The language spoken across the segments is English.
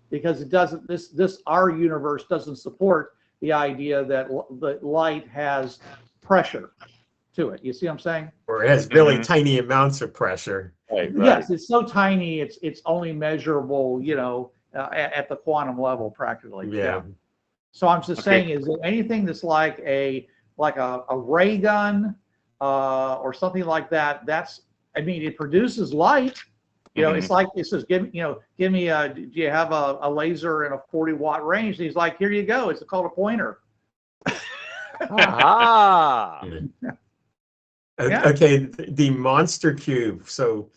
because it doesn't. This our universe doesn't support the idea that the light has pressure to it. You see what I'm saying? Or it has really tiny amounts of pressure. Right. Yes, it's so tiny. It's only measurable, at the quantum level practically. Yeah. So I'm just saying, is there anything that's like a ray gun or something like that? It produces light. It's like it says, give me do you have a laser in a 40-watt range? And he's like, here you go. It's called a pointer. Aha! Yeah. Okay, the monster cube. So,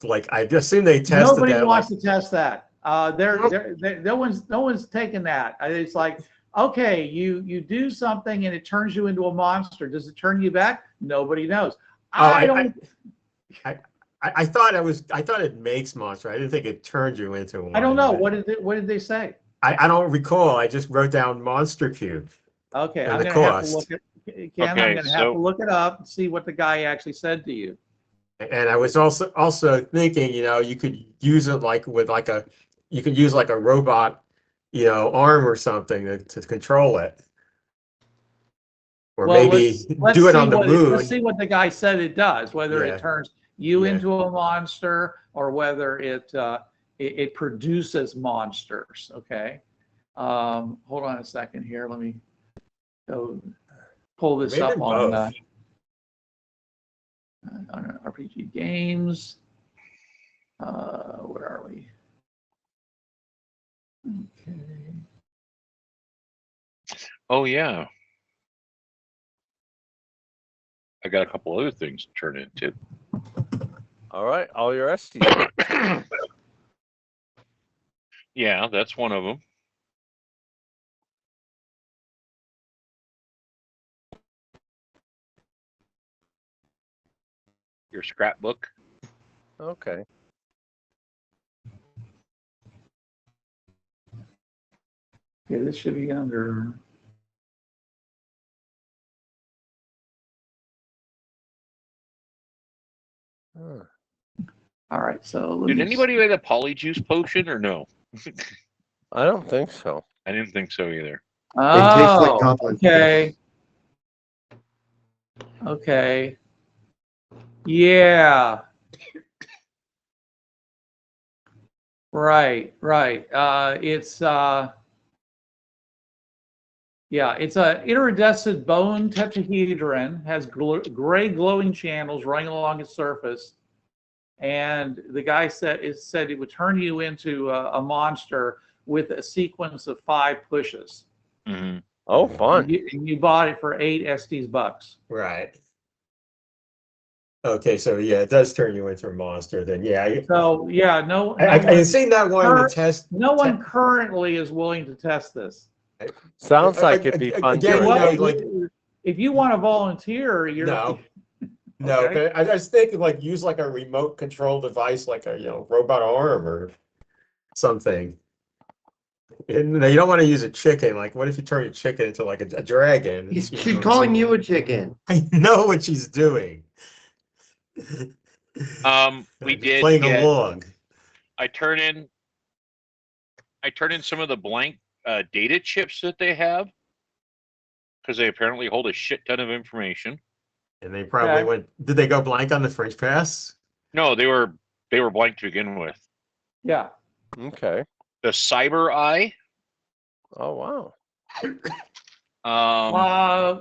like, I assume they tested Nobody that. wants to test that. No one's taken that. It's like, okay, you do something and it turns you into a monster. Does it turn you back? Nobody knows. I thought it makes monster. I didn't think it turns you into one. I don't know. What did they say? I don't recall. I just wrote down monster cube. Okay, And I'm the gonna have to cost. look I'm gonna have to look it up and see what the guy actually said to you. And I was also thinking, you could use it you could use like a robot, arm or something to control it. Or maybe do it on the moon. Let's see what the guy said it does, whether it turns you into a monster or whether it produces monsters. Okay. Hold on a second here. Let me go pull this up on RPG games. Where are we? Okay. Oh yeah. I got a couple other things to turn into. All right, all your Estes. Yeah, that's one of them. Your scrapbook. Okay. Yeah, this should be under. All right, so did anybody make a polyjuice potion or no? I don't think so. I didn't think so either. Oh, okay. Okay. Yeah. Right. It's a iridescent bone tetrahedron, has gray glowing channels running along its surface, and the guy said it would turn you into a monster with a sequence of 5 pushes. Mm-hmm. Oh, fun! You bought it for $8 Estes bucks. Right. Okay, so yeah, it does turn you into a monster. Then yeah. So yeah, I seen that one to test. No one currently is willing to test this. Sounds like it'd be fun. Again, if you want to volunteer, you're no. Okay. But I was thinking use like a remote control device, like a robot arm or something. And you don't want to use a chicken. Like, what if you turn your chicken into like a dragon? She's calling you a chicken. I know what she's doing. We did playing along. I turn in some of the blank data chips that they have because they apparently hold a shit ton of information. And they probably went. Did they go blank on the French pass? No, they were blank to begin with. Yeah. Okay. The cyber eye. Oh wow.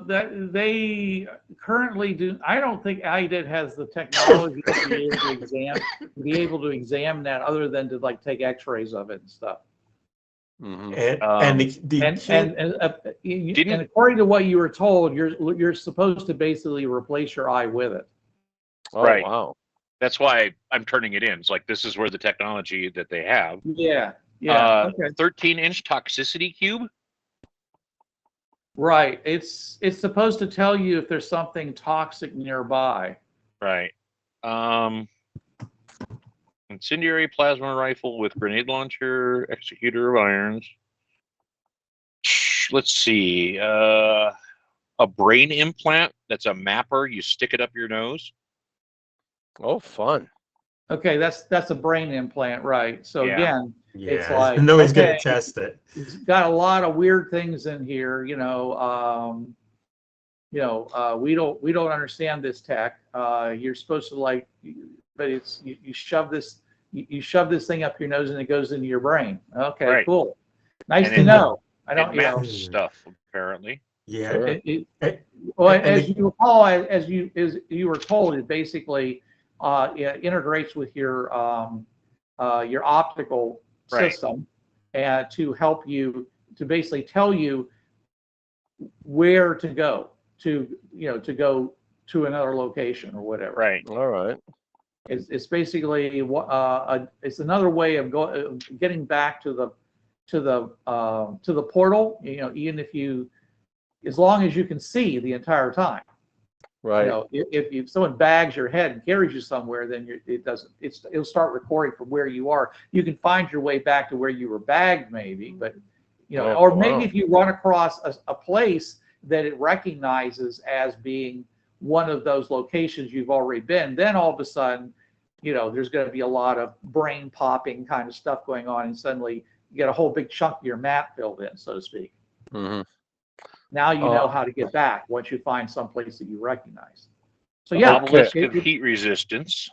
That they currently do. I don't think IDIT has the technology to be able to examine that, other than to take X-rays of it and stuff. Mm-hmm. And according to what you were told, you're supposed to basically replace your eye with it. Oh, right. Wow. That's why I'm turning it in. It's like this is where the technology that they have. Yeah. Okay. 13-inch toxicity cube. Right. It's supposed to tell you if there's something toxic nearby. Right. Incendiary plasma rifle with grenade launcher, executor of irons. Let's see. A brain implant. That's a mapper. You stick it up your nose. Oh, fun. Okay, that's a brain implant, right? So again, It's Yeah, like, nobody's okay, gonna test it. it's got a lot of weird things in here. We don't understand this tech. You're supposed to like, but it's you shove this you shove this thing up your nose and it goes into your brain. Okay, Right. cool. Nice And to know. I It don't, maps stuff apparently. Yeah. Sure. Well, And as the- you recall, as you were told, it basically it integrates with your optical Right. system, and to help you to basically tell you where to go to go to another location or whatever. Right. All right. It's basically it's another way of getting back to the portal. Even as long as you can see the entire time. Right. If someone bags your head and carries you somewhere, then it'll start recording from where you are. You can find your way back to where you were bagged, maybe, but or maybe if you run across a place that it recognizes as being one of those locations you've already been, then all of a sudden, there's going to be a lot of brain popping kind of stuff going on, and suddenly you get a whole big chunk of your map filled in, so to speak. Mm-hmm. Now you know how to get back once you find some place that you recognize. So Obelisk of heat resistance.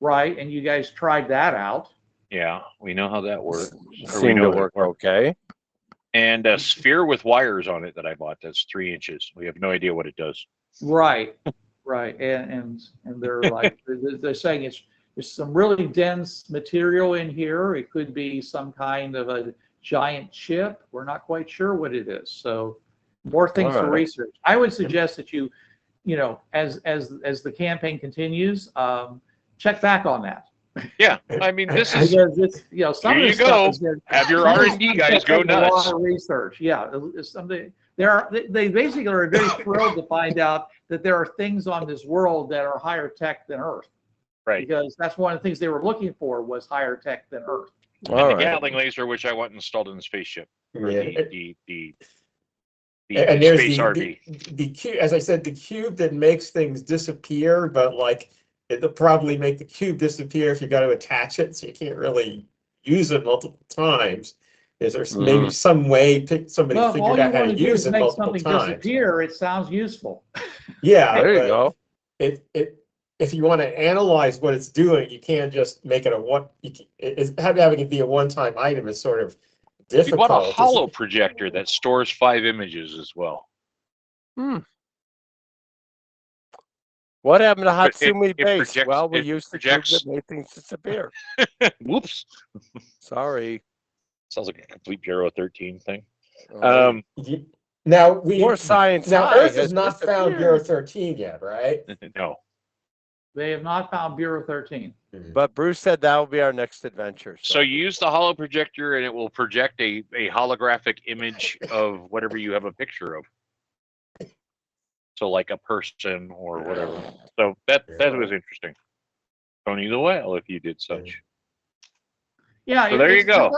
right, and you guys tried that out. Yeah, we know how that works. Seemed to work okay. And a sphere with wires on it that I bought. That's 3 inches. We have no idea what it does. Right, right, and they're like they're saying there's some really dense material in here. It could be some kind of a giant chip. We're not quite sure what it is. So more things to research. I would suggest that as the campaign continues, check back on that. Yeah, I mean, this is Because it's some Here of you this stuff go. is gonna- Have your some of this R&D stuff guys go takes a nuts. lot of research. Yeah, it's something. They basically are very thrilled to find out that there are things on this world that are higher tech than Earth. right. Because that's one of the things they were looking for was higher tech than Earth. And the Gatling laser, which I went and installed in the spaceship. Or Yeah. the And there's space the RV. cube, as I said, the cube that makes things disappear, but like it'll probably make the cube disappear if you got to attach it, so you can't really use it multiple times. Is there maybe some way somebody Well, if all figured you out how want to to do use is it make multiple something times? disappear, it sounds useful. Yeah, There you but go. if you want to analyze what it's doing, you can't just make it having it be a one-time item is sort of You difficult. bought a hollow projector that stores 5 images as well. What happened to But Hatsumi it Base? projects- Well, we it used the cube projects- that made things disappear. Whoops. Sorry. Sounds like a complete Bureau 13 thing. Now More science. Now high Earth has not found Bureau disappeared. 13 yet, right? No. They have not found Bureau 13. But Bruce said that will be our next adventure. So you use the hollow projector and it will project a holographic image of whatever you have a picture of. So like a person or whatever. So that was interesting. Tony the Whale, if you did such. Yeah, So there you go.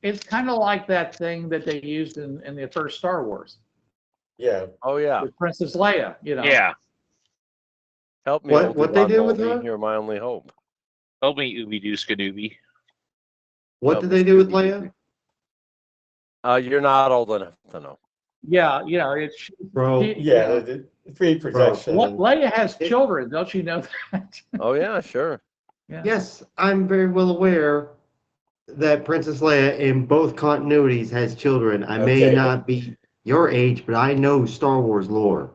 It's kind of like that thing that they used in the first Star Wars Yeah. Oh yeah. with Princess Leia. Yeah. Help me. What they do with Obi-Wan, her? You're my only hope. Help me, Ooby Doo Skadooby. What did they do with Leia? You're not old enough to know. Yeah, it's Bro, Yeah, the pre-projection. Leia has children, don't you know that? Oh yeah, sure. Yeah. yes, I'm very well aware that Princess Leia in both continuities has children. I may Okay. not be your age, but I know Star Wars lore.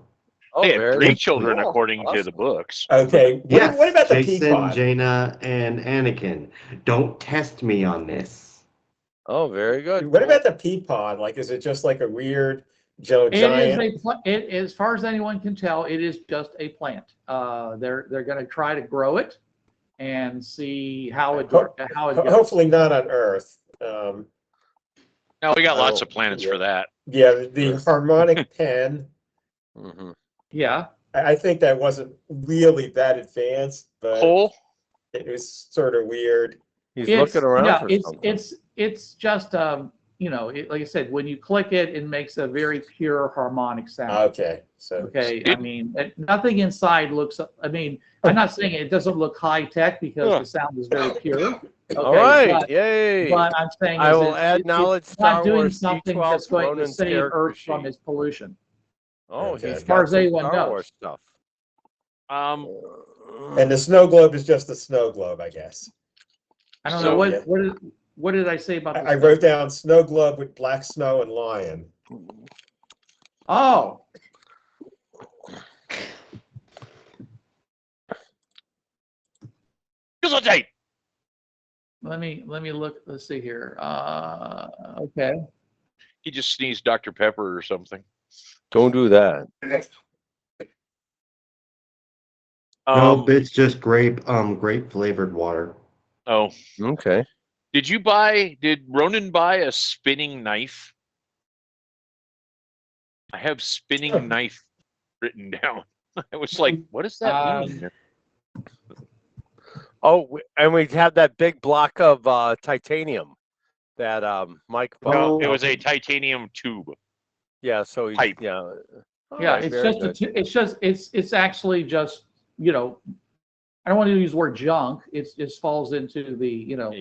Oh, They had very 3 good. children Oh, according to awesome. the books. Okay. Yes, What about the Jason, peapod? Jaina, and Anakin. Don't test me on this. Oh, very good. What about the peapod? Like, is it just like a weird giant? As far as anyone can tell, it is just a plant. They're going to try to grow it and see how it goes. Hopefully not on Earth. Now we got lots of planets for that. Yeah, the harmonic pen. Mm-hmm. Yeah. I think that wasn't really that advanced, but Cole? it was sort of weird. He's looking around Yeah, for something. it's just like I said, when you click it, it makes a very pure harmonic sound. Okay, so Okay, I mean, nothing inside looks. I mean, I'm not saying it doesn't look high tech because the sound is very pure, All right, but, yay! but I'm saying I is will add knowledge it's not Star doing Wars something D12 that's going to Ronan's save character Earth from sheet. its pollution. Oh, Okay. he's As far got as some anyone Star knows. Wars stuff. And the snow globe is just a snow globe, I guess. I don't So- know what did I say about the I snow? wrote down snow globe with black snow and lion. Oh, Gesundheit! let me look. Let's see here. Okay. He just sneezed Dr. Pepper or something. Don't do that. Nope, it's just grape flavored water. Oh, Okay. did Ronan buy a spinning knife? I have spinning knife written down. I was like, what does that mean? Oh, and we had that big block of titanium that Mike bought. No, it was a titanium tube. Yeah, so he, pipe. yeah. All Yeah, right, it's very just good. it's actually just, you know, I don't want to use the word junk. It falls into the, you know,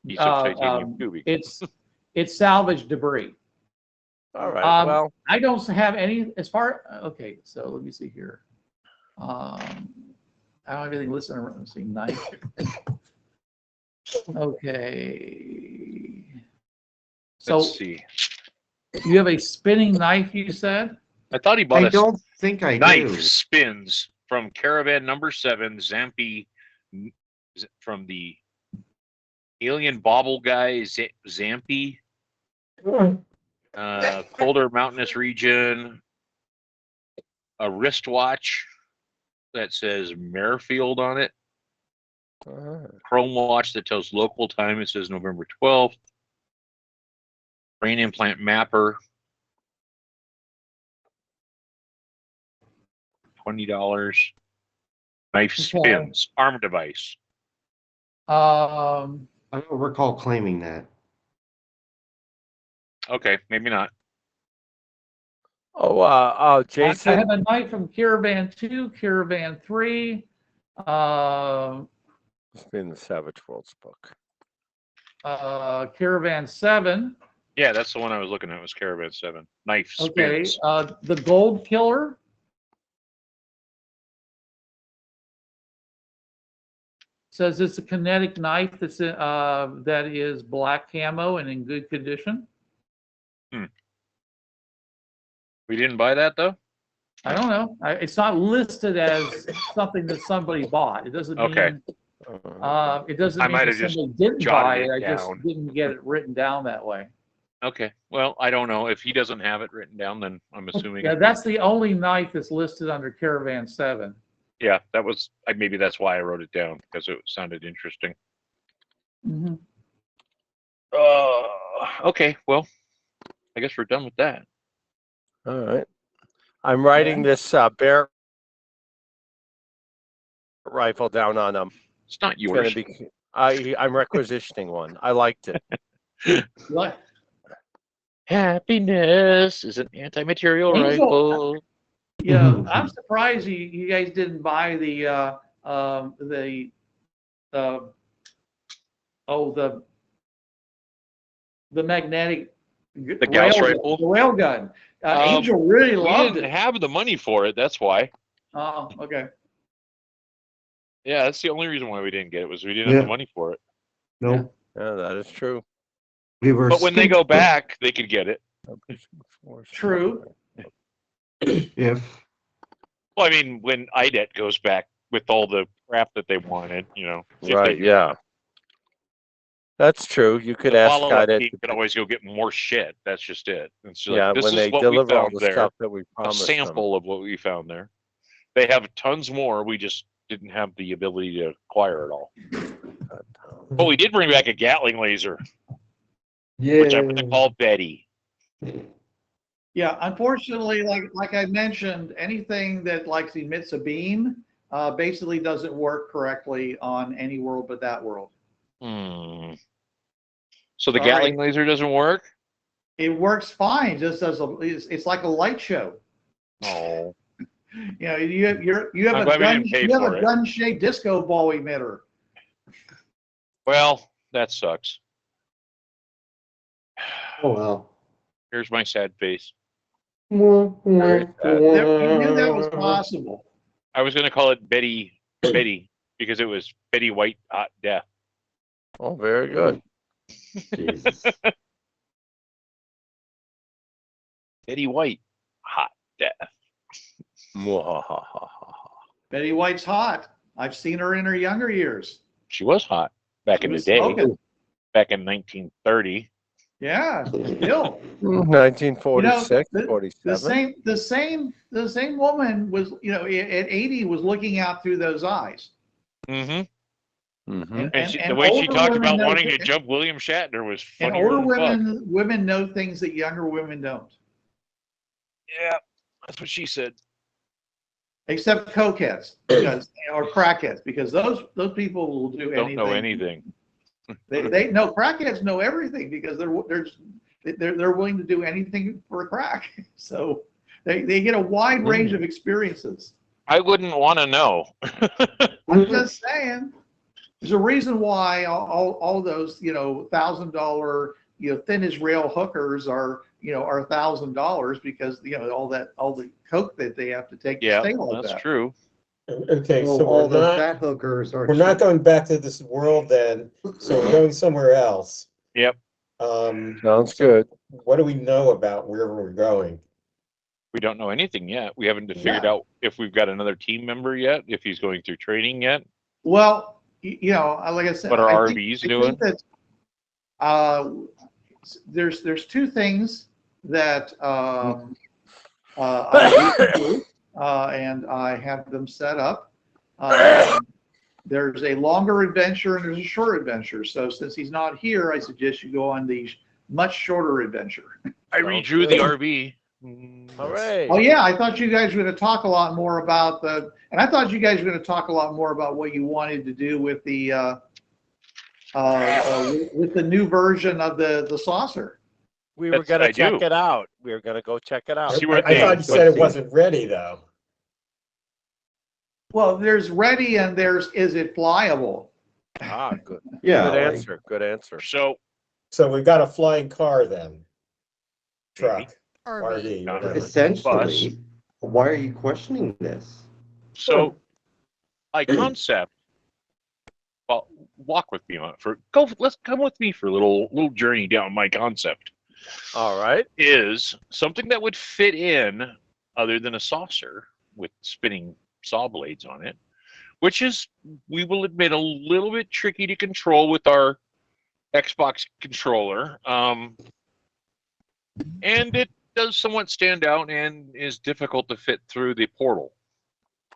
Piece of titanium tubing. it's salvage debris. All right. Well, I don't have any as far. Okay, so let me see here. I don't have anything listed. Let's see, knife. Okay. So Let's see. you have a spinning knife, you said? I thought he bought I a don't think I knife do. spins from Caravan number 7, Zampi, from the Alien Bobble guy, Zampi, colder mountainous region, a wristwatch that says Merrifield on it, chrome watch that tells local time, it says November 12th, brain implant mapper, $20, knife spins, arm device. I don't recall claiming that. Okay, maybe not. oh, Jason. I have a knife from Caravan 2, Caravan 3. It's been the Savage Worlds book. Caravan 7. Yeah, that's the one I was looking at, was Caravan 7. Knife Okay. spins. The Gold Killer. Says it's a kinetic knife that's that is black camo and in good condition. We didn't buy that though? I don't know. It's not listed as something that somebody bought. It doesn't Okay. mean it doesn't I mean might that have just somebody didn't jotted buy it it. I just down. didn't get it written down that way. Okay. Well, I don't know. If he doesn't have it written down, then I'm assuming. Yeah, that's the only knife that's listed under Caravan 7. Yeah, that was maybe that's why I wrote it down, because it sounded interesting. Mm-hmm. Okay. Well, I guess we're done with that. All right. I'm writing this bear rifle down on them. It's not It's gonna yours. be. I'm requisitioning one. I liked it. What? Happiness is an anti-material Angel. rifle. Yeah, I'm surprised you guys didn't buy the magnetic The Gauss rifle? the rail gun. Angel really We loved didn't it. have the money for it. That's why. Oh, okay. Yeah, that's the only reason why we didn't get it, was we didn't have the money for it. Nope. Yeah, that is true. We were. But when they go back, they could get it. True. If Well, I mean, when IDET goes back with all the crap that they wanted, you know. if Right. they- Yeah. That's true. You could The ask follow-up Skynet. team could always go get more shit. That's just it. It's just Yeah, like, this when is they what we deliver all found the there. stuff that we A promised sample of what we found there. They have tons more. We just didn't have the ability to acquire it all. But we did bring back a Gatling laser, which I'm going to call Betty. Yeah, unfortunately, like I mentioned, anything that like emits a beam basically doesn't work correctly on any world but that world. So the Sorry. Gatling laser doesn't work? It works fine, just as it's like a light show. Oh. You know, you have I'm a glad we gun, didn't pay you have for a it. gun-shaped disco ball emitter. Well, that sucks. Oh well. Here's my sad face. You knew that was possible. I was going to call it Betty because it was Betty White Hot Death. Oh, very good. Jesus. Betty White Hot Death. Mwahaha. Betty White's hot. I've seen her in her younger years. She was hot back in the was day. smoking. Back in 1930. Yeah, still. 1946, the 47. same woman was, at 80 was looking out through those eyes. Mm-hmm. Mm-hmm. And the way she older talked women about know- wanting to jump William Shatner was And funnier older than fuck. women know things that younger women don't, Yeah, that's what she said. except cokeheads or crackheads, because those people will do Don't anything. know anything. They know crackheads know everything because they're willing to do anything for a crack. So they get a wide range of experiences. I wouldn't want to know. I'm just saying. There's a reason why all those $1,000 thin as rail hookers are $1,000 because all the coke that they have to take to stay like that's that. true. Okay, so all we're the not, fat hookers are. we're not going back to this world then, so we're going somewhere else. Yep. Sounds good. What do we know about where we're going? We don't know anything yet. We haven't figured Yeah. out if we've got another team member yet, if he's going through training yet. Well, like I said, What are I RVs think doing? that there's two things that I need to do, and I have them set up. There's a longer adventure and there's a short adventure. So since he's not here, I suggest you go on the much shorter adventure. I Sounds redrew good. the RV. Hooray. Oh yeah, I thought you guys were going to talk a lot more about and I thought you guys were going to talk a lot more about what you wanted to do with the with the new version of the saucer. We were That's going what to I check do. it out. We were going to go check it out. See where I thought you said it see. wasn't ready though. Well, there's ready and there's is it pliable? Ah, good. Yeah. Good like- answer. Good answer. So So we've got a flying car then. Maybe. Truck, RV, Not whatever. Essentially, why are you questioning this? So, my concept. Well, walk with me on it let's come with me for a little journey down my concept. All right. Is something that would fit in other than a saucer with spinning saw blades on it, which is, we will admit, a little bit tricky to control with our Xbox controller. And it does somewhat stand out and is difficult to fit through the portal.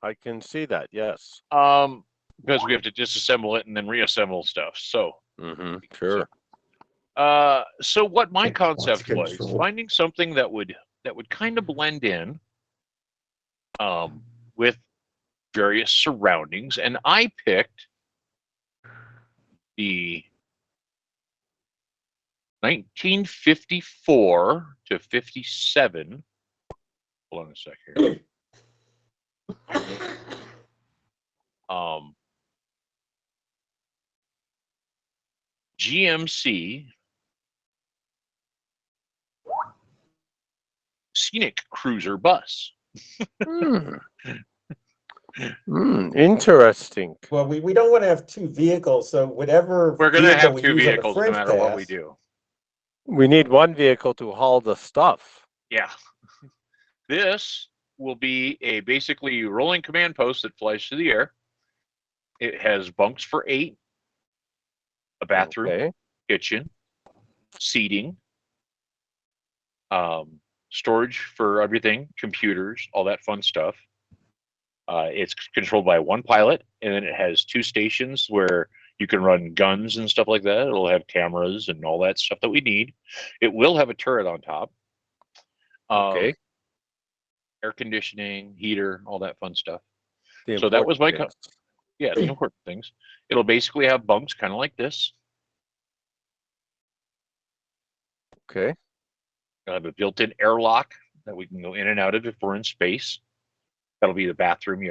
I can see that. Yes. Because we have to disassemble it and then reassemble stuff. So, Mm-hmm. Sure. so what my Xbox concept was control. finding something that would kind of blend in, with various surroundings, and I picked the 1954 to 57. Hold on a sec here. GMC Scenic Cruiser bus. Interesting. Well, we don't want to have two vehicles, so whatever. We're going to vehicle have we two use on the vehicles no fringe matter what we pass, do. We need one vehicle to haul the stuff. Yeah. This will be a basically rolling command post that flies through the air. It has bunks for 8, a bathroom, Okay. kitchen, seating, storage for everything, computers, all that fun stuff. It's controlled by one pilot, and then it has 2 stations where you can run guns and stuff like that. It'll have cameras and all that stuff that we need. It will have a turret on top. Okay. Air conditioning, heater, all that fun stuff. The So that was my important things. Yeah, the important things. It'll basically have bunks kind of like this. Okay. It'll have a built-in airlock that we can go in and out of if we're in space. That'll be the bathroom.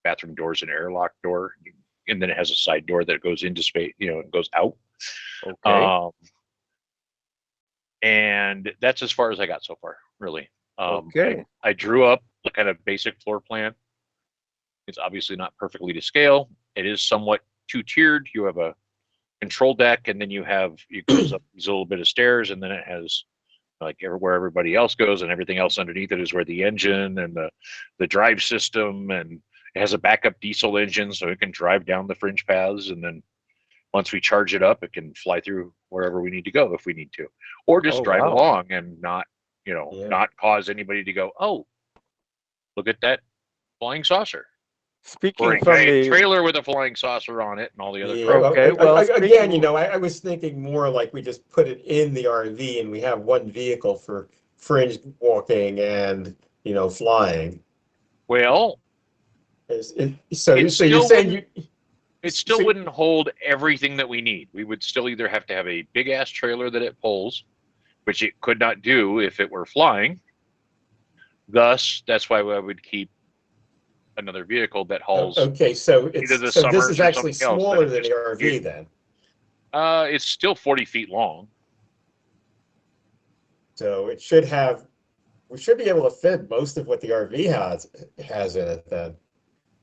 Bathroom door's an airlock door. You and then it has a side door that goes into space, it goes out. Okay. And that's as far as I got so far, really. Okay. I drew up the kind of basic floor plan. It's obviously not perfectly to scale. It is somewhat two-tiered. You have a control deck, and then it goes up these little bit of stairs, and then it has like where everybody else goes, and everything else underneath it is where the engine and the drive system, and it has a backup diesel engine, so it can drive down the fringe paths, and then once we charge it up, it can fly through wherever we need to go if we need to, or just drive along and not cause anybody to go, oh, look at that flying saucer. Speaking Or from a the trailer with a flying saucer on it and all the other Yeah, crap. Okay, well, again, speaking- I was thinking more like we just put it in the RV and we have one vehicle for fringe walking and, flying. Well, So you're saying it still wouldn't hold everything that we need. We would still either have to have a big ass trailer that it pulls, which it could not do if it were flying. Thus, that's why I would keep another vehicle that hauls. Okay, so either the this Summers is or actually something else, smaller but than it the RV then. It's still 40 feet long. So we should be able to fit most of what the RV has in it then.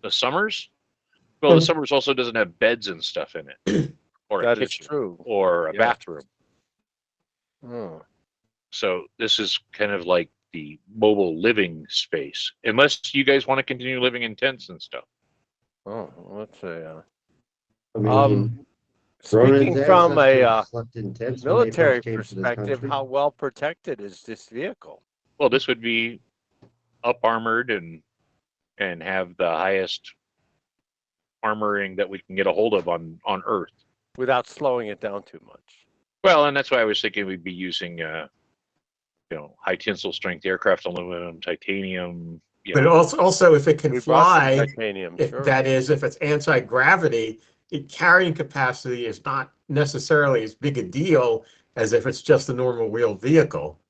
The Summers? Well, the Summers also doesn't have beds and stuff in it, or a That is kitchen, true. or a Yeah. bathroom. Oh. So this is kind of like the mobile living space, unless you guys want to continue living in tents and stuff. Oh, let's see. I mean, Speaking Ronan's from a ancestors slept in tents when they military first came to this perspective, country. how well protected is this vehicle? Well, this would be up armored and have the highest armoring that we can get a hold of on Earth. Without slowing it down too much. Well, and that's why I was thinking we'd be using, high tensile strength aircraft aluminum, titanium. But also if it can We brought some fly, titanium, if sure. that is, if it's anti-gravity, carrying capacity is not necessarily as big a deal as if it's just a normal wheeled vehicle.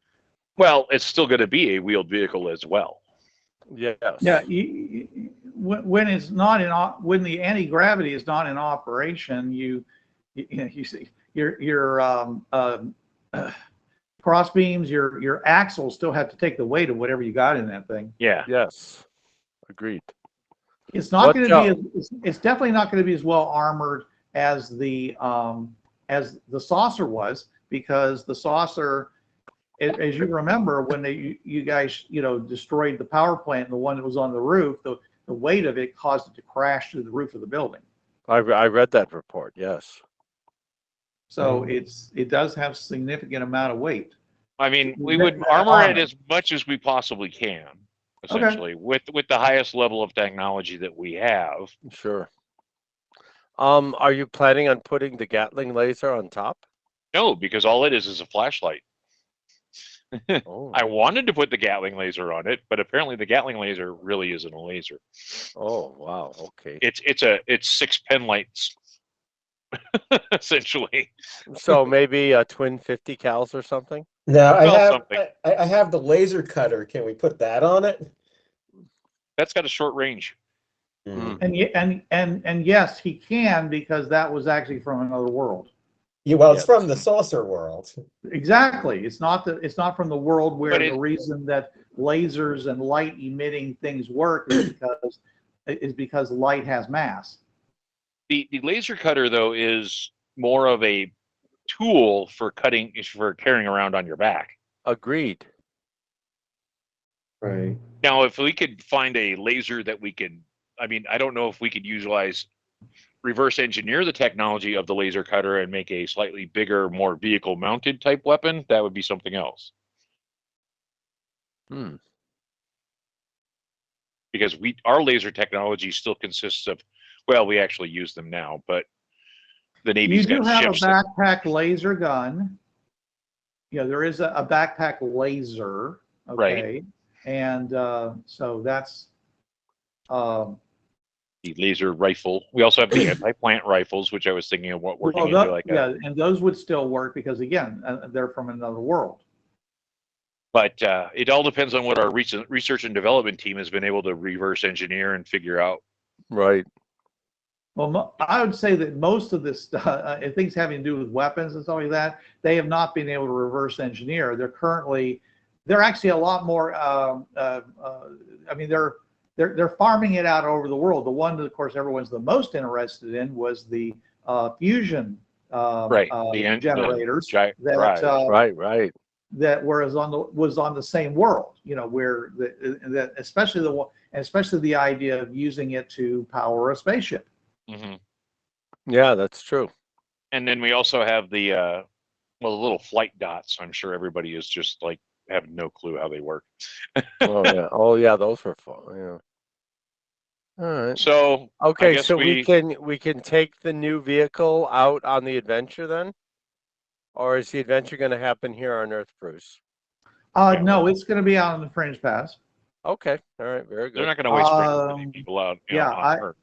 Well, it's still going to be a wheeled vehicle as well. Yes. Yeah, when it's not when the anti-gravity is not in operation, you see your cross beams, your axles still have to take the weight of whatever you got in that thing. Yeah. Yes. Agreed. It's not going to be. It's definitely not going to be as well armored as the saucer was, because the saucer, as you remember, when you guys destroyed the power plant, the one that was on the roof, the weight of it caused it to crash through the roof of the building. I read that report. Yes. So it does have significant amount of weight. I mean, we That- would that armor armor. it as much as we possibly can, essentially, with the highest level of technology that we have. Sure. Are you planning on putting the Gatling laser on top? No, because all it is a flashlight. Oh. I wanted to put the Gatling laser on it, but apparently the Gatling laser really isn't a laser. Oh, wow. Okay. It's 6 pen lights, essentially. So maybe a twin 50 cals or something? Now Well, I have the laser cutter. Can we put that on it? That's got a short range. And yes, he can, because that was actually from another world. Yeah, well, it's Yes. from the saucer world. Exactly. It's not from the world where But the reason that lasers and light emitting things work is because light has mass. The laser cutter, though, is more of a tool for carrying around on your back. Agreed. Right. Now, if we could find a laser that we could, I don't know if we could reverse engineer the technology of the laser cutter and make a slightly bigger, more vehicle mounted type weapon. That would be something else. Because our laser technology still consists of, well, we actually use them now, but the Navy's You do got have a ships. that- backpack laser gun. There is a backpack laser. Okay. Right. And so that's the laser rifle. We also have the anti-plant rifles, which I was thinking of working into like a. and those would still work because again, they're from another world. But it all depends on what our research and development team has been able to reverse engineer and figure out. Right. Well, I would say that most of this things having to do with weapons and stuff like that, they have not been able to reverse engineer. They're actually a lot more. I mean, they're farming it out over the world. The one that, of course, everyone's the most interested in was the fusion generators right. That was on the same world. You know, where that especially the idea of using it to power a spaceship. Mm-hmm. Yeah, that's true. And then we also have the little flight dots. I'm sure everybody is just like have no clue how they work. Oh yeah, those were fun. Yeah. All right. So okay, so we can take the new vehicle out on the adventure then, or is the adventure going to happen here on Earth, Bruce? No, it's going to be out on the Fringe Pass. Okay, all right, very good. They're not going to waste bringing people out. On Earth.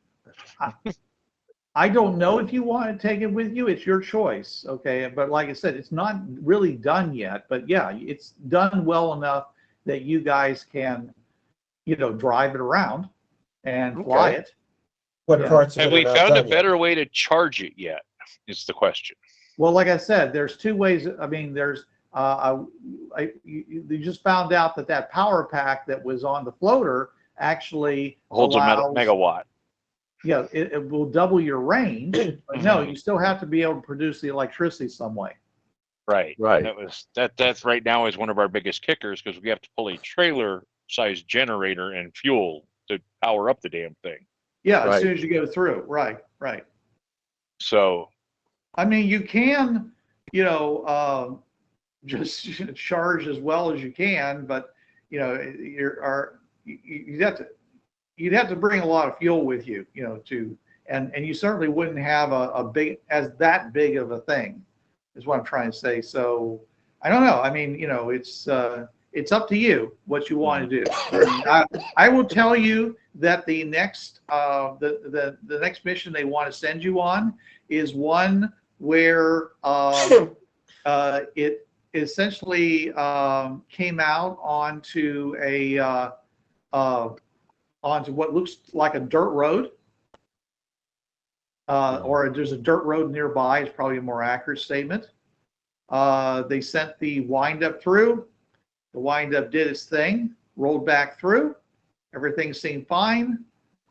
I don't know if you want to take it with you. It's your choice, okay? But like I said, it's not really done yet. But yeah, it's done well enough that you guys can, drive it around and fly it. What parts of Have it we are not found a done better way to charge it yet? Is the question. Well, like I said, there's two ways. I mean, there's you just found out that power pack that was on the floater actually holds allows, a megawatt. Yeah, it will double your range, but no, you still have to be able to produce the electricity some way. Right. That's right now is one of our biggest kickers because we have to pull a trailer-sized generator and fuel to power up the damn thing. Yeah, as soon as you go through. Right. So, I mean, you can, just charge as well as you can, but you'd have to bring a lot of fuel with you, and you certainly wouldn't have that big of a thing, is what I'm trying to say. So I don't know. I mean, it's up to you what you want to do. I will tell you that the next the next mission they want to send you on is one where it essentially came out onto onto what looks like a dirt road, or there's a dirt road nearby is probably a more accurate statement. They sent the wind-up through. The wind-up did its thing, rolled back through. Everything seemed fine.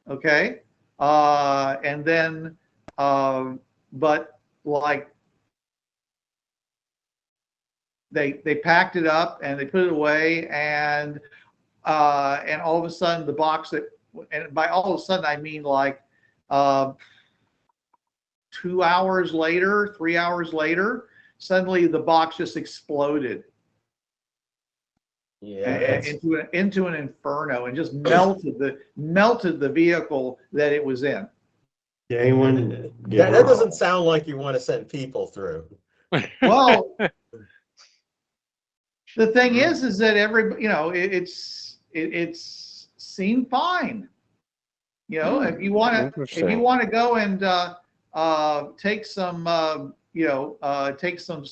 Okay. And then, but like, they packed it up and they put it away, and all of a sudden the box and by all of a sudden I mean like 2 hours later, 3 hours later, suddenly the box just exploded. Yeah, into an inferno and just melted the vehicle that it was in. That doesn't sound like you want to send people through. Well, the thing is that it's seemed fine. If you want to go and take some take some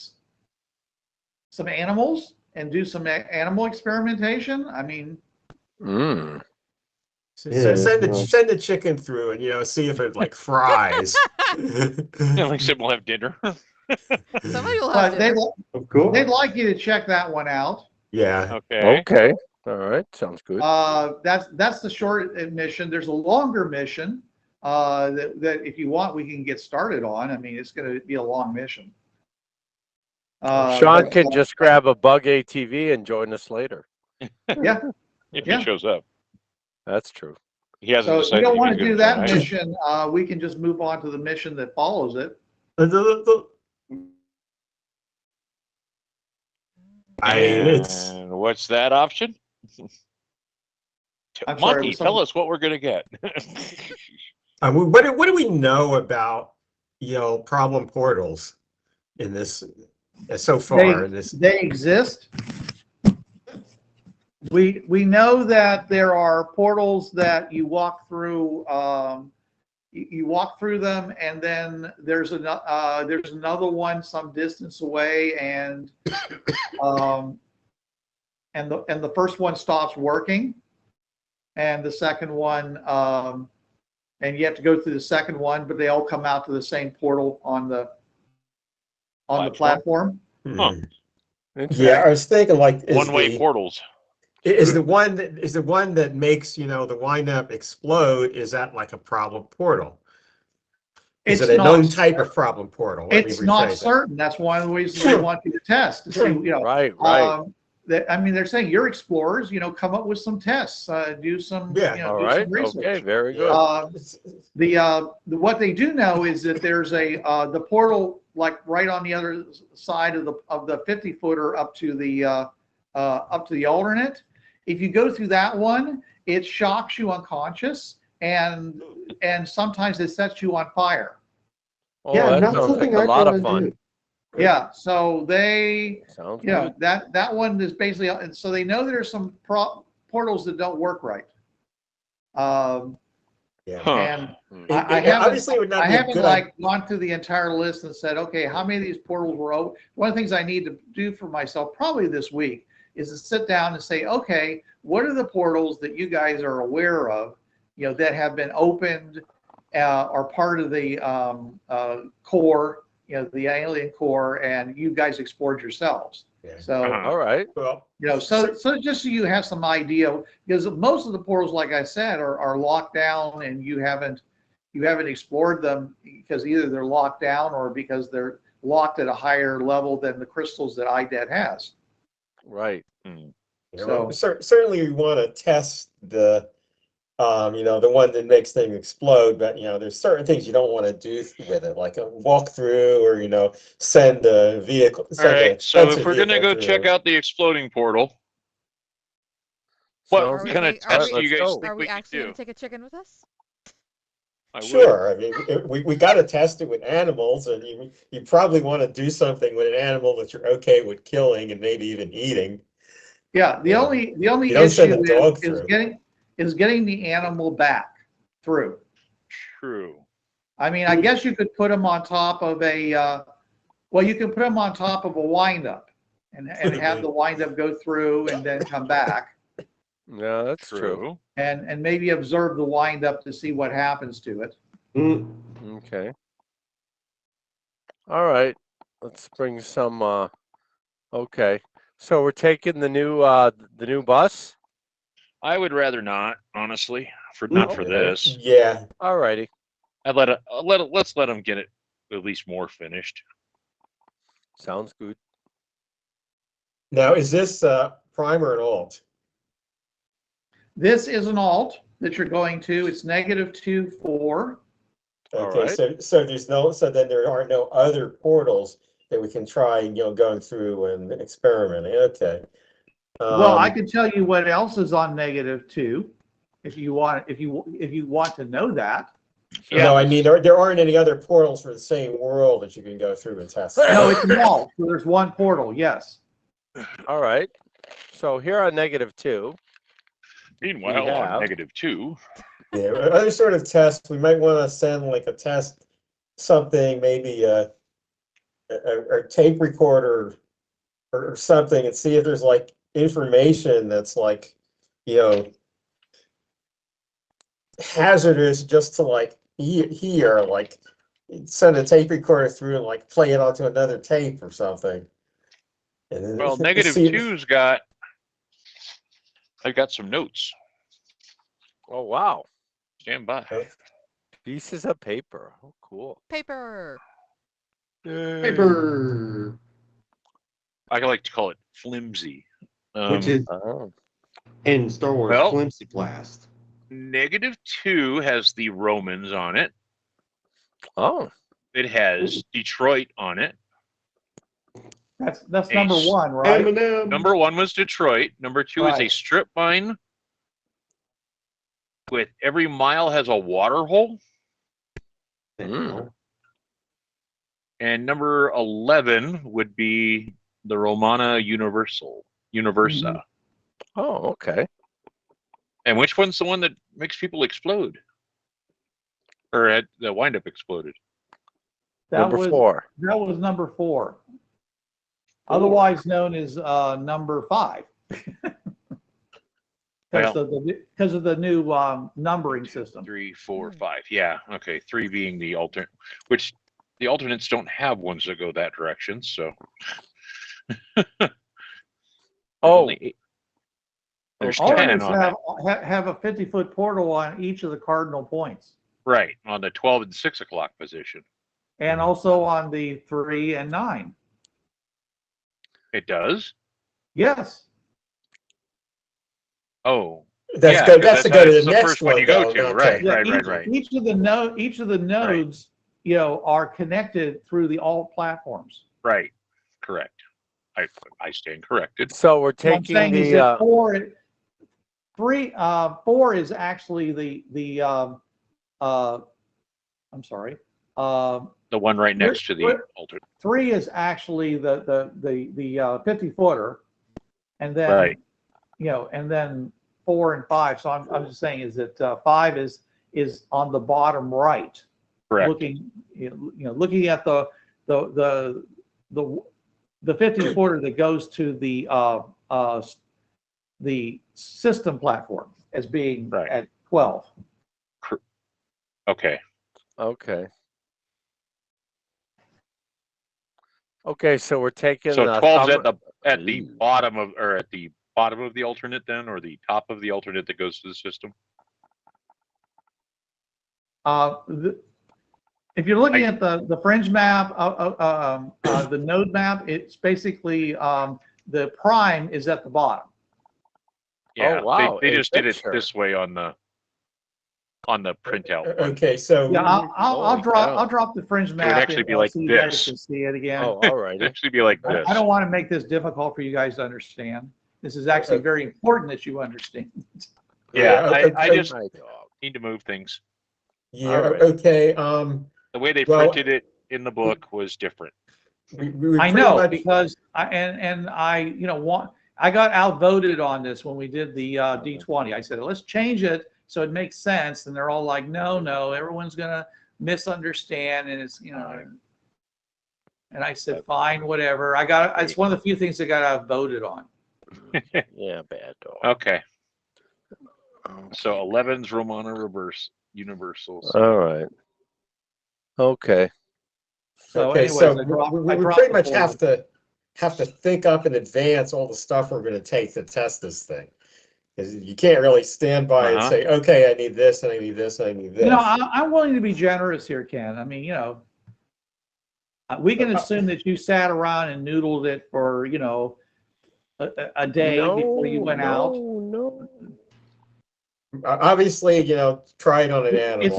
animals and do some animal experimentation. I mean, So send the chicken through and see if it like fries. At least we'll have dinner. Somebody will have dinner. They'd like you to check that one out. Yeah. Okay. All right. Sounds good. That's the short mission. There's a longer mission that if you want we can get started on. I mean, it's going to be a long mission. Sean can just grab a bug ATV and join us later. Yeah. If he shows up. That's true. He hasn't So if you decided don't want to he's do gonna that try. mission, we can just move on to the mission that follows it. And what's that option? I'm sorry, Monty, tell us what we're going to get. What do we know about problem portals in this so far? They exist. We know that there are portals that you walk through. You walk through them, and then there's another one some distance away, and the first one stops working, and the second one and you have to go through the second one, but they all come out to the same portal on the platform. Huh. Yeah, I was thinking like One-way portals. Is the one that makes, you know, the wind-up explode, is that like a problem portal? Is it a known type of problem portal? It's not certain. That's one of the reasons they want you to test to see, you know. Right. I mean, they're saying you're explorers, you know, come up with some tests, do some, Yeah. you know, All do right. some research. Okay. Very good. What they do know is that there's the portal like right on the other side of the 50-footer up to the alternate. If you go through that one, it shocks you unconscious, and sometimes it sets you on fire. Oh, Yeah, that not sounds something like a I'd lot of wanna fun. do. Yeah, so they, Sounds you know, good. that one is basically, and so they know there's some portals that don't work right. Yeah. Huh. And I obviously it would not I be a haven't good like gone through the entire list and said, okay, how many of these portals were open? One of the things I need to do for myself probably this week is to sit down and say, okay, what are the portals that you guys are aware of, you know, that have been opened, are part of the core, you know, the alien core, and you guys explored yourselves. Yeah. So, All right. Well, you know, so just so you have some idea, because most of the portals, like I said, are locked down, and you haven't explored them because either they're locked down or because they're locked at a higher level than the crystals that IDET has. Right. you know, certainly we want to test the you know, the one that makes things explode, but you know, there's certain things you don't want to do with it, like a walkthrough, or you know, send a vehicle. All right. So if we're gonna go check out the exploding portal, what kind of tests do you guys think Are we we could actually do? gonna take a chicken with us? Sure, I mean, we got to test it with animals, and you probably want to do something with an animal that you're okay with killing and maybe even eating. Yeah, the only You don't send issue a dog is through. getting the animal back through. True. I mean, I guess you could put them on top of you can put them on top of a windup and have the windup go through and then come back. Yeah, that's true. And maybe observe the windup to see what happens to it. Okay. All right. Let's bring some. Okay. So we're taking the new bus. I would rather not, honestly, not for this. Yeah. All righty. Let's let them get it at least more finished. Sounds good. Now, is this prime or an alt? This is an alt that you're going to. It's -2-4. Okay, right. so there's no, so then there are no other portals that we can try, you know, going through and experimenting. Okay. Well, I can tell you what else is on -2 if you want to know that. Yeah. No, I mean there aren't any other portals for the same world that you can go through and test. No, it's an alt. So there's one portal. Yes. All right. So here on -2. Meanwhile, on -2. Yeah, other sort of tests, we might want to send like a test, something, maybe a tape recorder or something, and see if there's like information that's like, you know, hazardous just to like hear, like send a tape recorder through and like play it onto another tape or something. And then Well, -2's got. I've got some notes. Oh wow. Stand by. Pieces of paper. Oh, cool. Paper. Paper. I like to call it flimsy. Which is in Star Wars, flimsy blast. -2 has the Romans on it. Oh. It has Detroit on it. That's number 1, right? M&M. Number 1 was Detroit. Number 2 is a strip mine with every mile has a water hole. And number 11 would be the Romana Universa. Oh, okay. And which one's the one that makes people explode? Or had the wind-up exploded? Number 4. That was number 4. Otherwise known as number 5. because of the new numbering system. 3, 4, 5. Yeah. Okay. 3 being the alternate, which the alternates don't have ones that go that direction. So. There's 10 Alternates on that. have a 50-foot portal on each of the cardinal points. Right. On the 12 and 6 o'clock position. And also on the 3 and 9. It does? Yes. Oh. That's yeah, good. That's to go to the the next first one you go to. though, Right, Yeah, right. Each of the nodes, are connected through the alt platforms. Right. Correct. I stand corrected. So we're What I'm taking saying is the that 4 is actually the I'm sorry. The one right next to the alternate. 3 is actually the 50-footer, and then Right. and then 4 and 5. So I'm just saying is that 5 is on the bottom right, Correct. looking looking at the 50-footer that goes to the system platform as being Right. at 12. Okay. Okay, so we're taking So the 12's thumb- at the bottom of the alternate then, or the top of the alternate that goes to the system. If you're looking at the fringe map, the node map, it's basically the prime is at the bottom. Yeah. wow, They a just did it picture. this way on the printout. Okay, so Yeah, I'll Holy cow. drop the fringe map. actually be like so you guys this. can see it again. Oh, all righty. It'd actually be like this. I don't want to make this difficult for you guys to understand. This is actually very important that you understand. Yeah, Yeah, I just My dog. need to move things. yeah, All right. okay. The way they Well- printed it in the book was different. We I pretty know much- because I got outvoted on this when we did the D20. I said, let's change it so it makes sense. And they're all like, no, everyone's going to misunderstand. And it's, and I said, fine, whatever. It's one of the few things I got outvoted on. Yeah, bad dog. Okay. So 11's Romana reverse universals. All right. Okay. So Okay, anyways, so I dropped we the pretty much folder. have to think up in advance all the stuff we're going to take to test this thing. Because you can't really stand by and say, okay, I need this, and I need this, and I need this. I'm willing to be generous here, Ken. I mean, we can assume that you sat around and noodled it for, a day before you went out. No. Obviously, try it on an animal. It's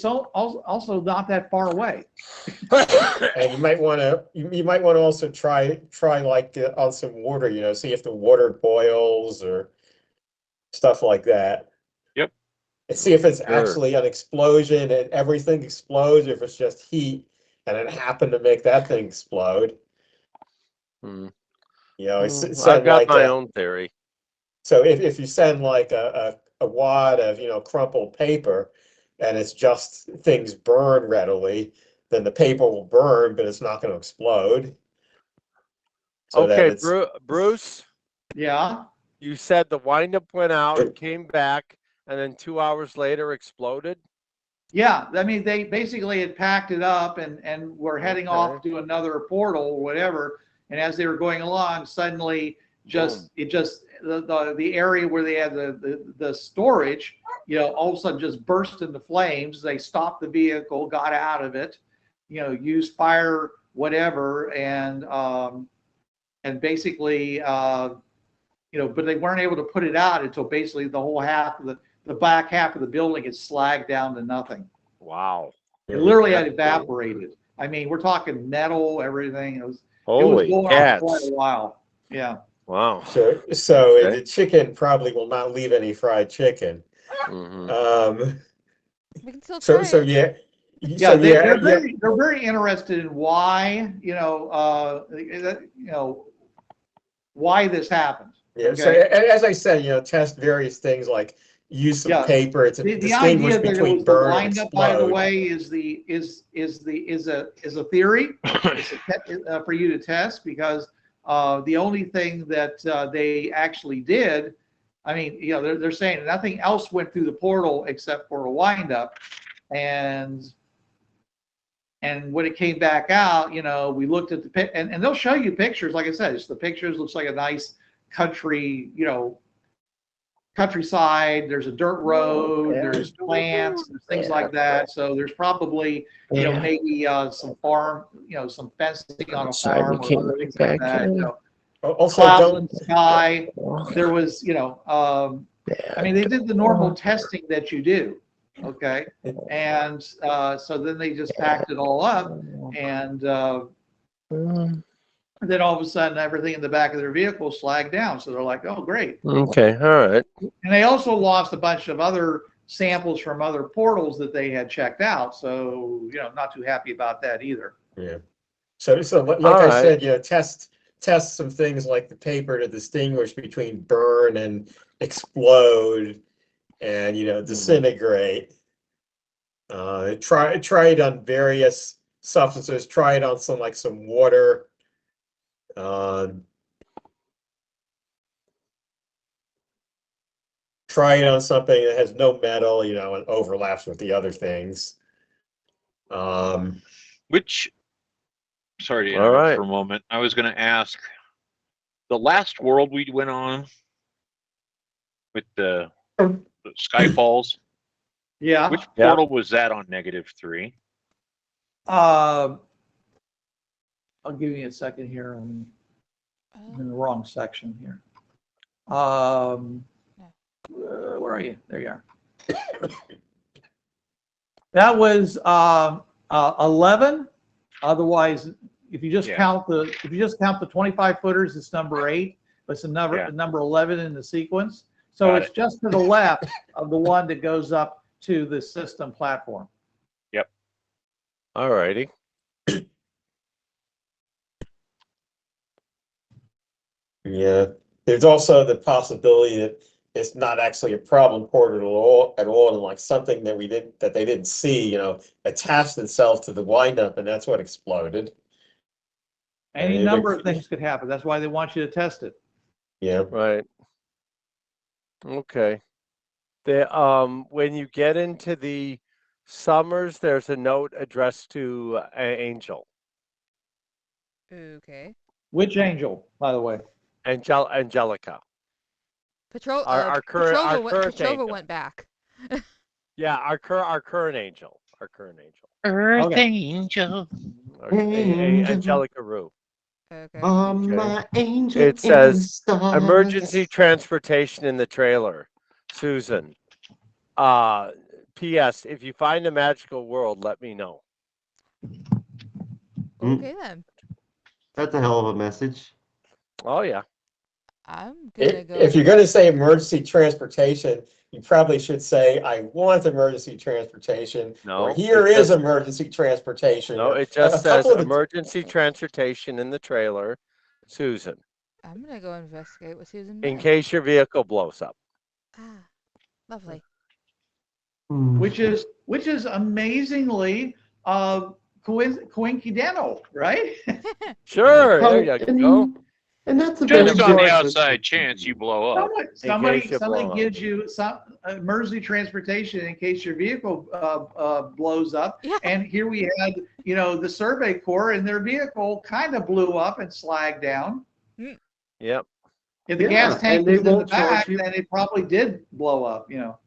also not that far away. And you might want to also try like on some water, see if the water boils or stuff like that. Yep. And see if it's Sure. actually an explosion and everything explodes, or if it's just heat and it happened to make that thing explode. I've got my own theory. So if you send like a wad of crumpled paper and it's just things burn readily, then the paper will burn, but it's not going to explode. So Okay, Bruce, Yeah. you said the windup went out, came back, and then 2 hours later exploded? Yeah. I mean, they basically had packed it up and were heading off to another portal or whatever. And as they were going along, suddenly the area where they had the storage, all of a sudden just burst into flames. They stopped the vehicle, got out of it, used fire, whatever, and basically, but they weren't able to put it out until basically the whole the back half of the building is slagged down to nothing. Wow. It literally had evaporated. I mean, we're talking metal, everything. It was Holy going on cats. for quite a while. Yeah. Wow. So Okay. the chicken probably will not leave any fried chicken. Mhm. We can still try So it. yeah. Yeah, they're very interested in why, why this happened. Yeah. So Okay. as I said, test various things like use some Yeah. paper to The distinguish idea that it between was the burn and windup, by the explode. way, is a theory for you to test, because the only thing that they actually did I mean, they're saying nothing else went through the portal except for a windup, and when it came back out, we looked at the and they'll show you pictures. Like I said, it's the pictures. Looks like a nice country, countryside. There's a dirt road. There's plants. There's things like that. So there's probably, maybe some farm, some fencing on a farm or other things like that. Also, Clouds in the sky. There was, I mean, they did the normal testing that you do. Okay. And so then they just packed it all up, and then all of a sudden everything in the back of their vehicle slagged down. So they're like, oh, great. Okay. All right. And they also lost a bunch of other samples from other portals that they had checked out. So, not too happy about that either. Yeah. So like I said, test some things like the paper to distinguish between burn and explode and, disintegrate. Try it on various substances. Try it on some water. Try it on something that has no metal, and overlaps with the other things. Sorry to interrupt for a moment. I was going to ask, the last world we went on with the Skyfalls. Yeah. Which portal was that on -3? I'll give you a second here. I'm in the wrong section here. Where are you? There you are. That was 11. Otherwise, if you just count the 25 footers, it's number 8. But it's number 11 in the sequence. So it's just to the left of the one that goes up to the system platform. Yep. All righty. Yeah. There's also the possibility that it's not actually a problem portal at all, and like something that they didn't see, attached itself to the windup, and that's what exploded. Any number of things could happen. That's why they want you to test it. Yeah. Right. Okay. When you get into the Summers, there's a note addressed to Angel. Okay. Which Angel, by the way? Angelica. Our current Petrova angel. went back. Yeah, our current angel. Earth Angel. Angelica Roux. Okay. My angel. It says emergency transportation in the trailer. Susan. P.S. If you find a magical world, let me know. Okay then. That's a hell of a message. Oh yeah. I'm gonna go. If you're going to say emergency transportation, you probably should say, I want emergency transportation. No, or here is emergency transportation. No, it just says emergency transportation in the trailer. Susan. I'm gonna go investigate what Susan In meant. case your vehicle blows up. Ah, lovely. Which is amazingly coincidental, right? Sure, there you go. And that's a Just on the important- outside chance you blow up. Somebody case you blow up. gives you some emergency transportation in case your vehicle blows up. Yeah. And here we had, the Survey Corps and their vehicle kind of blew up and slagged down. Yep. If the Yeah, gas tank and they was in the won't charge back, you. then it probably did blow up. No,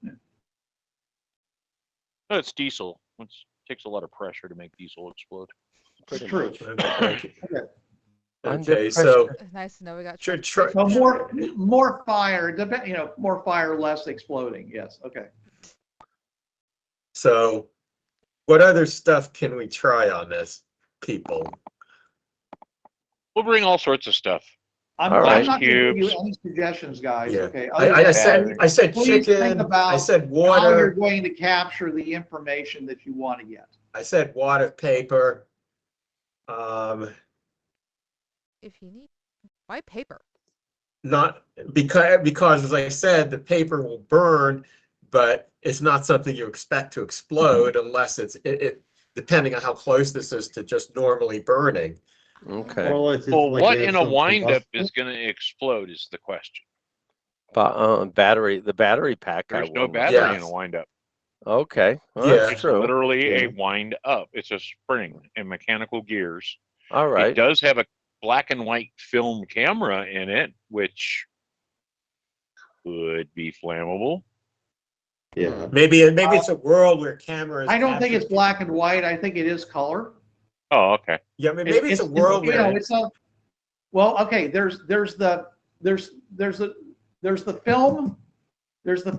it's diesel. It takes a lot of pressure to make diesel explode. It's true. Okay, so It's nice to know we got. try, So more fire, more fire, less exploding. Yes. Okay. so what other stuff can we try on this, people? We'll bring all sorts of stuff. I'm All right. not going to give you Cubes. any suggestions, guys. Yeah. Okay. I said Please think chicken. about I said how you're water. going to capture the information that you want to get. I said water, paper. If you need, why paper? Not because as I said, the paper will burn, but it's not something you expect to explode unless it depending on how close this is to just normally burning. Okay. Well, it's Well, like what they have in a some windup combustible- is going to explode is the question. Battery, the battery pack. There's I no wouldn't. battery Yeah. in a wind up. Okay, well, Yeah. that's It's true. literally Yeah. a wind up. It's a spring and mechanical gears. All It right. does have a black and white film camera in it, which could be flammable. Yeah. Maybe it's a world where cameras. I don't think capture- it's black and white. I think it is color. Oh, okay. Yeah, maybe it's a world you know, where. it's a, well, okay, there's the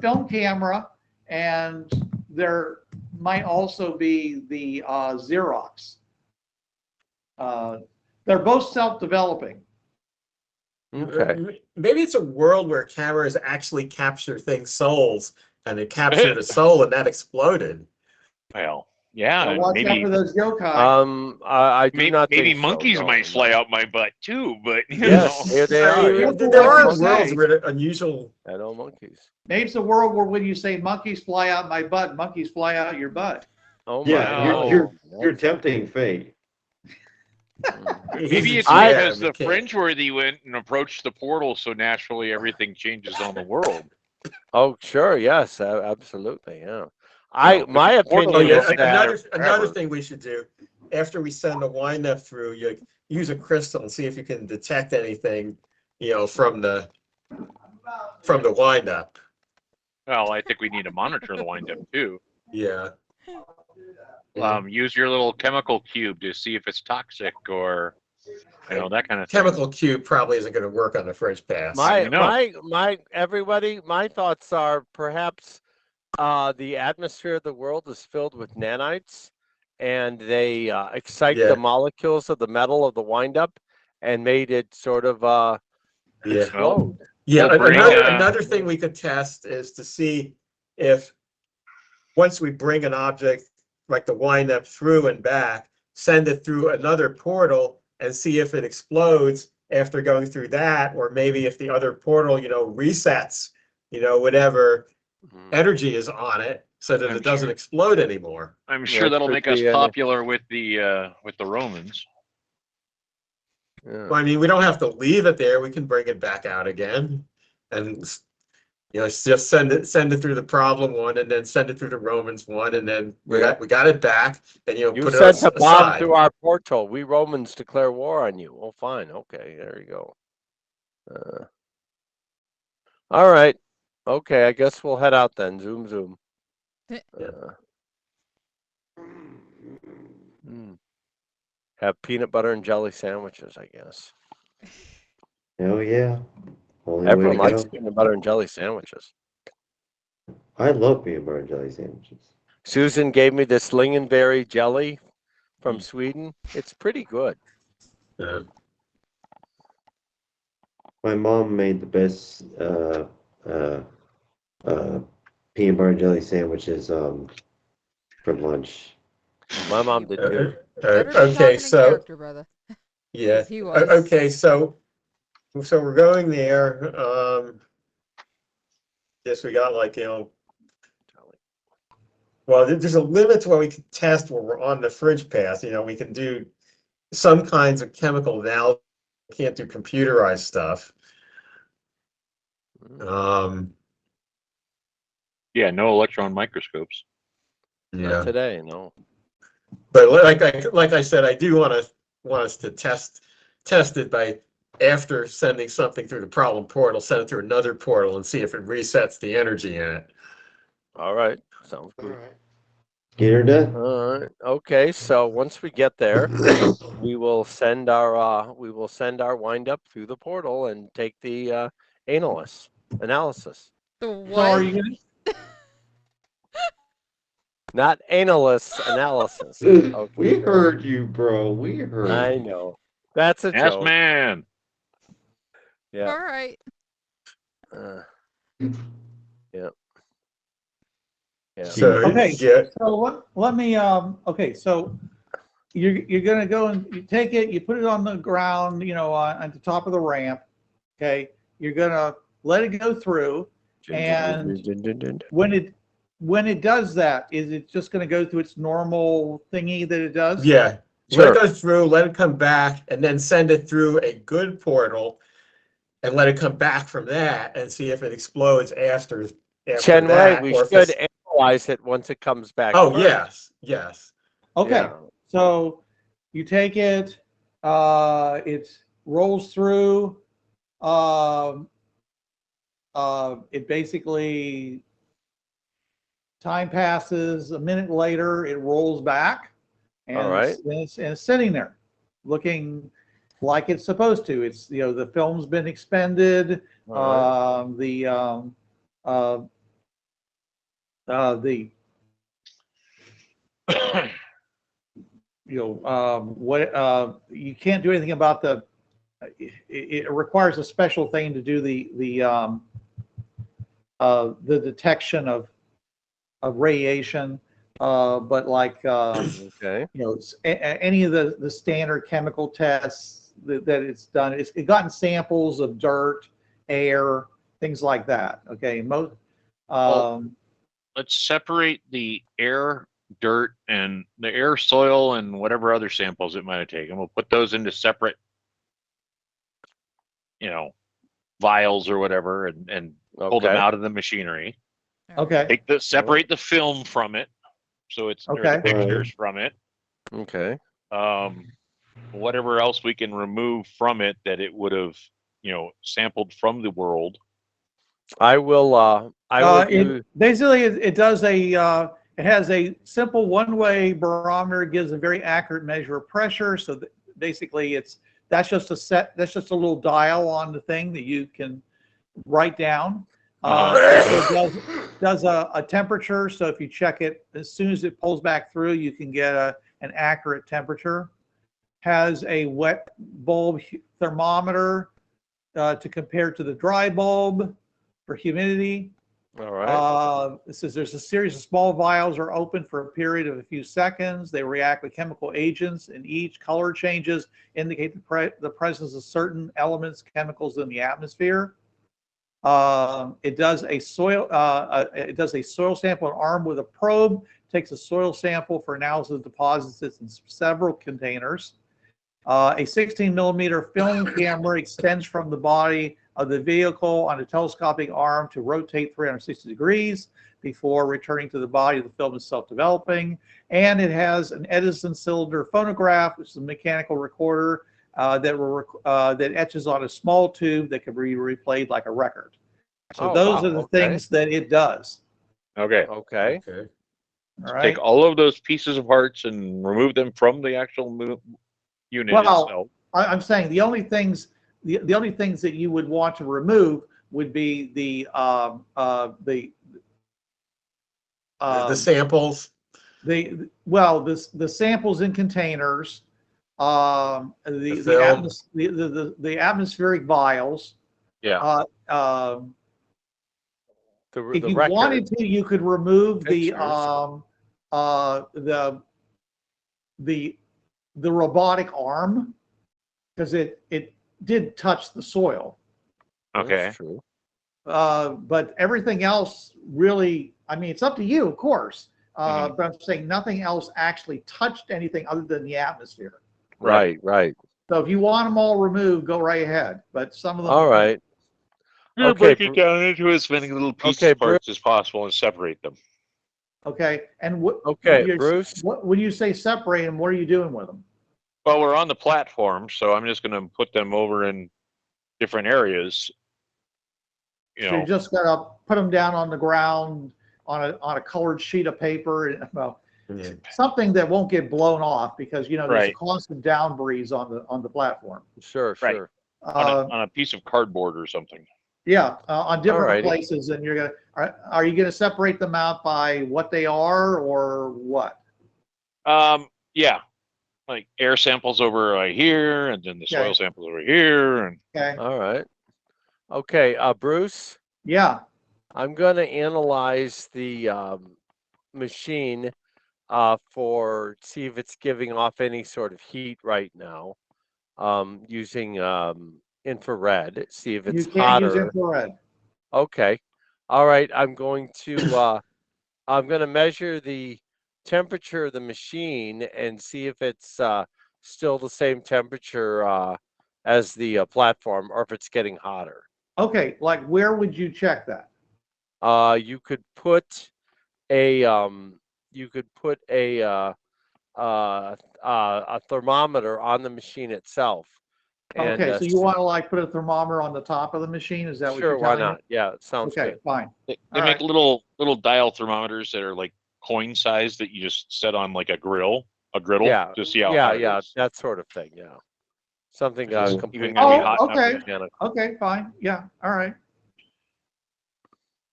film camera, and there might also be the Xerox. They're both self-developing. Okay. Maybe it's a world where cameras actually capture things souls, and it captured a soul and that exploded. Well, yeah, So and watch out maybe for those yokai. I do not maybe think so, monkeys no, might no. fly out my butt too, but you Yes, know. here they I are. mean, Yeah. there are Monkeys. worlds where unusual. Hello, monkeys. Maybe it's a world where when you say monkeys fly out my butt, monkeys fly out your butt. Oh my Yeah, God. you're tempting fate. Maybe it's I- because the Fringeworthy went and approached the portal, so naturally everything changes on the world. Oh, sure. Yes, absolutely. Yeah. Well, My if the portal Oh, opinion yeah, is that another thing we should do after we send the wind-up through, you use a crystal and see if you can detect anything, from the wind-up. Well, I think we need to monitor the wind-up too. Yeah. Use your little chemical cube to see if it's toxic or, that kind of thing. Chemical cube probably isn't going to work on the fridge pass. everybody, my thoughts are perhaps the atmosphere of the world is filled with nanites, and they excite Yeah. the molecules of the metal of the windup and made it sort of Yeah. explode. Yeah, We'll bring, another thing we could test is to see if once we bring an object like the wind up through and back, send it through another portal and see if it explodes after going through that, or maybe if the other portal, resets, whatever energy is on it so that it doesn't explode anymore. I'm sure that'll make us popular with the Romans. Yeah. Well, I mean, we don't have to leave it there. We can bring it back out again, and just send it through the problem one, and then send it through the Romans one, and then we got it back, and You put sent it a bomb aside. through our portal. We Romans declare war on you. Oh, fine. Okay, there you go. All right. Okay, I guess we'll head out then. Zoom. Have peanut butter and jelly sandwiches, I guess. Oh yeah. Only way Everyone to likes go. peanut butter and jelly sandwiches. I love peanut butter and jelly sandwiches. Susan gave me this lingonberry jelly from Sweden. It's pretty good. Yeah. My mom made the best peanut butter and jelly sandwiches for lunch. My mom did too. Better be Okay, talking in so character, brother. yeah, He was. okay, so we're going there. Guess we got well, there's a limit to what we can test when we're on the fridge path. We can do some kinds of chemical analysis. Can't do computerized stuff. Yeah, no electron microscopes. Not today, no. But like I said, I do want us to test it by, after sending something through the problem portal, send it through another portal and see if it resets the energy in it. All right. Sounds good. Get her done. All right. Okay, so once we get there, we will send our wind up through the portal and take the analysis. The So what? are you gonna, Not analysis, analysis. We Okay. heard you, bro. We heard. I know. That's a Yes, joke. man. Yeah. All right. Yeah. So okay. yeah, So let me okay, so you're gonna go and you take it, you put it on the ground, at the top of the ramp. Okay, you're gonna let it go through, and when it does that, is it just gonna go through its normal thingy that it does? yeah. Sure. Let it go through, let it come back, and then send it through a good portal. and let it come back from that and see if it explodes after Chen, that. we or if should it's- analyze it once it comes back. Oh, first. yes. Okay, Yeah. so you take it, it rolls through, it basically, time passes, a minute later, it rolls back, and All right. it's sitting there, looking like it's supposed to. It's, the film's been expended, All the you can't do anything about it requires a special thing to do the detection of radiation, but like okay. any of the standard chemical tests that it's done, it's gotten samples of dirt, air, things like that. Okay, most let's separate the air, dirt, and the air, soil, and whatever other samples it might have taken. We'll put those into separate, vials or whatever, and pull them Okay. out of the machinery. okay, Separate the film from it, so it's or Okay. the pictures from it. Okay. Whatever else we can remove from it that it would have, sampled from the world. I will. Basically it does it has a simple one-way barometer. It gives a very accurate measure of pressure. So basically that's just a little dial on the thing that you can write down. It does a temperature. So if you check it, as soon as it pulls back through, you can get an accurate temperature. Has a wet bulb thermometer to compare to the dry bulb for humidity. All right. It says there's a series of small vials are open for a period of a few seconds. They react with chemical agents, and each color changes indicate the presence of certain elements, chemicals in the atmosphere. It does a soil sample armed with a probe. Takes a soil sample for analysis, deposits it in several containers. A 16 millimeter film camera extends from the body of the vehicle on a telescopic arm to rotate 360 degrees before returning to the body. The film is self-developing, and it has an Edison cylinder phonograph, which is a mechanical recorder that etches on a small tube that can be replayed like a record. So those are the things that it does. Okay. Okay. All right. Take all of those pieces of parts and remove them from the actual unit itself. I'm saying the only things that you would want to remove would be the samples. The samples in containers, the atmospheric vials. Yeah. If you wanted to, you could remove the robotic arm, because it did touch the soil. Okay. That's true. But everything else really, I mean, it's up to you, of course. But I'm saying nothing else actually touched anything other than the atmosphere. Right. So if you want them all removed, go right ahead. But some of them. All right. We'll Okay, break it down into as many little pieces Okay, parts as possible and separate them. Okay. And Bruce. when you say separate them, what are you doing with them? Well, we're on the platform, so I'm just going to put them over in different areas. So you just gotta put them down on the ground on a colored sheet of paper, something that won't get blown off, because there's a constant down breeze on the platform. Sure. On a piece of cardboard or something. Yeah, on different Alrighty. places, and are you gonna separate them out by what they are or what? Yeah, like air samples over right here, and then the soil samples over here, and Okay. All right. Okay, Bruce. Yeah. I'm going to analyze the machine see if it's giving off any sort of heat right now, using infrared. See if it's You can't use hotter. infrared. Okay. All right. I'm going to measure the temperature of the machine and see if it's still the same temperature as the platform, or if it's getting hotter. Okay, like where would you check that? You could put a thermometer on the machine itself. And, Okay, so you want to like put a thermometer on the top of the machine? Is that what sure, you're why telling not? Yeah, it sounds me? Okay, good. fine. They All make right. little dial thermometers that are like coin size that you just set on like a griddle Yeah, to see how yeah, hot it yeah, is. that sort of thing. Yeah, something It's even completely gonna be Oh, hot enough to okay. mechanical. Okay, fine. Yeah, all right.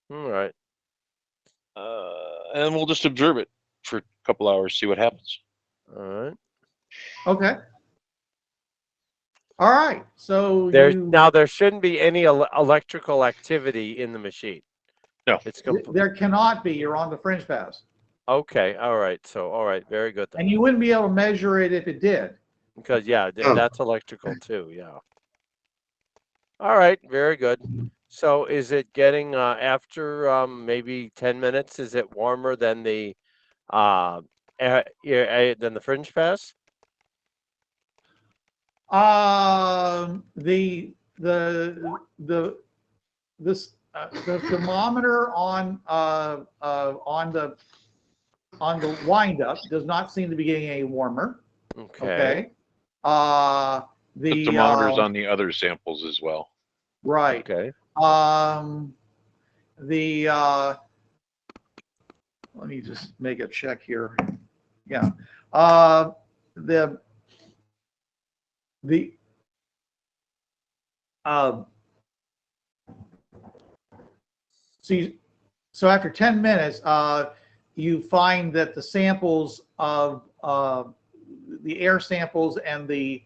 All right. And we'll just observe it for a couple hours, see what happens. All right. Okay. All right. So Now there shouldn't be any electrical activity in the machine. No. It's there cannot be. You're on the fringe pass. okay. All right. So all right. Very good then. And you wouldn't be able to measure it if it did. Because yeah, Oh. that's electrical too. Yeah. All right. Very good. So is it getting after maybe 10 minutes? Is it warmer than the fringe pass? The thermometer on the windup does not seem to be getting any warmer. Okay. The thermometers on the other samples as well. Right. Okay. Let me just make a check here. Yeah. So after 10 minutes, you find that the samples of the air samples and the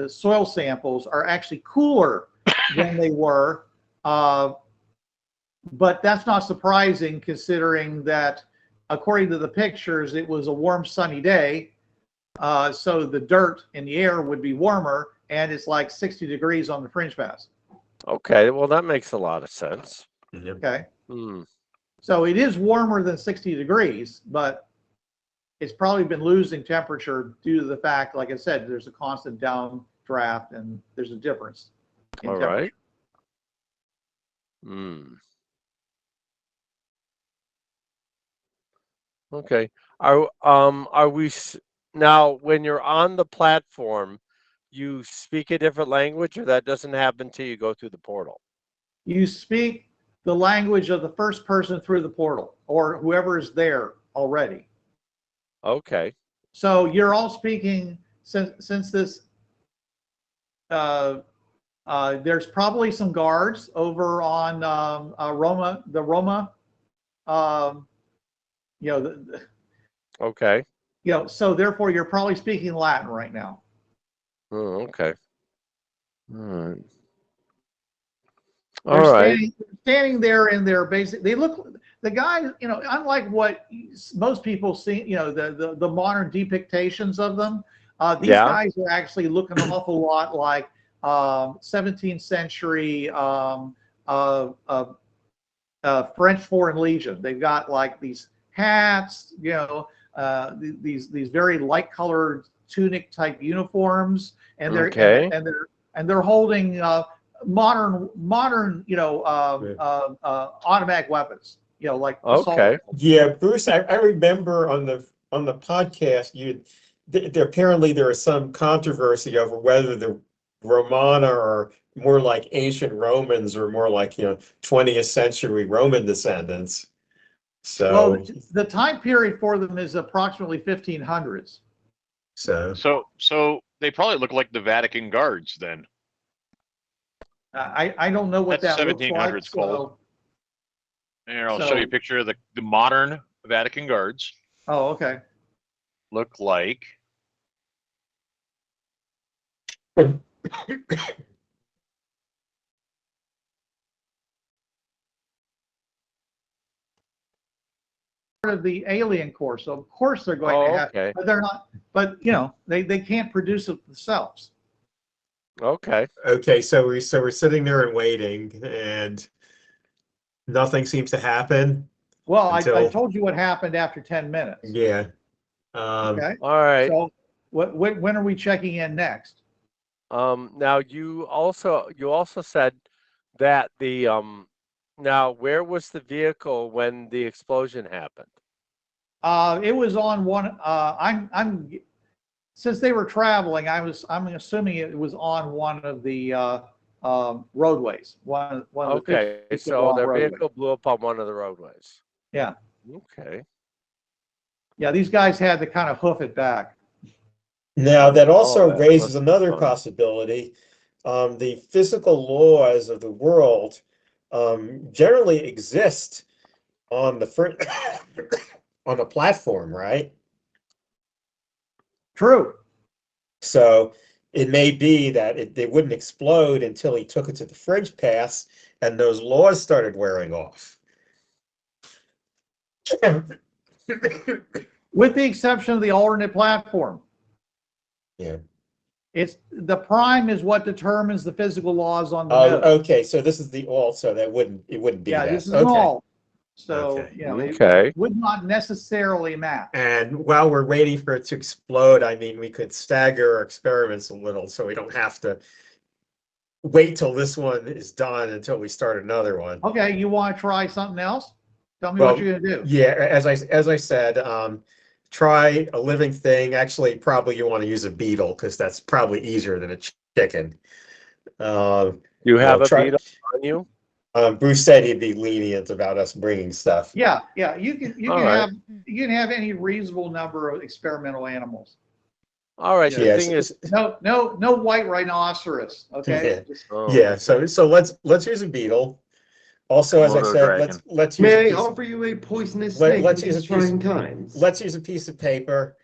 soil samples are actually cooler than they were. But that's not surprising considering that, according to the pictures, it was a warm, sunny day. So the dirt in the air would be warmer, and it's like 60 degrees on the fringe pass. Okay. Well, that makes a lot of sense. Okay. Hmm. So it is warmer than 60 degrees, but it's probably been losing temperature due to the fact, like I said, there's a constant downdraft and there's a difference in All temperature. right. Hmm. Okay. Are we now when you're on the platform, you speak a different language, or that doesn't happen till you go through the portal? You speak the language of the first person through the portal or whoever is there already. Okay. So you're all speaking since this. There's probably some guards over on Roma. Okay. So therefore you're probably speaking Latin right now. Oh, okay. All right. They're All right. standing there in their basic. They look, the guys, unlike what most people see, the modern depictions of them. These Yeah. guys are actually looking an awful lot like 17th century French Foreign Legion. They've got like these hats, these very light colored tunic type uniforms, and they're Okay. and they're holding modern automatic weapons, like assault Okay. rifles. Yeah, Bruce, I remember on the podcast apparently there was some controversy over whether the Romana are more like ancient Romans or more like 20th century Roman descendants. So Well, the time period for them is approximately 1500s. So they probably look like the Vatican guards then. I don't know what That's that looks like. 1700s called. Here, I'll show So- you a picture of the modern Vatican guards. Oh, okay. Look like Part of the alien core, so of course they're going to have, Okay. but they're not. But they can't produce it themselves. Okay. okay, so we're sitting there and waiting, and nothing seems to happen. Well, I Until- told you what happened after 10 minutes. Yeah. Okay. All right. So when are we checking in next? Now you also said that the now where was the vehicle when the explosion happened? It was on one. Since they were traveling, I'm assuming it was on one of the roadways. One of the Okay, 50 so long their roadways. vehicle blew up on one of the roadways. Yeah, Okay. yeah. These guys had to kind of hoof it back. Now, that also that raises must be another fun. possibility. The physical laws of the world generally exist on the on the platform, right? True. So it may be that they wouldn't explode until he took it to the fridge pass, and those laws started wearing off. With the exception of the alternate platform. Yeah. It's the prime is what determines the physical laws on the Oh, node. okay. So this is the alt, so it wouldn't be Yeah, that. this is an Okay. alt. So, Okay. you know, Okay. it would not necessarily match. And while we're waiting for it to explode, I mean, we could stagger our experiments a little so we don't have to wait till this one is done until we start another one. Okay, you want to try something else? Tell me Well, what you're gonna do. Yeah, as I said, try a living thing. Actually, probably you want to use a beetle because that's probably easier than a chicken. You have a try. beetle on you? Bruce said he'd be lenient about us bringing stuff. Yeah, you All can right. you can have any reasonable number of experimental animals. All right. Yeah, The thing is, No white rhinoceros. Okay. Yeah. oh, Yeah, so let's use a beetle. Also, as I Komodo said, dragon. let's use a May I piece of- offer you a poisonous Let- snake let's in use a these piece- trying times? let's use a piece of paper,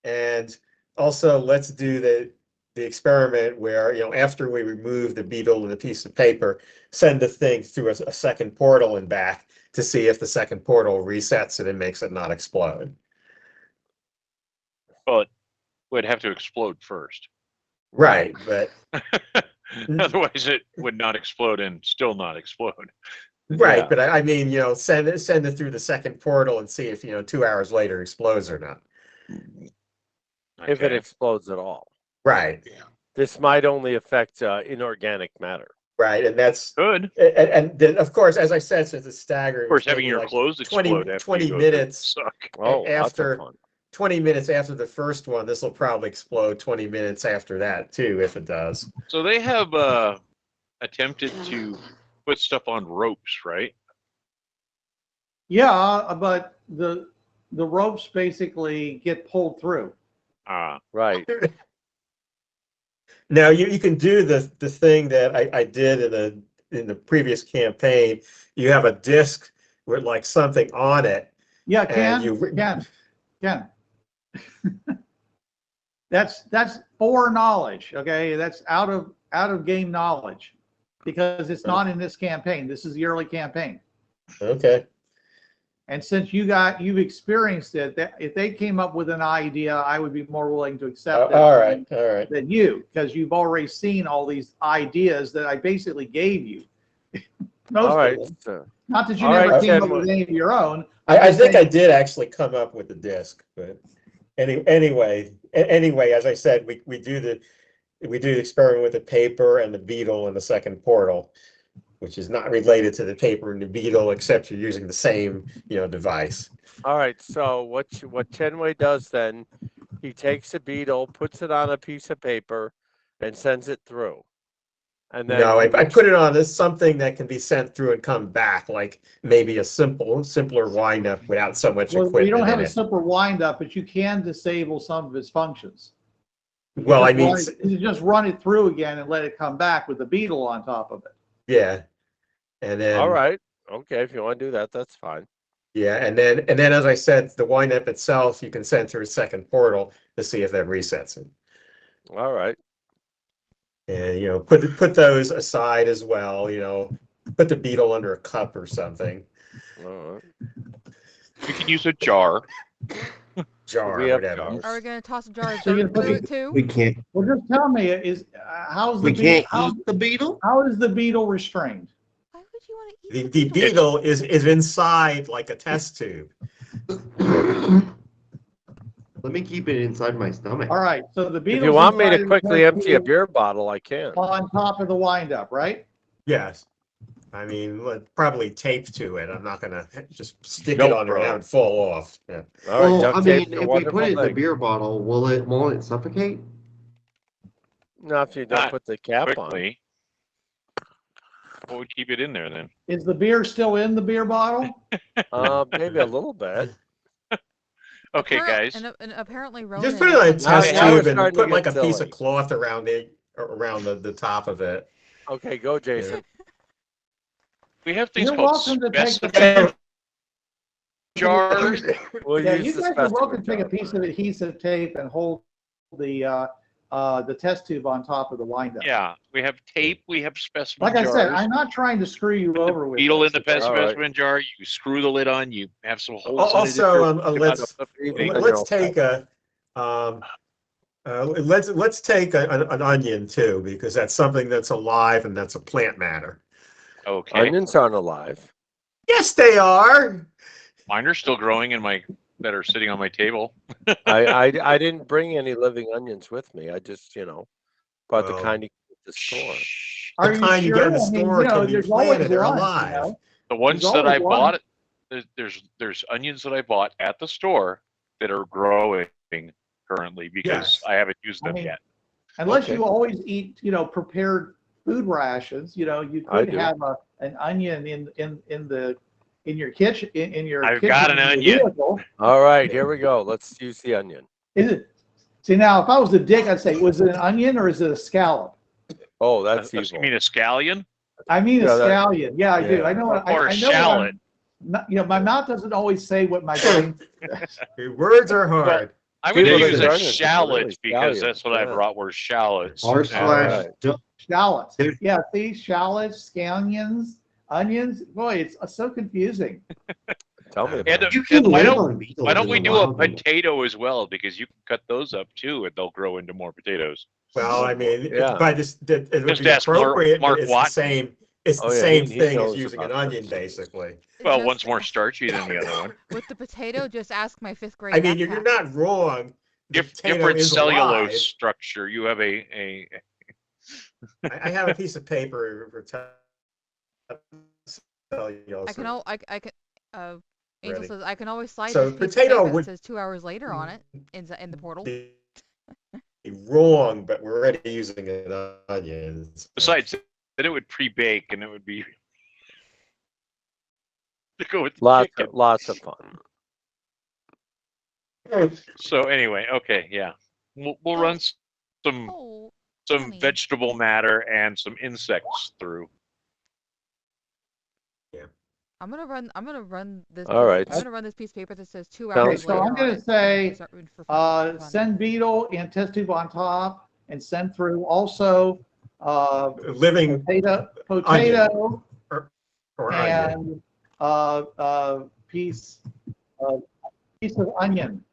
and also let's do the experiment where, after we remove the beetle and the piece of paper, send the thing through a second portal and back to see if the second portal resets it and makes it not explode. Well, it would have to explode first. Right, but Otherwise, it would not explode and still not explode. right, Yeah. but I mean, send it through the second portal and see if 2 hours later explodes or not. if it Okay. explodes at all. Right, This might only affect inorganic matter. right, and that's Good. and then of course, as I said, since it's staggered, Of course, it's having maybe your like clothes 20 explode after 20 you go through minutes suck. Oh, lots after- of fun. 20 minutes after the first one. This will probably explode 20 minutes after that too, if it does. So they have attempted to put stuff on ropes, right? Yeah, but the ropes basically get pulled through. Right. Now you can do the thing that I did in the previous campaign. You have a disc with like something on it. Yeah, And Ken. That's foreknowledge. Okay, that's out of game knowledge because it's not in this campaign. This is the early campaign. Okay. And since you've experienced it, that if they came up with an idea, I would be more willing to accept it All right. than you, because you've already seen all these ideas that I basically gave you. Most All right. of them. So, Not that you all never right, came Ken, up with any of your own. I think I did actually come up with the disc, but anyway, as I said, we do the experiment with the paper and the beetle and the second portal, which is not related to the paper and the beetle, except you're using the same, device. all right. So what Chenway does then, he takes a beetle, puts it on a piece of paper, and sends it through. And then No, I put it on as something that can be sent through and come back, like maybe a simpler windup without so much Well, equipment you don't have in a it. simple windup, but you can disable some of its functions. Well, I mean, You just run it through again and let it come back with the beetle on top of it. yeah, and then all right. Okay, if you want to do that, that's fine. yeah, and then as I said, the windup itself you can send through a second portal to see if that resets it. All right. And put those aside as well. Put the beetle under a cup or something, All right. You can use a jar. jar, We have whatever. jars. Are we gonna toss a jar of So you dirt put through it- it too? We can't. Well, just tell me, how's the We beetle? can't eat the beetle. How is the beetle restrained? Why would you want to eat The beetle is inside like a test tube. Let me keep it inside my stomach. All right, so the beetles. If you want me inside to of the quickly test empty a tube beer bottle, I can. on top of the windup, right? Yes. I mean, probably tape to it. I'm not gonna just stick it Velcro. on there and have it fall off. Yeah. All right, Well, duct I tape's mean, a if we put wonderful it in the thing. beer bottle, won't it suffocate? Not if you don't Not put the cap on. Quickly. What would keep it in there then? Is the beer still in the beer bottle? Maybe a little bit. Okay, guys. And apparently Ronan. Just put it on a has test Now we're tube and starting to put like a get piece silly. of cloth around it, around the top of it. Okay, go, Jason. We have things You're called welcome to take a specimen jars. We'll Yeah, use you the guys are welcome to specimen take a jar. piece of adhesive tape and hold the test tube on top of the windup. Yeah, we have tape. We have specimen Like I jars. said, I'm not trying to screw you over with Beetle in this. the All right. specimen jar. You screw the lid on. You have some holes Also, in it. let's take let's take an onion too, because that's something that's alive and that's a plant matter. Okay. Onions aren't alive. Yes, they are. Mine are still growing in my that are sitting on my table. I didn't bring any living onions with me. I just, bought the Well, kind you get at the store. Are The you kind you get in the sure? I mean, store can be there's always planted. They're one, alive. The ones There's that I always one. bought, there's onions that I bought at the store that are growing currently because Yes. I haven't used them I mean, yet. Unless Okay. you always eat, prepared food rations, you I could do. have an onion in your kitchen in your I've kitchen, got an in your onion. vehicle. All right, here we go. Let's use the onion. Is it? See, now if I was the dick, I'd say, was it an onion or is it a scallop? Oh, that's You evil. mean a scallion? I mean Yeah, a scallion. Yeah, I do. yeah. I know. Or a I know what shallot. my mouth doesn't always say what my brain. Your words are hard. I'm going to People use that a are onions are shallot really because scallions, that's what I yeah. brought were shallots. R// right. Shallots. There- Yeah, see, shallots, scallions, onions. Boy, it's so confusing. Tell me And, about it. You can and why live don't on beetles why don't in we the do a wild, though. potato as well? Because you can cut those up too, and they'll grow into more potatoes. Well, I mean, Yeah. but it would Just be ask Mark- appropriate. Mark but it's Watson. the same. It's the Oh, yeah, same he thing as knows using an about onion, this. basically. Well, Just- one's more starchy than the other one. With the potato, just ask my 5th grade. I mean, you're backpack. not wrong. The potato Different is cellulose alive. structure. You have a I have a piece of paper for cellulose. I can. Angel Ready. says I can always slide So this piece potato of tape that would- says 2 hours later on it in the portal. Be wrong, but we're already using an onion. besides that it would pre-bake and it would be to go with the chicken. Lots of fun. So anyway, okay, yeah, we'll run some Oh, some honey. vegetable matter and some insects through. I'm gonna run this. All right. I'm gonna run this piece of paper that says 2 Sounds Okay, hours so later. I'm on gonna it. say, Start rooting for fun. send beetle and test tube on top, and send through also Living potato or onion. and piece of onion.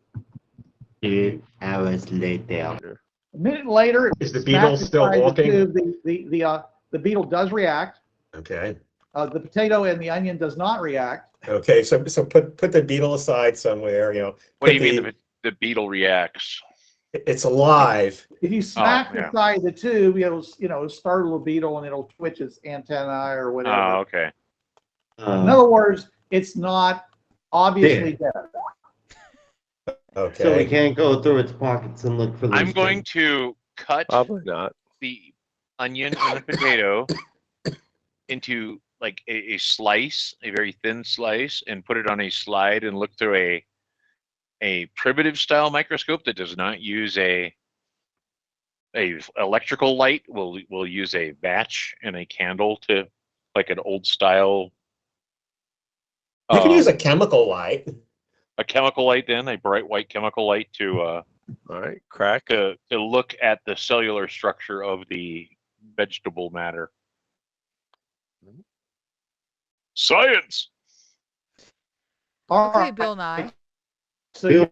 2 hours later. A minute later, Is the it's beetle smacked still inside the walking? tube. The beetle does react. Okay. The potato and the onion does not react. Okay. So put the beetle aside somewhere. What do you mean the beetle reacts? It's alive. If you smack yeah. the side of the tube, it'll startle the beetle and it'll twitch its antennae or whatever. Oh, okay. In other words, it's not obviously dead. Okay. So we can't go through its pockets and look for those I'm going things. to cut Probably not. the onion and the potato into like a slice, a very thin slice, and put it on a slide and look through a primitive style microscope that does not use a electrical light. We'll use a match and a candle to like an old style. You can use a chemical light. a chemical light, then a bright white chemical light to All right, crack. to look at the cellular structure of the vegetable matter. Science. All Okay, right. Bill Nye. So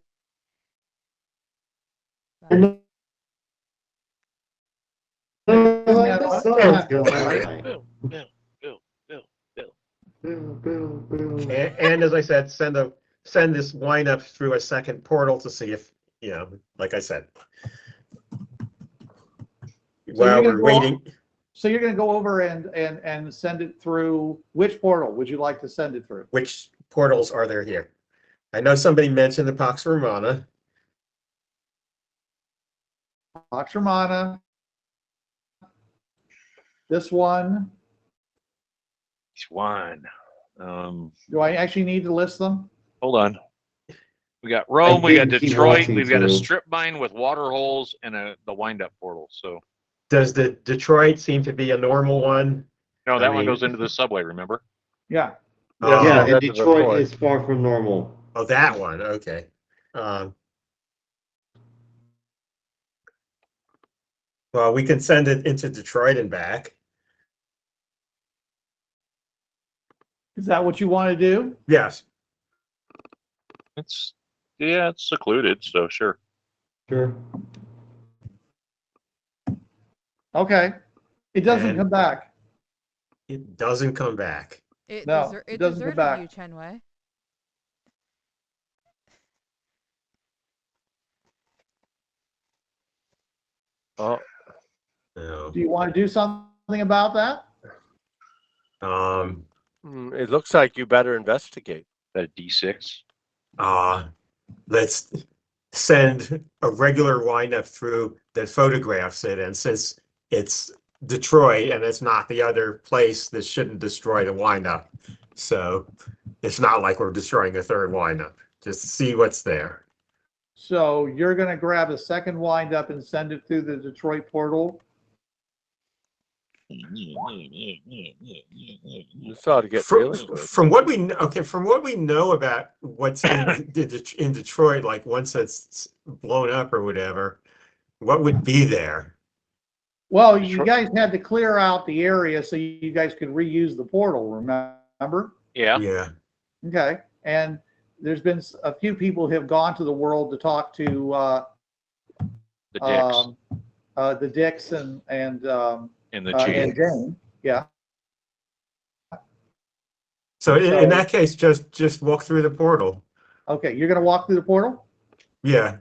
Bill- And as I said, send this wind up through a second portal to see if you know, like I said. you're While gonna we're go- waiting, So you're going to go over and send it through which portal would you like to send it through? which portals are there here? I know somebody mentioned the Pax Romana. Pax Romana. This one. Each one. Do I actually need to list them? Hold on. We got Rome, we got think he Detroit, wants you we've got a to. strip mine with water holes and the wind-up portal. So Does the Detroit seem to be a normal one? no, I that one mean- goes into the subway. Remember? Yeah. Oh, Yeah, that's and the Detroit report. is far from normal. oh, that one. Okay. Well, we can send it into Detroit and back. Is that what you want to do? Yes. It's secluded, so sure. Sure. Okay. It doesn't And- come back. It doesn't come back. It, No, deser- it it doesn't come deserted back. you, Chenwei. Oh, No. Do you want to do something about that? it looks like you better investigate. That D6. Let's send a regular windup through that photographs it, and since it's Detroit and it's not the other place, this shouldn't destroy the windup. So it's not like we're destroying a third windup. Just see what's there. So you're going to grab a second wind up and send it through the Detroit portal. This ought to get really good. From what we from what we know about what's in Detroit, like once it's blown up or whatever, what would be there? Well, you guys had to clear out the area so you guys could reuse the portal, remember? Yeah. Yeah. Okay. And there's been a few people who have gone to the world to talk to The dicks the Dicks and and the and G. Jane. Yeah. So in that case, just walk through the portal. Okay. You're going to walk through the portal? Yeah.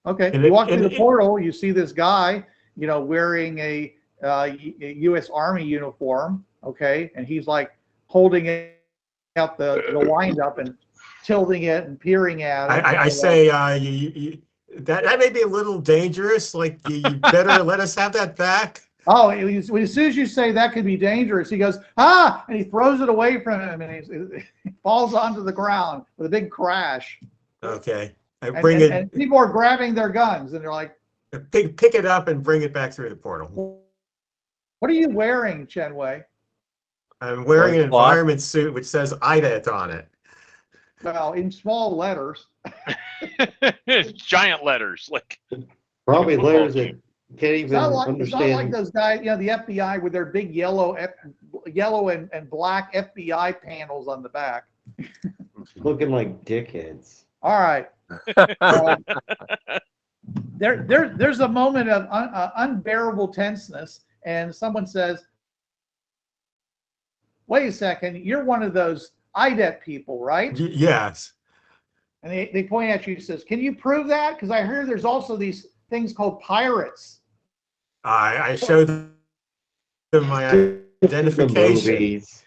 Okay. And You walk through and the portal, you see this guy, you know, wearing a U.S. Army uniform. Okay. And he's like holding out the wind up and tilting it and peering at it. I say that may be a little dangerous. Like you better let us have that back. Oh, as soon as you say that could be dangerous, he goes, ah, and he throws it away from him and he falls onto the ground with a big crash. Okay. I And, bring and people are grabbing their guns and they're like, pick it up and bring it back through the portal. what are you wearing, Chenwei? I'm wearing an Cloth. environment suit which says IDET on it. Well, in small letters. Giant letters, like Probably Football letters that team. can't It's even not like understand. those guys, you know, the FBI with their big yellow and black FBI panels on the back. Looking like dickheads. All right. There's a moment of unbearable tenseness, and someone says, wait a second, you're one of those IDET people, right? Yes. And they point at you and says, can you prove that? Because I heard there's also these things called pirates. I showed them my identification. Movies.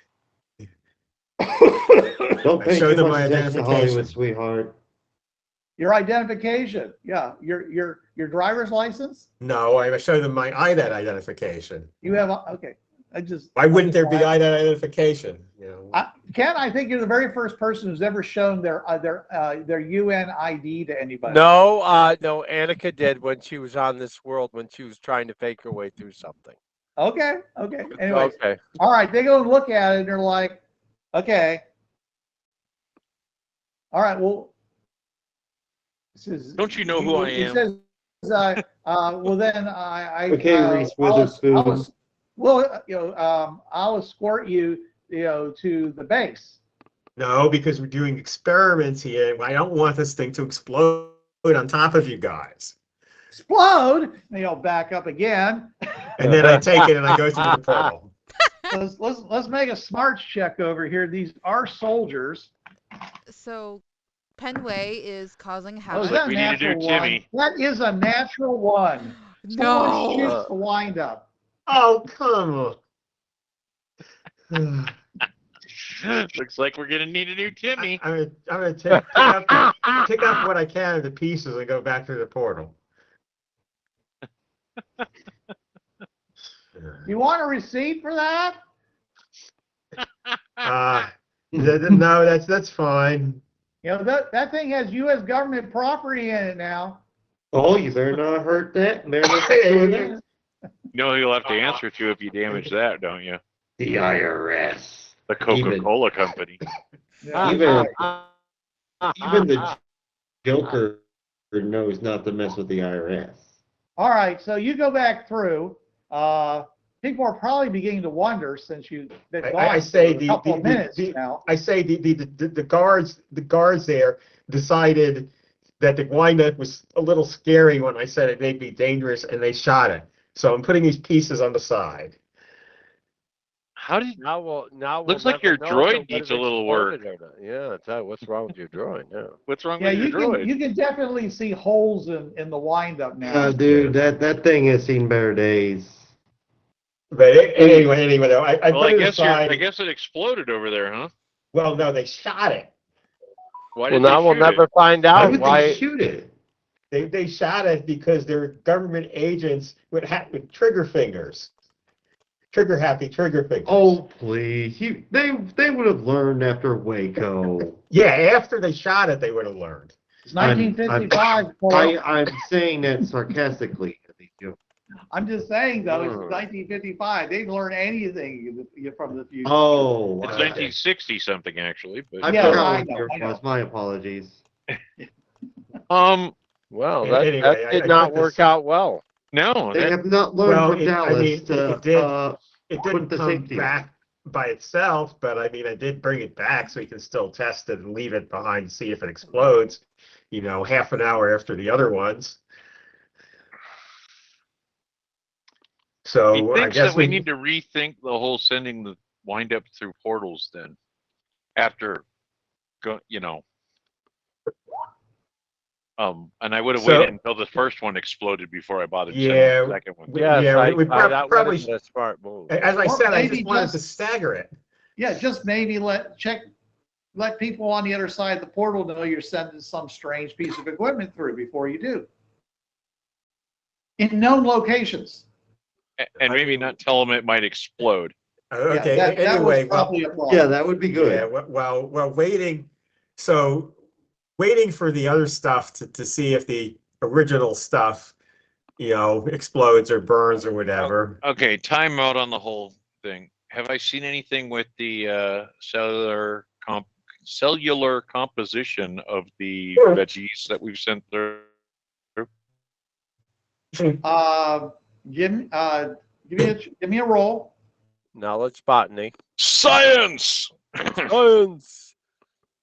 Don't pay Show too them much my attention to identification. Hollywood, sweetheart. Your identification. Yeah. Your driver's license? No, I showed them my IDET identification. You have, okay. Why wouldn't there be IDET identification? You know. Ken, I think you're the very first person who's ever shown their UN ID to anybody. No, no, Annika did when she was on this world when she was trying to fake her way through something. Okay. Anyway, Okay. all right. They go and look at it and they're like, okay. All right. Well, don't you know who I he am? says, well then I Okay, Reese Witherspoon. I'll escort you, to the base. No, because we're doing experiments here. I don't want this thing to explode on top of you guys. Explode. And they'll back up again. And then I take it and I go through the portal. Let's make a smarts check over here. These are soldiers. So, Penway is causing Oh, havoc. is that a we need to do natural one? Timmy. That is a natural one. Someone No. shoots the windup. Oh, come on. Looks like we're gonna need a new Timmy. I'm gonna pick up what I can of the pieces and go back to the portal. You want a receipt for that? No, that's fine. You know, that thing has U.S. government property in it now. Oh, you better not hurt that. Better not destroy that. You know who you'll have to answer to if you damage that, don't you? The IRS. The Coca-Cola company. Yeah. Even the Joker knows not to mess with the IRS. All right, so you go back through. People are probably beginning to wonder since you've been gone I say for a couple of minutes now. I say the guards there decided that the windup was a little scary when I said it may be dangerous, and they shot it. So I'm putting these pieces on the side. How did? Now we'll Looks like never your know if droid it needs would've a little work. exploded or not. Yeah, tell you what's wrong with your droid. Yeah. What's wrong Yeah, with your droid? you can definitely see holes in the windup now. Dude, that thing has seen better days. But anyway, though, I Well, put I it guess aside. I guess it exploded over there, huh? Well, no, they shot it. Why Well, did now they we'll shoot never it? find Why out would why. they shoot it? They shot it because they're government agents with trigger fingers. Trigger fingers. Oh, please. They would have learned after Waco. Yeah, after they shot it, they would have learned. It's 1955. Paul. I'm saying that sarcastically. I'm just saying, though, it's Hmm. 1955. They didn't learn anything from the future. Oh, It's okay. 1960 something actually, but I Yeah, forgot I what know, year I it know. was. My apologies. Well, Anyway, that did I not put this- work out well. no, They that, have not learned Well, from it- I Dallas mean, to it did- It put didn't the come safety back by itself, but I mean, I did bring it back so we can still test it and leave it behind to see if it explodes, half an hour after the other ones. So he I thinks guess that we need to rethink the whole sending the wind up through portals then. After and I would have So- waited until the first one exploded before I bothered sending Yeah, the second one. Yes, yeah, we that would probably have been a smart move. as I Or said, I maybe just wanted to just- stagger it. Yeah, just maybe let people on the other side of the portal know you're sending some strange piece of equipment through before you do. In known locations. And maybe not tell them it might explode. Okay, Yeah, that anyway, was probably a problem. Yeah, that would be good. yeah, well, waiting for the other stuff to see if the original stuff, explodes or burns or whatever. Okay, time out on the whole thing. Have I seen anything with the cellular composition of the veggies that we've sent through? Give me a roll. Knowledge botany. Science! Science!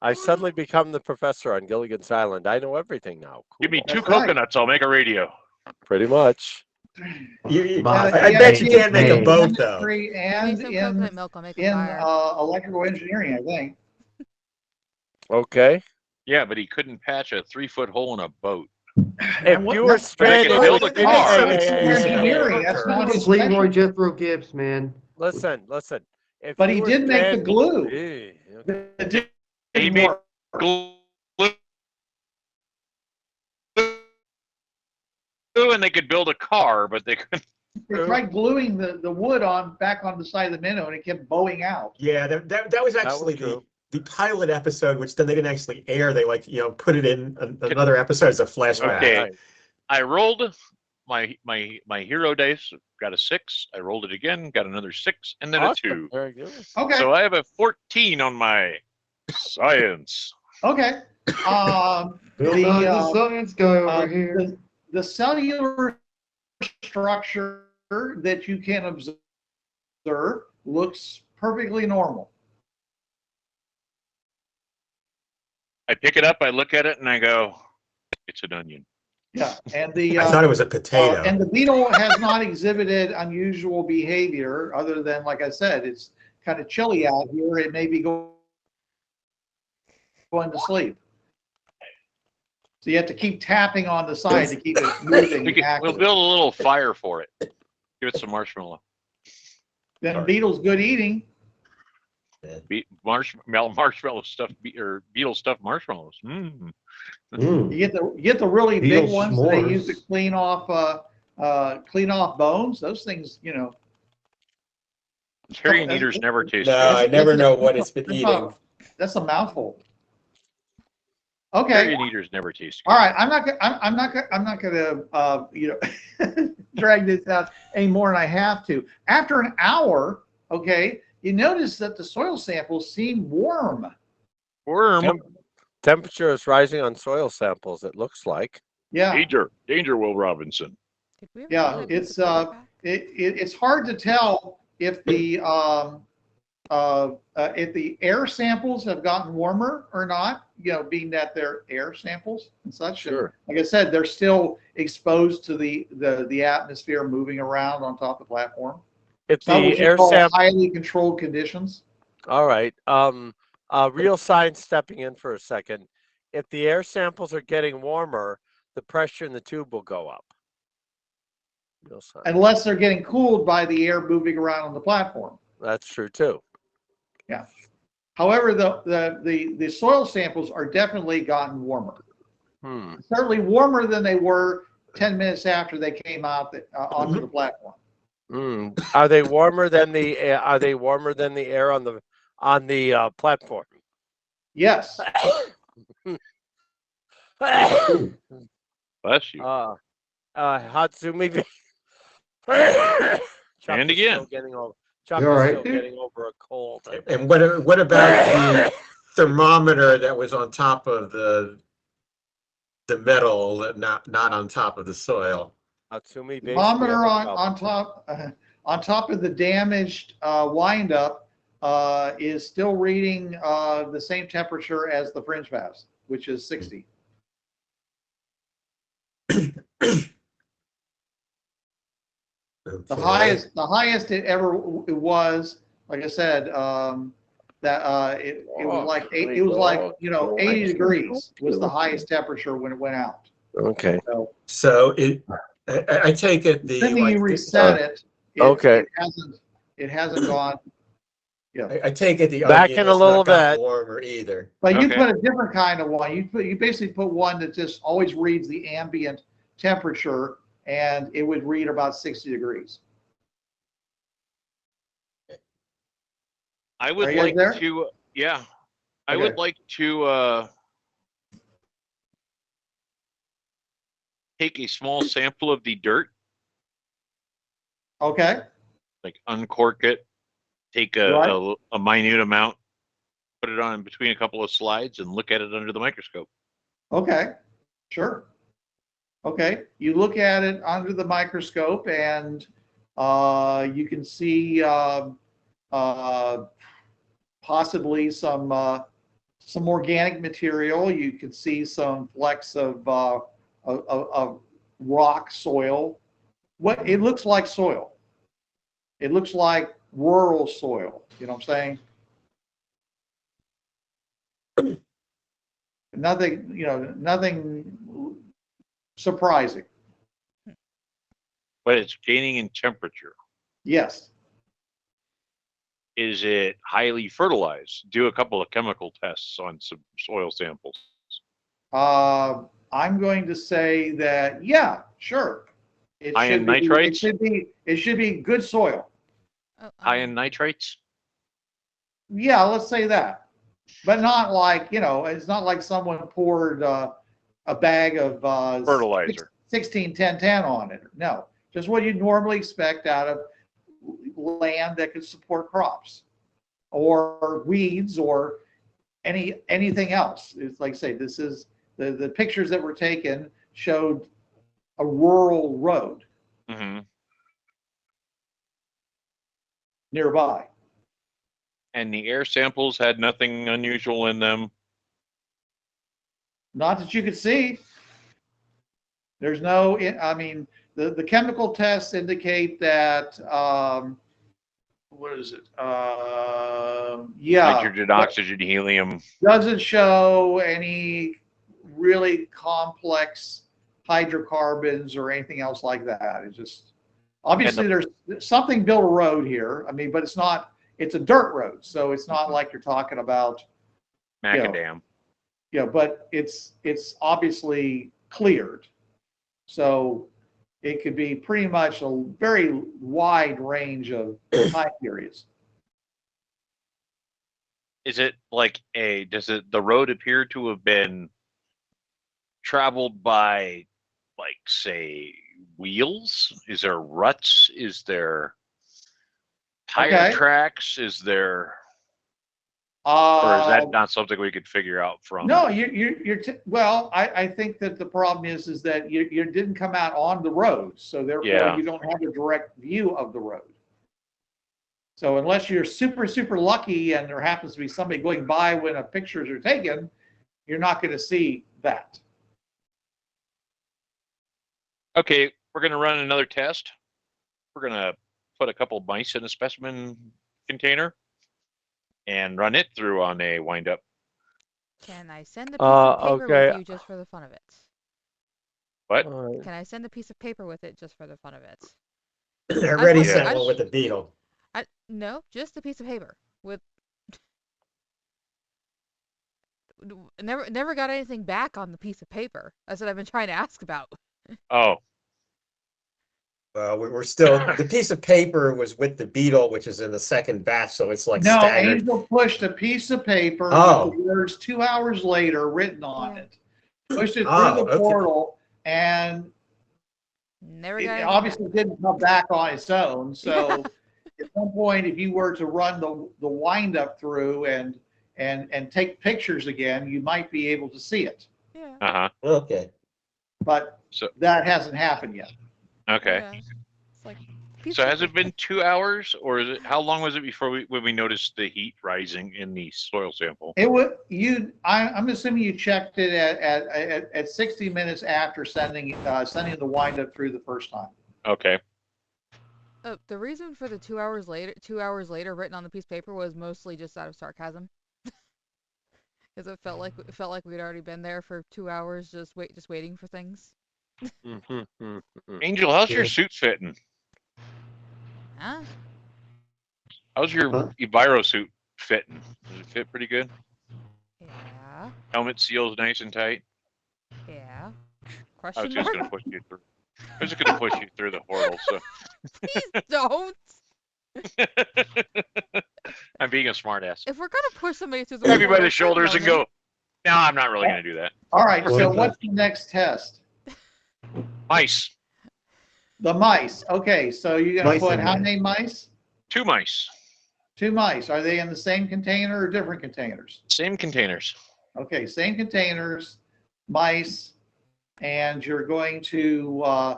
I suddenly become the professor on Gilligan's Island. I know everything now. Cool. Give me 2 That's right. coconuts, I'll make a radio. Pretty much. I bet you can't make a Hey. boat though. Chemistry Give me and some in coconut milk. I'll make a fire. electrical engineering, I think. Okay. Yeah, but he couldn't patch a 3-foot hole in a boat. If what- you were that's- stranded, build a Hey, car. hey, hey, hey, hey, Engineering, hey, that's hey. not his Complete more specialty. Jethro Gibbs, man. Listen. If But you he were did make the stranded- glue. Eh, okay. It didn't He made work. glue and they could build a car, but they couldn't. They tried gluing the wood back on the side of the minnow, and it kept bowing out. Yeah, that was actually true. the pilot episode, which then they didn't actually air. They put it in another episode as a flashback. Okay. Right. I rolled my hero dice, got a 6. I rolled it again, got another 6, and then Awesome. a 2. Very good. Okay. So I have a 14 on my science. Okay. Build on the science guy over here. The cellular structure that you can observe looks perfectly normal. I pick it up, I look at it, and I go, it's an onion. Yeah, and the I thought it was a potato. and the beetle has not exhibited unusual behavior other than, like I said, it's kind of chilly out here. It may be going to sleep. So you have to keep tapping on the side to keep it moving. We'll active. build a little fire for it. Give it some marshmallow. Then beetle's good eating. Marshmallow stuffed or beetle stuffed marshmallows. Mm. You get the really Beetle big ones that they s'mores. use to clean off bones. Those things, you know. Carrion eaters never taste No, good. I never know what it's been eating. That's a mouthful. Okay. Carrion eaters never taste good. All right. I'm not gonna drag this out any more than I have to. After an hour, okay, you notice that the soil samples seem warm. Worm. Temperature is rising on soil samples, it looks like. Yeah. Danger, Will Robinson. Did we ever Yeah, get that piece it's of paper back? it's hard to tell if the air samples have gotten warmer or not. You know, being that they're air samples and such. Sure. And like I said, they're still exposed to the atmosphere moving around on top of the platform. If It's not what the you air call sample, highly controlled conditions. all right. Real science stepping in for a second. If the air samples are getting warmer, the pressure in the tube will go up. Real science. Unless they're getting cooled by the air moving around on the platform. That's true too. Yeah. However, the soil samples are definitely gotten warmer. Certainly warmer than they were 10 minutes after they came out onto the platform. Are they warmer than the air on the platform? Yes. Bless you. Hatsumi. And again. Chuck You all is right, still dude? getting over a cold. And what about the thermometer that was on top of the metal, not on top of the soil? Hatsumi Thermometer on top of the damaged windup is still reading the same temperature as the fringe valves, which is 60. The highest it ever was, like I said, it was like 80 degrees was the highest temperature when it went out. Okay. So I take it Assuming you reset it, okay. It hasn't gone. Yeah. I take it the Back onion in a is little not gotten bit. warmer either. But you Okay. put a different kind of one. You basically put one that just always reads the ambient temperature, and it would read about 60 degrees. I would Are you guys like there? to, yeah. I Okay. would like to take a small sample of the dirt, Okay. like uncork it, take a minute amount, put it on between a couple of slides, and look at it under the microscope. Okay. Sure. Okay. You look at it under the microscope, and you can see possibly some organic material. You can see some flecks of rock soil. What it looks like soil. It looks like rural soil. You know what I'm saying? Nothing surprising. But it's gaining in temperature. Yes. Is it highly fertilized? Do a couple of chemical tests on some soil samples. I'm going to say that, yeah, sure. Iron nitrites? It should be good soil. Oh, Iron nitrites? Yeah, let's say that. But not like, it's not like someone poured a bag of Fertilizer. 16-10-10 on it. No, just what you'd normally expect out of land that could support crops or weeds or anything else. It's like I say, this is the pictures that were taken showed a rural road nearby. And the air samples had nothing unusual in them. Not that you could see. There's no, the chemical tests indicate that, what is it? Nitrogen, oxygen, helium. Doesn't show any really complex hydrocarbons or anything else like that. It's just, obviously there's something built a road here. I mean, but it's not, it's a dirt road. So it's not like you're talking about macadam. But it's obviously cleared. So it could be pretty much a very wide range of time periods. Is it like the road appear to have been traveled by, like, say, wheels? Is there ruts? Is there tire tracks? Is there, or is that not something we could figure out from? No, well, I think that the problem is that you didn't come out on the road, so therefore you don't have a direct view of the road. So unless you're super, super lucky and there happens to be somebody going by when pictures are taken, you're not going to see that. Okay, we're going to run another test. We're going to put a couple of mice in a specimen container and run it through on a wind-up. Can I send a piece of paper with you just for the fun of it? What? Can I send a piece of paper with it just for the fun of it? I already sent one with the beetle. No, just a piece of paper with. Never got anything back on the piece of paper. That's what I've been trying to ask about. Oh. Well, we're still, the piece of paper was with the beetle, which is in the second batch, so it's like no, staggered. Angel pushed a piece of paper with the words 2 hours later written on it. Pushed it through the portal, and it obviously didn't come back on its own. So at some point, if you were to run the wind up through and take pictures again, you might be able to see it. Yeah. Uh-huh. Okay. But that hasn't happened yet. Okay. Yeah. It's like, so has it been 2 hours, or is it, how long was it before when we noticed the heat rising in the soil sample? It would I'm assuming you checked it at 60 minutes after sending the wind up through the first time. Okay. The reason for the 2 hours later written on the piece of paper was mostly just out of sarcasm. Because it felt like we'd already been there for 2 hours just waiting for things. Angel, how's your suit fitting? Huh? How's your Viro suit fitting? Does it fit pretty good? Yeah. Helmet seals nice and tight? Yeah. I was just going to push you through. I was just going to push you through the portal, so. Please don't! I'm being a smartass. If we're going to push somebody through the Grab you by portal, the shoulders and go, no, I'm not really going to do that. All right, so what's the next test? Mice. The mice. Okay, so you're going to put how many mice? 2 mice. 2 mice. Are they in the same container or different containers? Same containers. Okay, same containers, mice, and you're going to,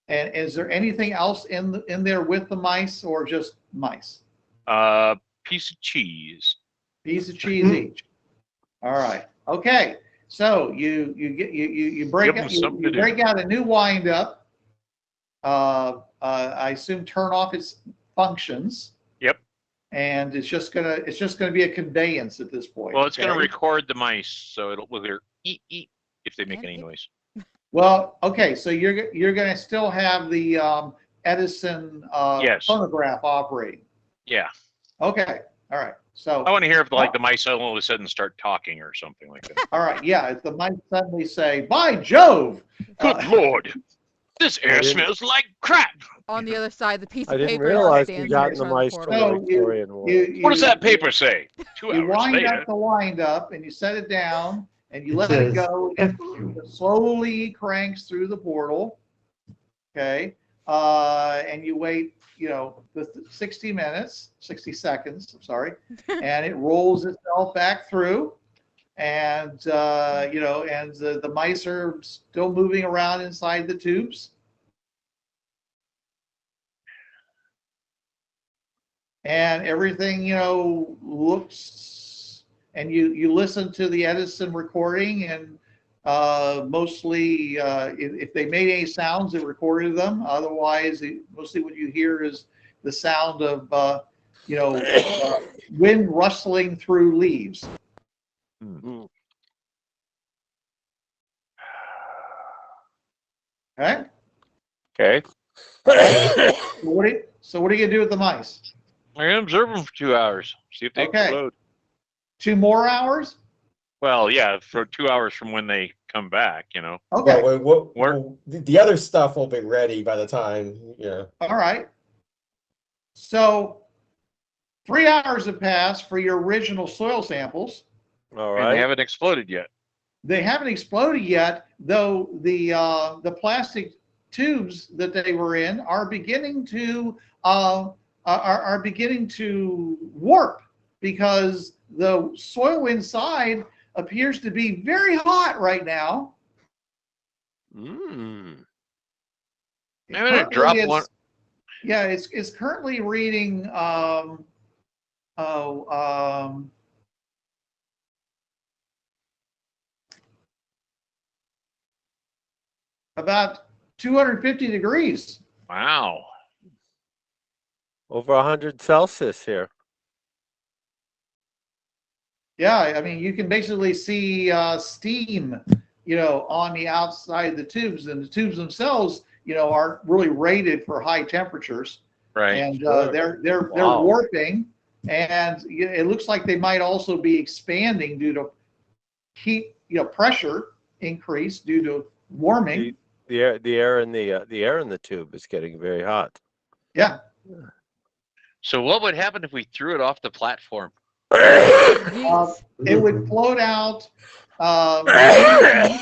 and is there anything else in there with the mice or just mice? Piece of cheese. Piece of cheese each. All right. Okay. So you break out a new wind up. I assume turn off its functions. Yep. And it's just gonna be a conveyance at this point. Well, it's gonna record the mice, so it'll eat if they make any noise. Well, okay. So you're gonna still have the Edison phonograph operating. Yeah. Okay. All right. So I want to hear if the mice all of a sudden start talking or something like that. All right. Yeah. If the mice suddenly say, "By Jove!" Good Lord, this air smells like crap. On the other side, the piece of I paper didn't realize stands we got in the front of mice the to portal. the Victorian War. What does that paper say? 2 hours You wind later. up the wind up and you set it down and you let it go. It slowly cranks through the portal. Okay. And you wait, the 60 seconds, I'm sorry, and it rolls itself back through. And, and the mice are still moving around inside the tubes. And everything, looks, and you listen to the Edison recording, and mostly if they made any sounds, it recorded them. Otherwise, mostly what you hear is the sound of, wind rustling through leaves. Okay. Okay. So what are you gonna do with the mice? I'm gonna observe them for 2 hours. See if they Okay. explode. 2 more hours? Well, yeah, for 2 hours from when they come back. You know. Okay. Well, the other stuff will be ready by the time, All right. So 3 hours have passed for your original soil samples. All And they right. haven't exploded yet. They haven't exploded yet, though the plastic tubes that they were in are beginning to are beginning to warp because the soil inside appears to be very hot right now. Mm. It I'm gonna currently drop is- one. Yeah, it's currently reading about 250 degrees. Wow. Over 100 Celsius here. Yeah, I mean, you can basically see steam, on the outside of the tubes, and the tubes themselves, aren't really rated for high temperatures, Right. and Sure. they're Wow. warping, and it looks like they might also be expanding due to heat, pressure increase due to warming. The air in the tube is getting very hot. Yeah. So what would happen if we threw it off the platform? Yeets. It would float out maybe,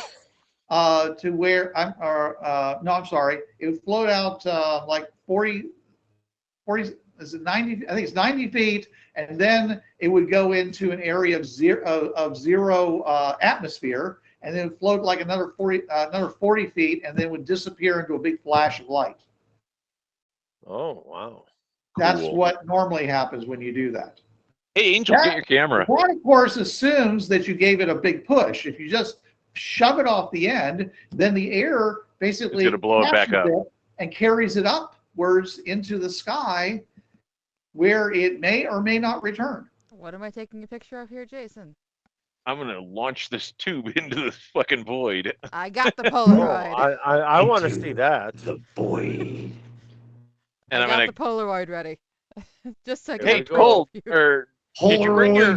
to where I'm sorry. It would float out like 40, is it 90? I think it's 90 feet, and then it would go into an area of zero atmosphere, and then it would float like another 40 feet, and then would disappear into a big flash of light. Oh, wow. That's Cool. what normally happens when you do that. Hey, Angel, Yeah. get your camera. That, of course, assumes that you gave it a big push. If you just shove it off the end, then the air basically It's gonna blow it back captures up. it and carries it upwards into the sky, where it may or may not return. What am I taking a picture of here, Jason? I'm gonna launch this tube into the fucking void. I got the Oh, Polaroid. I want to Into see that. The void. And I I'm got gonna. the Polaroid ready. Just so I Here can we Hey, go. Cole, you. or did you bring your?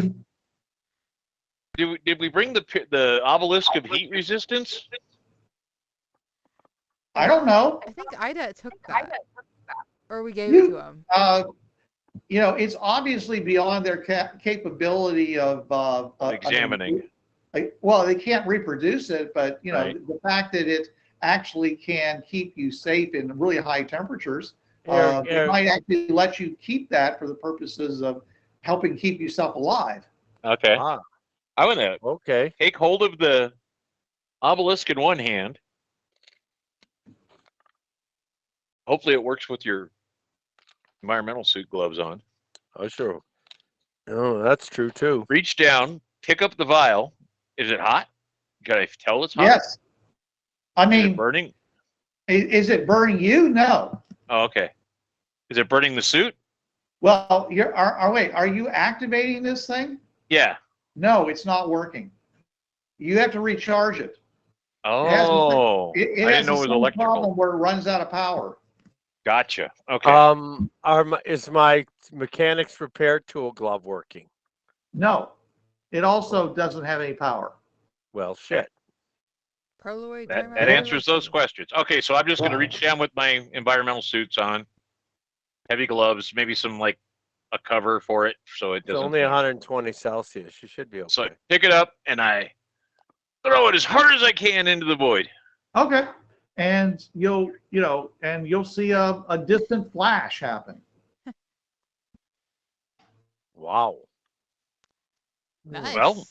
Polaroid. Did we bring the obelisk of heat resistance? I don't know. I think Ida took that. Or we gave You- it to him. It's obviously beyond their capability of Examining. Well, they can't reproduce it, but Right. the fact that it actually can keep you safe in really high temperatures, Here, it might actually let you keep that for the purposes of helping keep yourself alive. Okay. Ah, I'm gonna okay. take hold of the obelisk in one hand. Hopefully, it works with your environmental suit gloves on. Oh, sure. Oh, that's true too. Reach down, pick up the vial. Is it hot? Can I tell it's hot? Yes. I Is it mean, burning? is it burning you? No. Oh, okay. Is it burning the suit? Well, are you activating this thing? Yeah. No, it's not working. You have to recharge it. Oh, It I has didn't know it the was same electrical. problem where it runs out of power. Gotcha. Okay. Is my mechanics repair tool glove working? No, it also doesn't have any power. Well, shit. Polaroid that camera. that answers those evaluation. questions. Okay, so I'm just gonna reach down with my environmental suits on, heavy gloves, maybe some like a cover for it so it It's doesn't. only 120 Celsius. You should be okay. So I pick it up and I throw it as hard as I can into the void. Okay. And you'll see a distant flash happen. Wow. Nice. Well,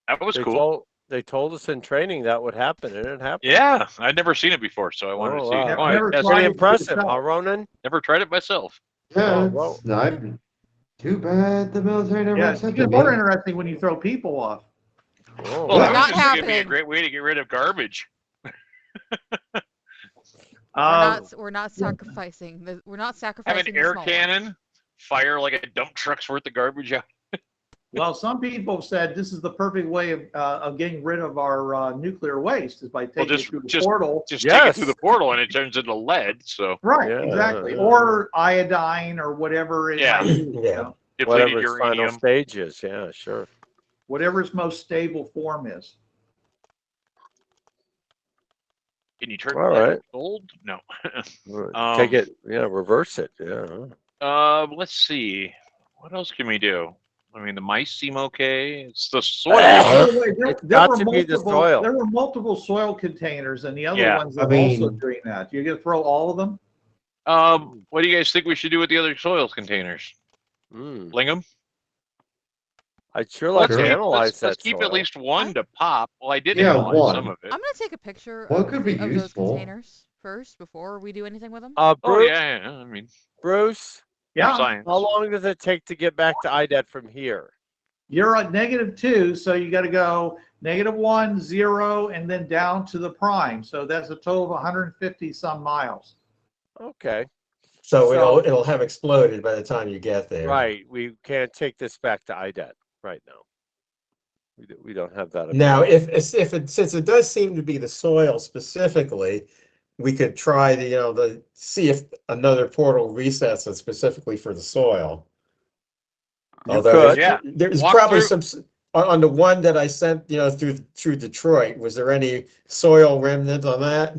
That was cool. They told us in training that would happen, and it happened. Yeah, I'd never seen it before, so I wanted to see. wow. I wanted to test Pretty it. impressive, huh, Ronan? Never tried it myself. Yeah, Oh, it's well. not too bad the military never Yeah, it's accepted even me. more interesting when you throw people off. Oh, Well, I was Not just thinking it'd be a happening. great way to get rid of garbage. We're not sacrificing. We're not Have sacrificing an the air small cannon fire like a dump truck's worth of garbage out. Well, some people said this is the perfect way of getting rid of our nuclear waste is by taking it through the portal. Just take it through the portal and it turns into lead. So Right, Yeah, exactly. yeah. Or iodine or whatever it might be. You know? depleted Whatever its final uranium. stage is. Yeah, sure. Whatever its most stable form is. Can you turn All lead right. into gold? No. Take it. Yeah, reverse it. Yeah. Let's see. What else can we do? I mean, the mice seem okay. It's the soil. By the way, It's got to be the soil. There were multiple soil containers, and the other Yeah. ones are also doing that. You're going to throw all of them? What do you guys think we should do with the other soil containers? Fling them? I'd sure like to analyze that. Let's keep soil. at least one to pop. Well, I did Yeah, analyze one. some of it. I'm gonna take a picture What of, could be of those useful? containers first before we do anything with them. Oh Bruce, yeah. I mean, Bruce, Yeah. science. how long does it take to get back to IDET from here? You're at -2, so you got to go -1, 0, and then down to the prime. So that's a total of 150 some miles. Okay. So it'll have exploded by the time you get there. Right. We can't take this back to IDET right now. We don't have that. Now, since it does seem to be the soil specifically, we could try to see if another portal resets it specifically for the soil. Although there's probably some on the one that I sent through Detroit. Was there any soil remnant on that?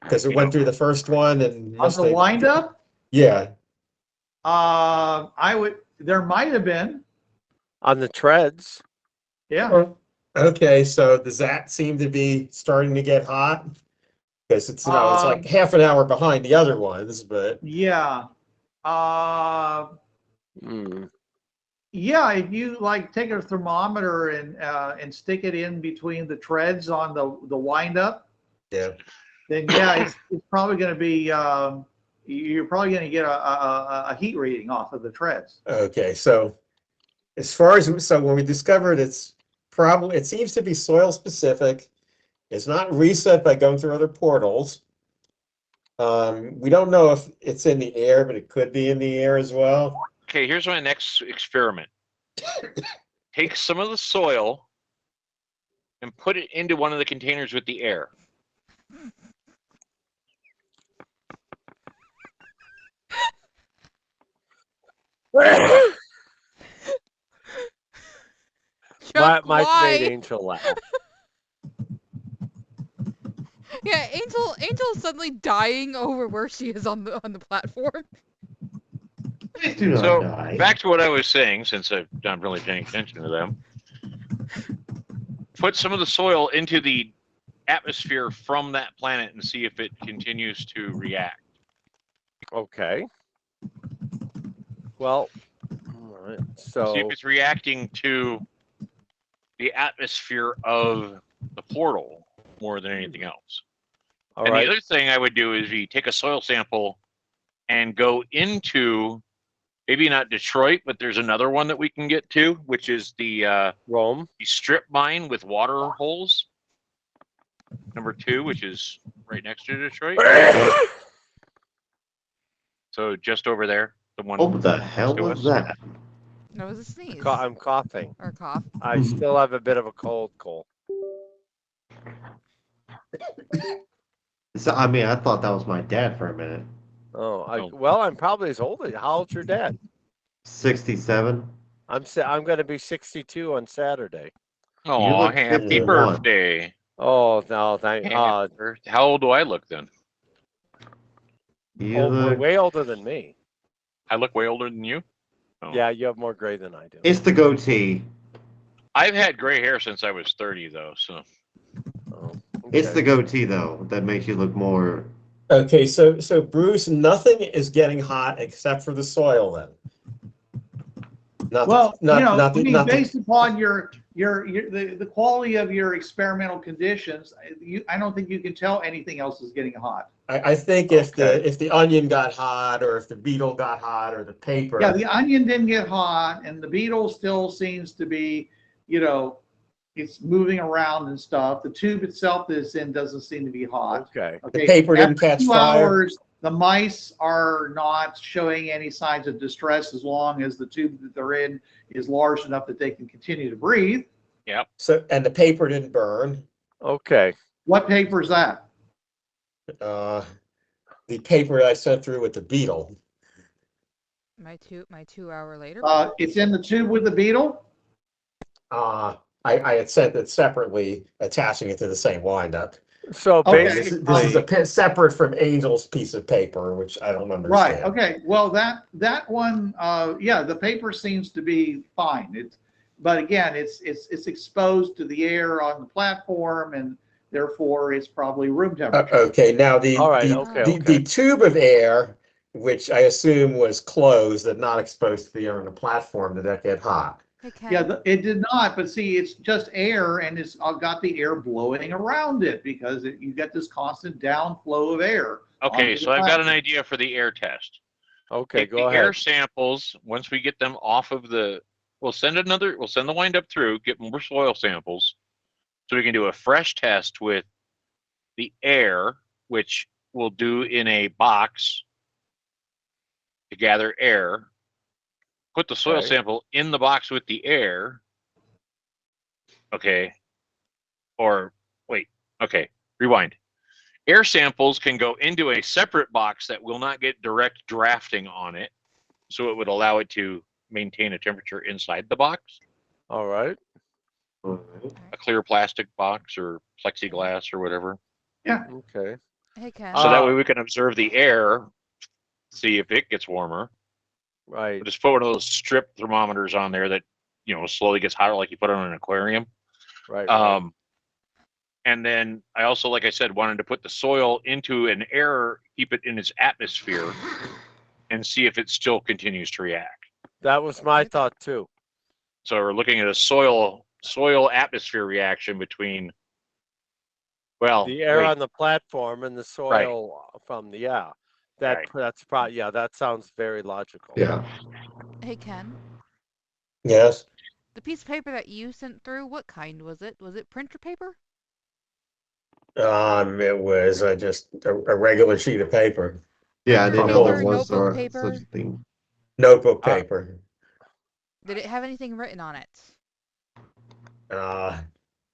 Because it went through the first one and On the windup? Yeah. There might have been. On the treads. Yeah. Okay, so does that seem to be starting to get hot? Because it's it's like half an hour behind the other ones, but yeah. Yeah, if you take a thermometer and stick it in between the treads on the windup, yeah, then it's probably going to be you're probably going to get a heat reading off of the treads. Okay, so when we discovered it seems to be soil specific. It's not reset by going through other portals. We don't know if it's in the air, but it could be in the air as well. Okay, here's my next experiment. Take some of the soil and put it into one of the containers with the air. Chuck, Mike why? made Angel laugh. Yeah, Angel's suddenly dying over where she is on the platform. Please do not So die. back to what I was saying, since I'm not really paying attention to them. Put some of the soil into the atmosphere from that planet and see if it continues to react. Okay. Well, all right. So See if it's reacting to the atmosphere of the portal more than anything else. all And right. the other thing I would do is you take a soil sample and go into, maybe not Detroit, but there's another one that we can get to, which is the Rome. strip mine with water holes. Number 2, which is right next to Detroit. So just over there, the one. What the hell to was us. that? That was a sneeze. I'm coughing. Or cough. I still have a bit of a cold, Cole. So, I thought that was my dad for a minute. Oh, well, I'm probably as old as. How old's your dad? 67. I'm going to be 62 on Saturday. Oh, look happy 51. birthday. Oh no, thank. How old do I look then? You We're look, way older than me. I look way older than you? Oh. Yeah, you have more gray than I do. it's the goatee. I've had gray hair since I was 30, though, so. Oh, It's okay. the goatee, though, that makes you look more. Okay, so Bruce, nothing is getting hot except for the soil then. Based upon the quality of your experimental conditions, I don't think you can tell anything else is getting hot. I think if the onion got hot, or if the beetle got hot, or the paper. Yeah, the onion didn't get hot, and the beetle still seems to be, it's moving around and stuff. The tube itself that it's in doesn't seem to be hot. Okay. The paper didn't After catch 2 fire. hours, the mice are not showing any signs of distress as long as the tube that they're in is large enough that they can continue to breathe. Yep. So, and the paper didn't burn. Okay. What paper is that? The paper I sent through with the beetle. My 2 hour later. It's in the tube with the beetle? I had sent it separately, attaching it to the same windup. So Okay. basically, This is a separate from Angel's piece of paper, which I don't understand. Right. Okay. Well, that one, yeah, the paper seems to be fine. But again, it's exposed to the air on the platform, and therefore it's probably room temperature. Okay. Now all right. Okay. the tube of air, which I assume was closed and not exposed to the air on the platform, did that get hot? Hey, Ken. Yeah, it did not. But see, it's just air, and it's got the air blowing around it because you get this constant downflow of air. Okay, onto so the I've got an platform. idea for the air test. Okay. Take Go the air ahead. samples. Once we get them off of we'll send the wind up through, get more soil samples, so we can do a fresh test with the air, which we'll do in a box to gather air. Put the soil Okay. sample in the box with the air. Okay. Or wait. Okay. Rewind. Air samples can go into a separate box that will not get direct drafting on it. So it would allow it to maintain a temperature inside the box. All right. A clear plastic box or plexiglass or whatever. Okay. Hey, Ken. So that way we can observe the air, see if it gets warmer. Right. We'll just put one of those strip thermometers on there that, slowly gets hotter, like you put on an aquarium. Right. Right. And then I also, like I said, wanted to put the soil into an air, keep it in its atmosphere, and see if it still continues to react. That was my thought too. So we're looking at a soil atmosphere reaction between, The air on the platform and the soil from the That's probably that sounds very logical. Yeah. Hey, Ken. Yes. The piece of paper that you sent through, what kind was it? Was it printer paper? It was just a regular sheet of paper, Yeah, I didn't know there Regular was notebook such paper? a thing. notebook paper. Did it have anything written on it?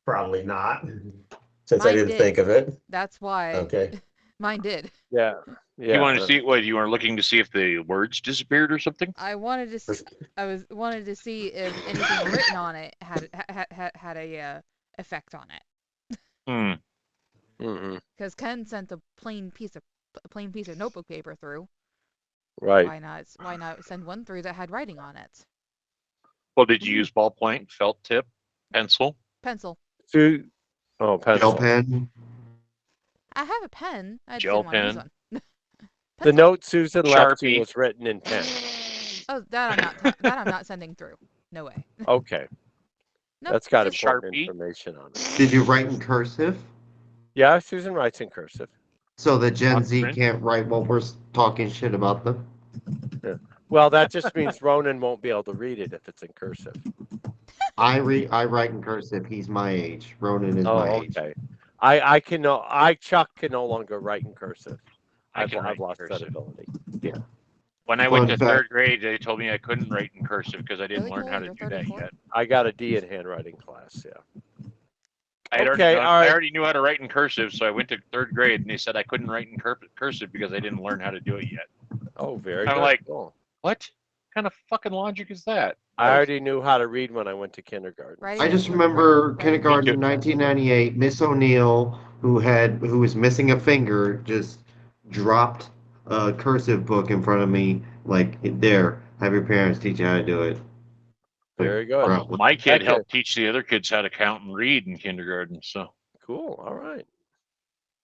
Probably not, since I Mine didn't did. think of it. That's why. Okay. Mine did. Yeah. Yeah. You want to see what you were looking to see if the words disappeared or something? I wanted to. Wanted to see if anything written on it had a effect on it. Because Ken sent a plain piece of notebook paper through. Right. Why not send one through that had writing on it? Well, did you use ballpoint, felt tip, pencil? Pencil. Pencil. Gel pen. I have a pen. I just Gel didn't want to use pen. one. The Pencil. note Susan left you Sharpie. was written in pen. Oh, that I'm not sending through. No way. Okay. Nope, That's got just- important Sharpie? information on it. Did you write in cursive? Yeah, Susan writes in cursive. So that Gen Z Print? can't write while we're talking shit about them? Well, that just means Ronan won't be able to read it if it's in cursive. I write in cursive. He's my age. Ronan is my age. Okay. Chuck can no longer write in cursive. I've lost that ability. Yeah. When I went to Fun fact. third grade, they told me I couldn't write in cursive because I didn't Really, learn how Cole? to You're do that 34? yet. I got a D in handwriting class. Yeah. I Okay, all right. already knew how to write in cursive, so I went to third grade and they said I couldn't write in cursive because I didn't learn how to do it yet. Oh, very I'm good. like, Cool. What kind of fucking logic is that? I already knew how to read when I went to kindergarten. Writing I in just cursive, remember writing- kindergarten in writing- 1998. Miss O'Neill, who was missing a finger, just dropped a cursive book in front of me, like, there, have your parents teach you how to do it. Very good. Wow. My kid Okay. helped teach the other kids how to count and read in kindergarten. So Cool. All right.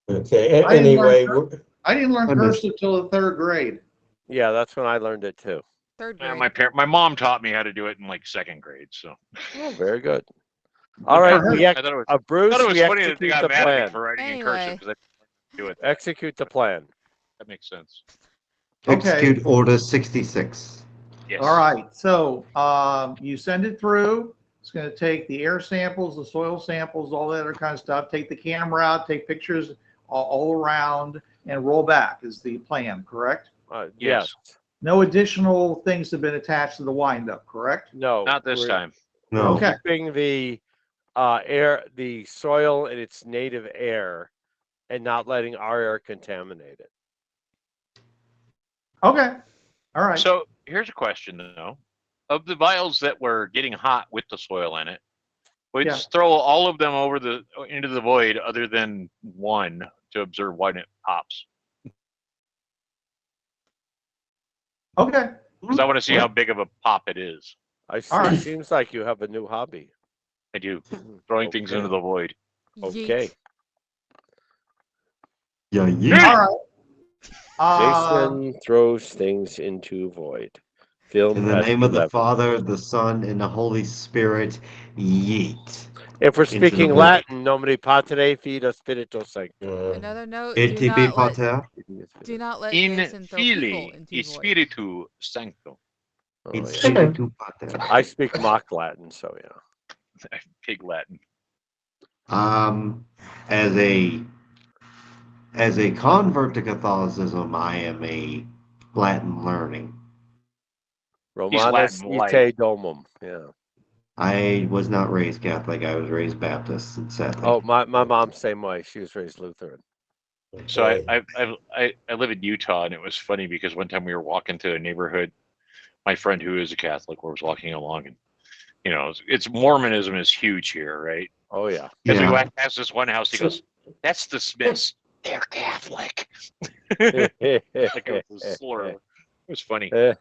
Okay. I didn't learn Anyway, I didn't learn I missed- cursive till the third grade. Yeah, that's when I learned it too. Third and grade. my mom taught me how to do it in like second grade. So Oh, very good. All right. Okay. I thought it was, Bruce, thought it was we funny that they execute got the mad at me plan. for writing in Anyway. cursive because I didn't do it. Execute the plan. That makes sense. Okay. Execute Order 66. Yes. All right. So you send it through. It's going to take the air samples, the soil samples, all that other kind of stuff. Take the camera out, take pictures all around. and roll back is the plan, correct? Yes. No additional things have been attached to the windup, correct? No. Not this we're time. No. Okay. Keeping the air, the soil in its native air, and not letting our air contaminate it. Okay. All right. So here's a question though: of the vials that were getting hot with the soil in it, we'd Yeah. just throw all of them into the void, other than one, to observe when it pops. Okay. Because I want to see how big of a pop it is. I see. All right. Seems like you have a new hobby. I do throwing things Okay. into the void. Okay. Yeet. Yeah, yeah. All right. Jason throws things into void. Film In the at name of the 11. Father, the Son, and the Holy Spirit, yeet. If we're into the speaking void. Latin, nomine Patri, Filii, Spiritus Sancto. Another note: Et do tibi not let pater, Jason In throw people Filii into void. Spiritu Sancto. Oh, et yeah. spiritu pater. I speak mock Latin, so yeah. Pig Latin. As a convert to Catholicism, I am a Latin learning. Romanus Latin light. ite domum. Yeah. I was not raised Catholic. I was raised Baptist, sadly. Oh, my mom's same way. She was raised Lutheran. So I live in Utah, and it was funny because one time we were walking to a neighborhood. My friend who is a Catholic was walking along, and it's Mormonism is huge here, right? Oh yeah. As we Yeah. walk past this one house, he goes, "That's the Smiths. They're Catholic." Like it was a slur. It was funny. I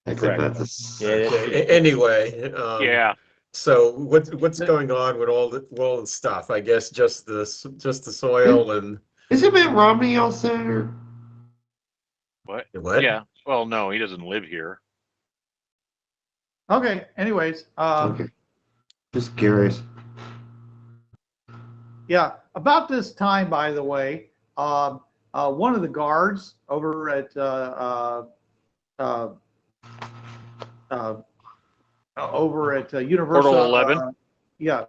think Correct. that's Okay. Anyway, Yeah. so what's going on with all the stuff? I guess just the soil and Isn't Mitt Romney all senator? What? what? Yeah. Well, no, he doesn't live here. Okay. Anyways, Okay. Just curious. yeah. About this time, by the way, one of the guards over at Universa. Portal 11? Yeah,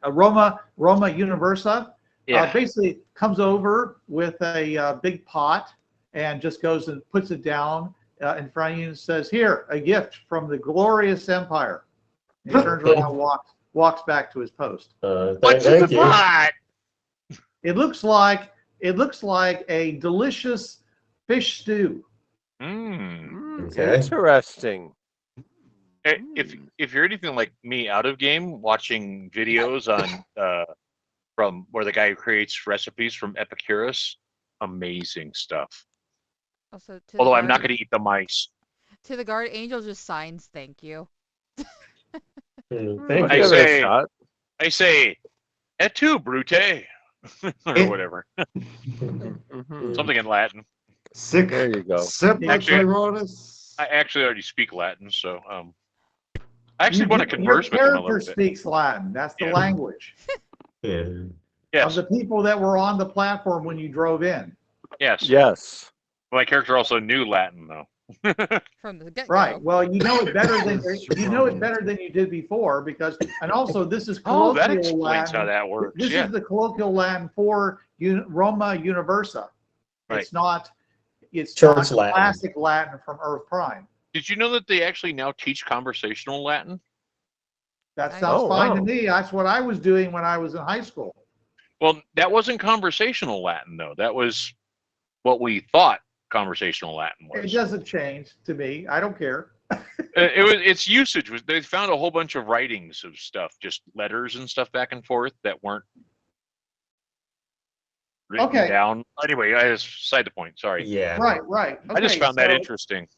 Roma Universa. Yeah. Basically comes over with a big pot and just goes and puts it down in front of you and says, "Here, a gift from the glorious empire." And he turns around and walks back to his post. What's in the Thank you. pot? It looks like a delicious fish stew. Mm. Okay. Interesting. If you're anything like me, out of game, watching videos on from where the guy who creates recipes from Epicurus, amazing stuff. Also, to Although the I'm not guard, going to eat the mice. to the guard, Angel just signs thank you. Thank I you. Give it a say- shot. I say, "Et tu, Brute," or whatever, Mhm. something in Latin. Sick. There you go. Sepulchronis. I actually already speak Latin, so I actually want to Your converse with him a little character bit. speaks Latin. That's the Yeah. language Yeah. of Yes, the people that were on the platform when you drove in. yes. Yes. My character also knew Latin, though. From the get-go. Right. Well, you know it better than you did before because, and also this is Oh, that colloquial explains how Latin. that works. This Yeah. is the colloquial Latin for Roma Universa. Right. It's not Church Latin. classic Latin from Earth Prime. Did you know that they actually now teach conversational Latin? That Nice. sounds Oh, fine wow. to me. That's what I was doing when I was in high school. Well, that wasn't conversational Latin, though. That was what we thought conversational Latin It was. doesn't change to me. I don't care. Its usage was, they found a whole bunch of writings of stuff, just letters and stuff back and forth that weren't written Okay. down. Anyway, I just side the point. Sorry. Yeah. Right. I just Okay, found that so- interesting.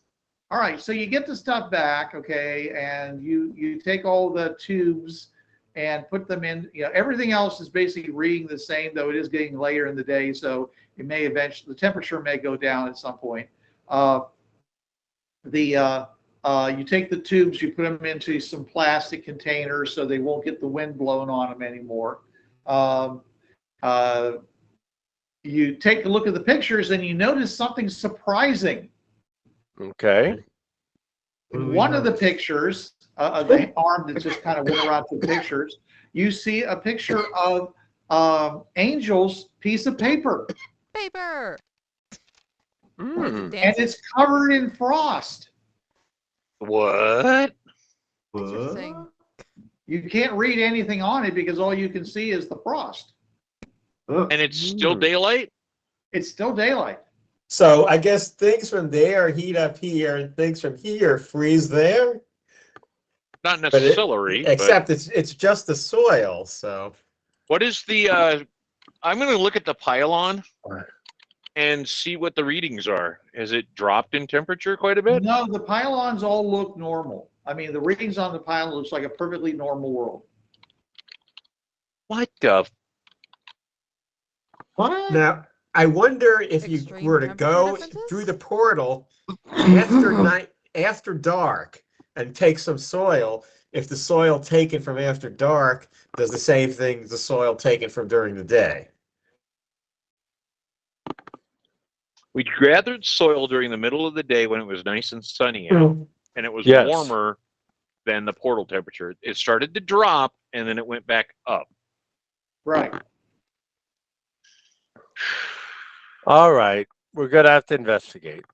All right, so you get the stuff back, okay, and you take all the tubes and put them in. Everything else is basically reading the same, though it is getting later in the day, so it may eventually, the temperature may go down at some point. You take the tubes, you put them into some plastic containers so they won't get the wind blowing on them anymore. You take a look at the pictures and you notice something surprising. Okay. In one of the pictures, the arm that just kind of went around to the pictures, you see a picture of Angel's piece of paper. paper. Mm. And it's covered in frost. What? Interesting. You can't read anything on it because all you can see is the frost. Oh, And it's still daylight? It's still daylight. So I guess things from there heat up here, and things from here freeze there. Not But it, necessarily. But except it's just the soil. So what is the? I'm going to look at the pylon and see what the readings are. Has it dropped in temperature quite a bit? No, the pylons all look normal. I mean, the readings on the pylon looks like a perfectly normal world. What the? what? now I wonder if you Extreme were to temperature go differences? through the portal after dark and take some soil. If the soil taken from after dark does the same thing as the soil taken from during the day. We gathered soil during the middle of the day when it was nice and sunny out, and it was Yes. warmer than the portal temperature. It started to drop, and then it went back up. Right. All right. We're going to have to investigate.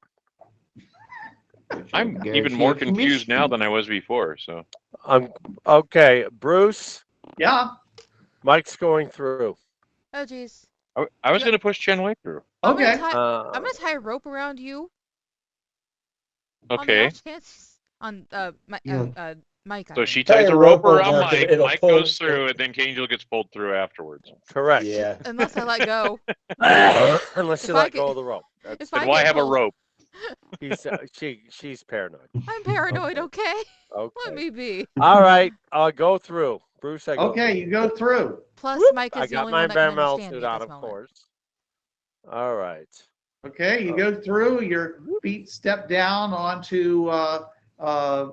I'm Guarantee even more it's confused now than I was before. So Okay. Bruce, Yeah. Mike's going through. Oh, jeez. I was going to push Chen Wei through. Okay. I'm gonna tie a rope around you. On the Okay. off chance. On Yeah. Mike. I So mean. she Tie ties a a rope rope around over, Mike. it'll Mike pull- goes through, and then Angel gets pulled through afterwards. Correct. Yeah. Unless I let go. Unless you If I let get- go of the rope. That's if I And why get have a pulled- rope? she's paranoid. I'm paranoid, okay? Let Okay. me be. All right. I'll go through. Bruce, I go Okay, through. you go through. Plus, Whoop, Mike I is the got only my one that can environmental understand me suit at on, this of moment. course. All right. Okay, you go through. Your feet step down onto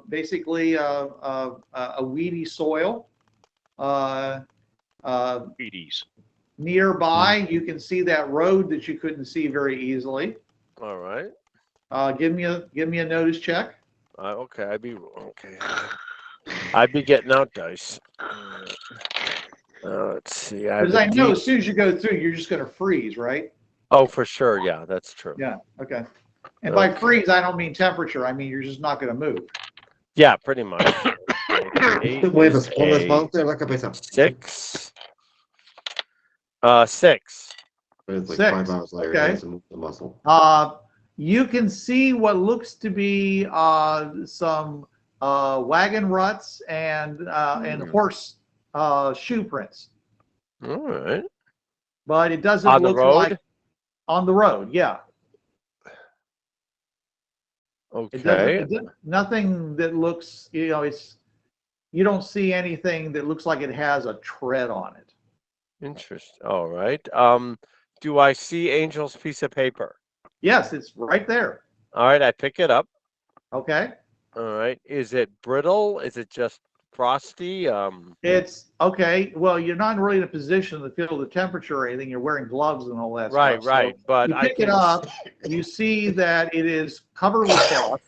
basically a weedy soil. Beaties. Nearby, you can see that road that you couldn't see very easily. All right. Give me a notice check. Okay. I'd be getting out dice. Let's see. Because I know as soon as you go through, you're just going to freeze, right? Oh, for sure. Yeah, that's true. Yeah. Okay. And by Okay. freeze, I don't mean temperature. I mean you're just not going to move. Yeah, pretty much. Eight Wait, is let's a monster like a pizza. 6. 6. But it's like 6. 5 hours later. Okay. He has to move the muscle. You can see what looks to be some wagon ruts and horse shoe prints, All right. but it doesn't On the look road? like on the road. Yeah. Okay. Nothing that looks, you don't see anything that looks like it has a tread on it. Interesting. All right. Do I see Angel's piece of paper? Yes, it's right there. All right. I pick it up. Okay. All right. Is it brittle? Is it just frosty? It's okay. Well, you're not really in a position to feel the temperature or anything. You're wearing gloves and all that Right, stuff. right. So But you I pick can it up, you see that it is covered with frost,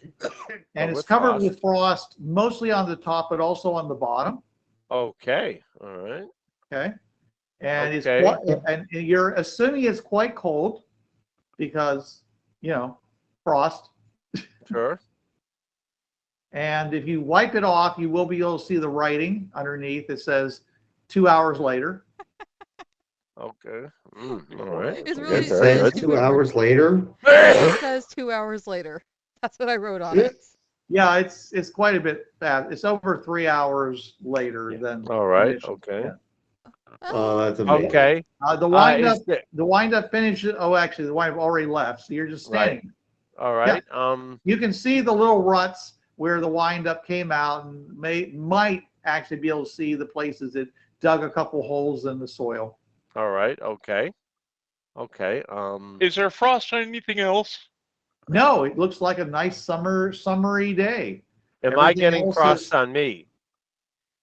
and it's with covered frost. with frost mostly on the top, but also on the bottom. Okay. All right. Okay. And Okay. and you're assuming it's quite cold because, frost. Sure. And if you wipe it off, you will be able to see the writing underneath. It says 2 hours later. Okay. All right. It's It really says 2 hours later. It says 2 hours later. That's what I wrote on it. Yeah, it's quite a bit fast. It's over 3 hours later than. All right. initially. Okay. Yeah. Oh, that's amazing. Okay. The wind up. Is the- The wind up finish. Oh, actually, the wind up already left. So you're just standing. all right. You can see the little ruts where the wind up came out, and might actually be able to see the places that dug a couple holes in the soil. All right. Okay. Okay. Is there frost on anything else? No, it looks like a nice summery day. Am I everything getting else frost is- on me?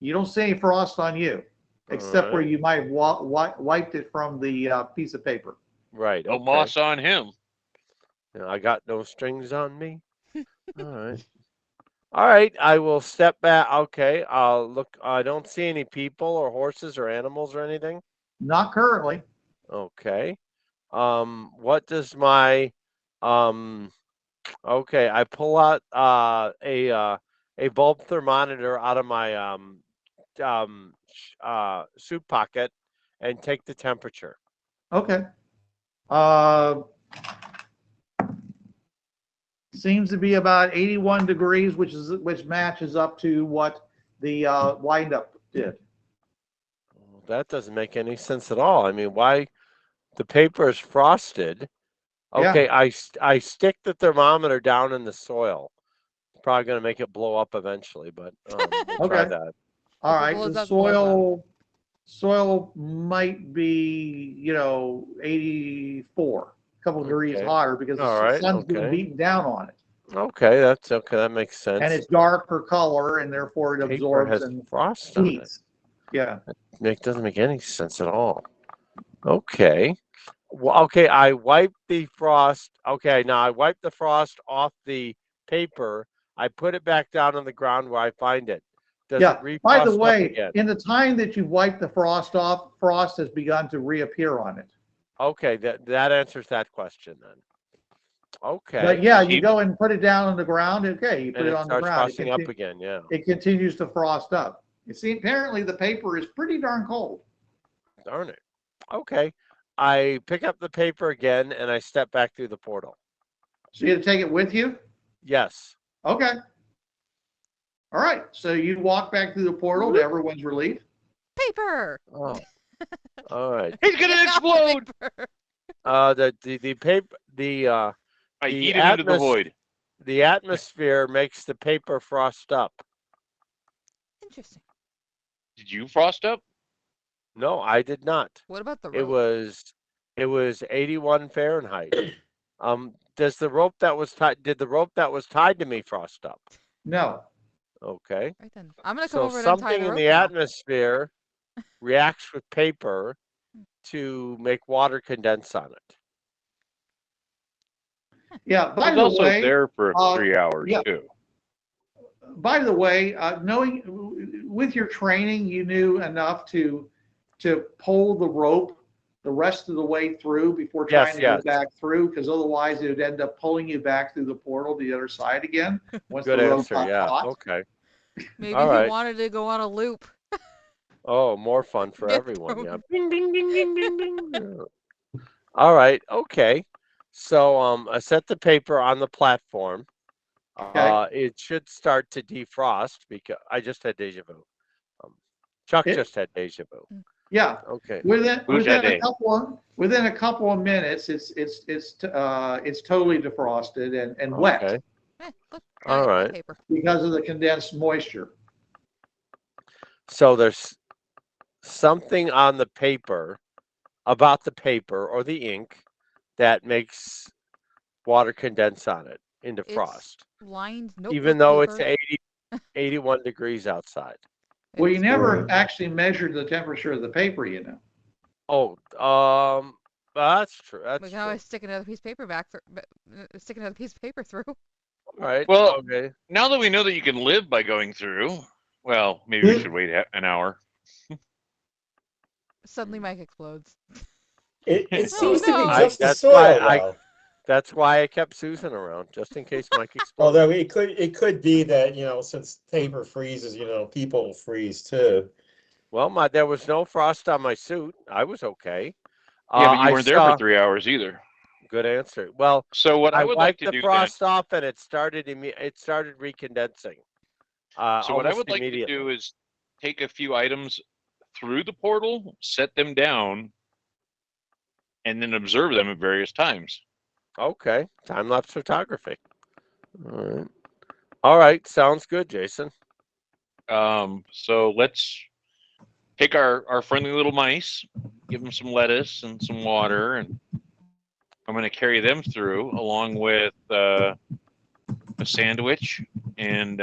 You don't see any frost on you, except All where right. you might have wiped it from the piece of paper. Right. No Okay. moss on him. Yeah, I got no strings on me. All right. All right. I will step back. Okay. I'll look. I don't see any people or horses or animals or anything. Not currently. Okay. What does my okay, I pull out a bulb thermometer out of my suit pocket and take the temperature. Okay. Seems to be about 81 degrees, which matches up to what the windup did. Well, that doesn't make any sense at all. I mean, why the paper is frosted? Yeah. Okay, I stick the thermometer down in the soil. It's probably going to make it blow up eventually, but we'll try Okay. that. All If it right. blows The up, it blows soil might be, 84, a couple of degrees Okay. hotter because All the right, sun's being okay. beaten down on it. Okay, that's okay. That makes And sense. it's darker color, and therefore it Paper absorbs has and frost on it. heats. Yeah. It doesn't make any sense at all. Okay. Well, okay, I wipe the frost. Okay, now I wipe the frost off the paper. I put it back down on the ground where I find it. Does Yeah. it By the refrost up way, again? in the time that you wipe the frost off, frost has begun to reappear on it. Okay, that answers that question then. Okay. But yeah, you go and put it down on the ground. Okay, you put And it it on the starts ground. frosting up again, yeah. It continues to frost up. You see, apparently the paper is pretty darn cold. Darn it. Okay. I pick up the paper again and I step back through the portal. So you had to take it with you? Yes. Okay. All right. So you walk back through the portal to everyone's relief. Paper. Oh. All right. He's gonna explode. The paper I The eat him into the void. the atmosphere makes the paper frost up. Interesting. Did you frost up? No, I did not. What about the It rope? was 81 Fahrenheit. Does the rope that was tied did the rope that was tied to me frost up? No. Okay. Right then. I'm gonna come So over and untie something the in rope the now. atmosphere reacts with paper to make water condense on it. Yeah. I By was the also way, there for 3 hours yeah. too. By the way, knowing with your training, you knew enough to pull the rope the rest of the way through before trying to go back through, because otherwise it would end up pulling you back through the portal to the other side again once Good the rope answer. got Yeah. hot. Okay. Maybe All he right. wanted to go on a loop. Oh, more fun for Get everyone. thrown. Yeah. Ding, ding, ding, ding, ding, ding. All right. Okay. So I set the paper on the platform. Okay. It should start to defrost because I just had deja vu. Chuck just had deja vu. Yeah. Okay. Within day? a couple of minutes, it's totally defrosted and wet Okay. Look, All right. paper. because of the condensed moisture. So there's something on the paper about the paper or the ink that makes water condense on it into It's frost, lined notebook even though paper. it's 81 degrees outside. Well, you It's never Right. actually measured the temperature of the paper, you know. Oh, that's true. We That's can true. always stick another piece of paper stick another piece of paper through. All right. Well, Okay. now that we know that you can live by going through, well, maybe we should wait an hour. Suddenly Mike explodes. It seems to be no. just the That's soil, why though. That's why I kept Susan around, just in case Mike explodes. Although it could be that, since paper freezes, people will freeze too. Well, there was no frost on my suit. I was okay. Yeah, but you I weren't there for 3 hours either. Good answer. Well, So what I I would like wiped to the do then, frost off, and it started recondensing. so what I almost would like to immediately. do is take a few items through the portal, set them down, and then observe them at various times. Okay, time-lapse photography. All right, sounds good, Jason. So let's take our friendly little mice, give them some lettuce and some water, and I'm going to carry them through along with a sandwich, and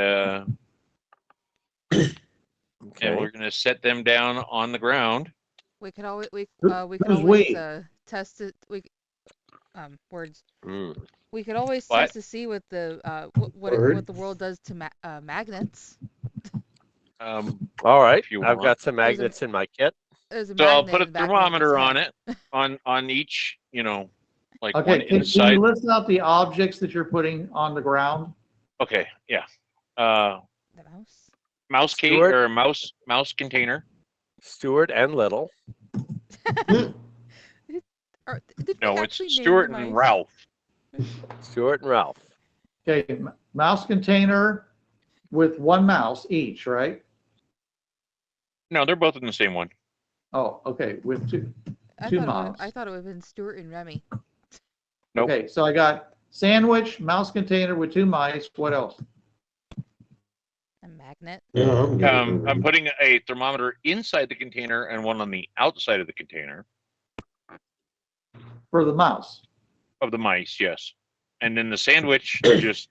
Okay. we're going to set them down on the ground. We could always Who's we? Test it. Words. Mm. We could always What? test to see what the what Word. the world does to magnets. All right, If you I've want. got some magnets in my kit. there's a So I'll magnet put a in the back of thermometer his on head. it, on each, like one Okay, can inside. you list out the objects that you're putting on the ground? Okay, yeah. The mouse. Mouse case Stuart? or mouse container. Stuart and Little. Did we No, it's actually name Stuart the and mice? Ralph. Stuart and Ralph. Okay, mouse container with one mouse each, right? No, they're both in the same one. Oh, okay, with two I mouse. thought it would have been Stuart and Remy. Nope. Okay, so I got sandwich, mouse container with two mice. What else? A magnet. Yeah, I'm good. I'm putting a thermometer inside the container and one on the outside of the container For the mouse. of the mice. Yes, and then the sandwich, just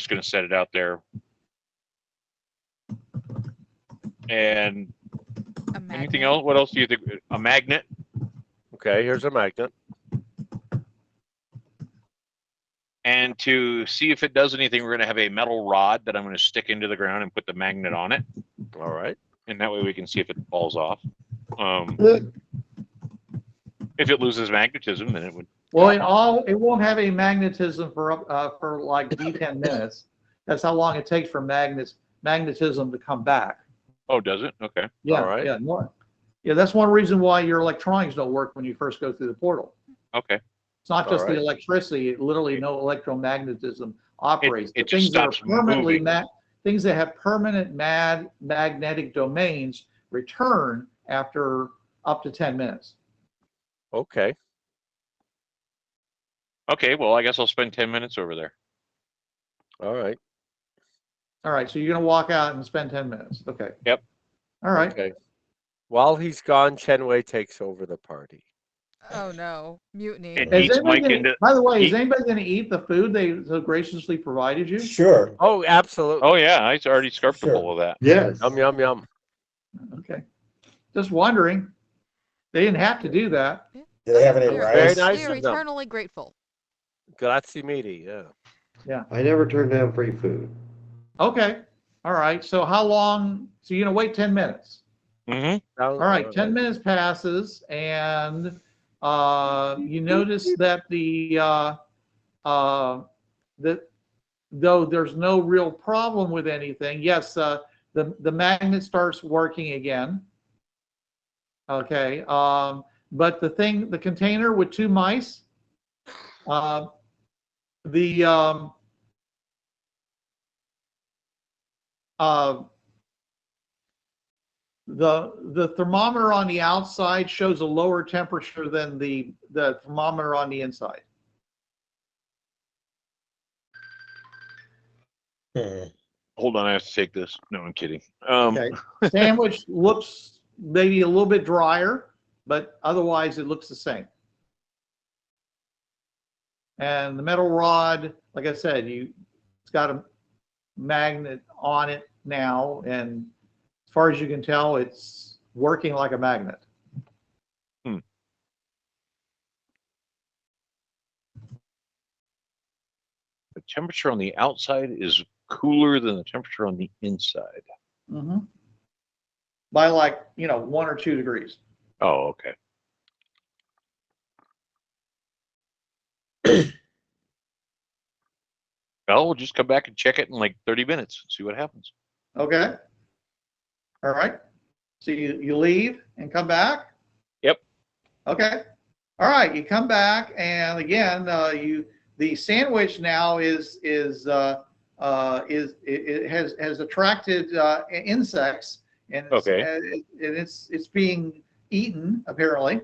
going to set it out there. And A magnet. anything else? What else do you think? A magnet. Okay, here's a magnet. And to see if it does anything, we're going to have a metal rod that I'm going to stick into the ground and put the magnet on it. All right. And that way we can see if it falls off. If it loses magnetism, then it would. Well, it won't have a magnetism for like D10 minutes. That's how long it takes for magnetism to come back. Oh, does it? Okay. Yeah, All right. yeah, more. Yeah, that's one reason why your electronics don't work when you first go through the portal. Okay. It's not just All the right. electricity; literally no electromagnetism operates. It The just things that are stops permanently moving. things that have permanent magnetic domains return after up to 10 minutes. Okay. Okay. Well, I guess I'll spend 10 minutes over there. All right. All right, so you're gonna walk out and spend 10 minutes. Okay. Yep. All right. Okay. While he's gone, Chen Wei takes over the party. Oh no, mutiny. And Is eats anybody Mike gonna, into. by the way, is eat- anybody going to eat the food they so graciously provided you? Sure. Oh, absolutely. Oh yeah, I already scarfed a Sure. bowl of that. Yes. Yum, yum, yum. Okay. Just wondering. They didn't have to do that. Do they have any We are- Very rice? nice We are of them. eternally grateful. Grazie mille, yeah. I never turned down free food. Okay. All right. So how long? So you're going to wait 10 minutes. Mm-hmm. All right. 10 minutes passes, and you notice that that though there's no real problem with anything, yes, the magnet starts working again. Okay. But the container with two mice, the thermometer on the outside shows a lower temperature than the thermometer on the inside. Hold on, I have to take this. No, I'm kidding. Okay. Sandwich looks maybe a little bit drier, but otherwise it looks the same. And the metal rod, like I said, it's got a magnet on it now, and as far as you can tell, it's working like a magnet. The temperature on the outside is cooler than the temperature on the inside. Mm-hmm. By 1 or 2 degrees. Oh, okay. Well, we'll just come back and check it in like 30 minutes and see what happens. Okay. All right. So you leave and come back? Yep. Okay. All right. You come back, and again, the sandwich now has attracted insects, and it's being eaten apparently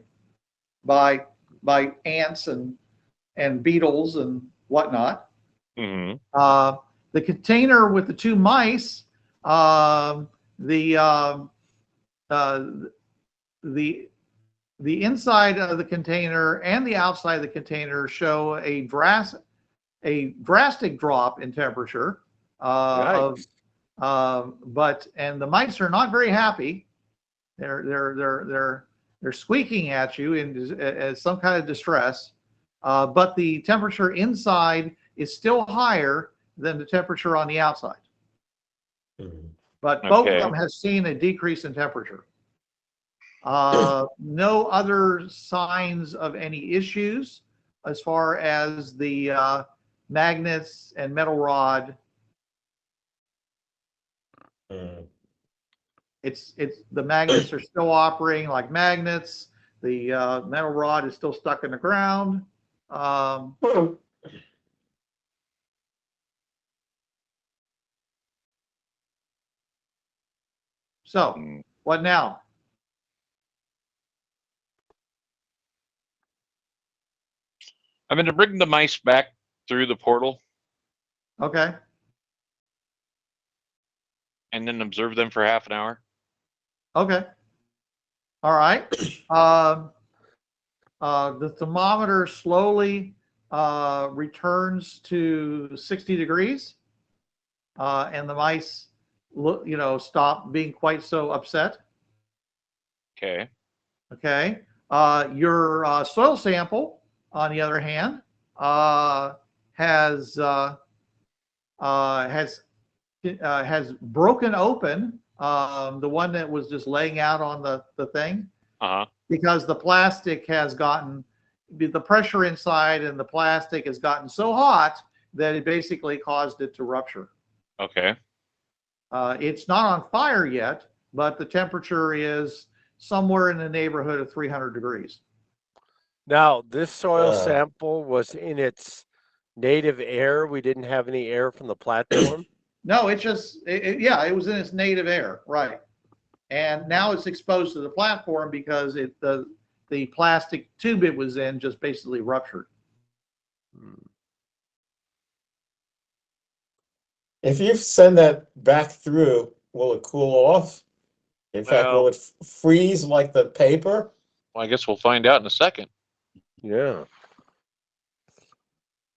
by ants and beetles and whatnot. Mm-hmm. The container with the two mice, the inside of the container and the outside of the container show a drastic drop in temperature. But the mice are not very happy. They're squeaking at you in some kind of distress. But the temperature inside is still higher than the temperature on the outside. But both of them have seen a decrease in temperature. No other signs of any issues as far as the magnets and metal rod. It's the magnets are still operating like magnets. The metal rod is still stuck in the ground. So what now? I'm going to bring the mice back through the portal Okay. and then observe them for half an hour. Okay. All right. The thermometer slowly returns to 60 degrees, and the mice, stop being quite so upset. Okay. Okay. Your soil sample, on the other hand, has broken open, the one that was just laying out on the thing, because the plastic has gotten, the pressure inside and the plastic has gotten so hot that it basically caused it to rupture. Okay. It's not on fire yet, but the temperature is somewhere in the neighborhood of 300 degrees. Now, this soil sample was in its native air. We didn't have any air from the platform. No, it was in its native air, right? And now it's exposed to the platform because the plastic tube it was in just basically ruptured. If you send that back through, will it cool off? In fact, will it freeze like the paper? Well, I guess we'll find out in a second. Yeah.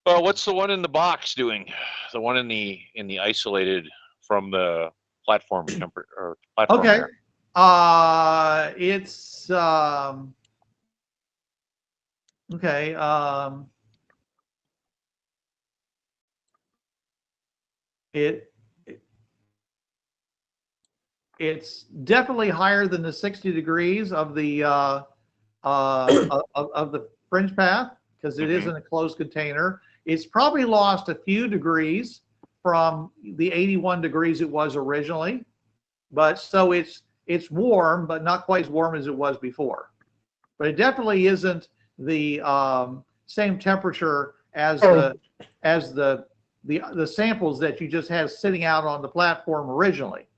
Well, what's the one in the box doing? The one in the isolated from the platform temperature or platform Okay. air? It's okay. It's definitely higher than the 60 degrees of the of the fringe path, because it is in a closed container. It's probably lost a few degrees from the 81 degrees it was originally, but so it's warm, but not quite as warm as it was before. But it definitely isn't the same temperature as the samples that you just had sitting out on the platform originally.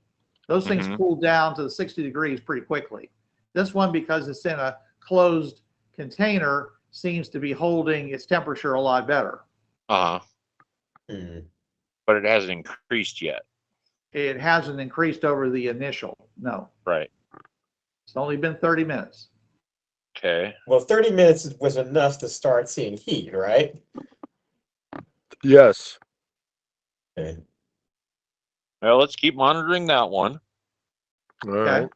Those things cooled down to the 60 degrees pretty quickly. This one, because it's in a closed container, seems to be holding its temperature a lot better. But it hasn't increased yet. It hasn't increased over the initial, no. Right. It's only been 30 minutes. Okay. Well, 30 minutes was enough to start seeing heat, right? Yes. Okay. Well, let's keep monitoring that one. All right.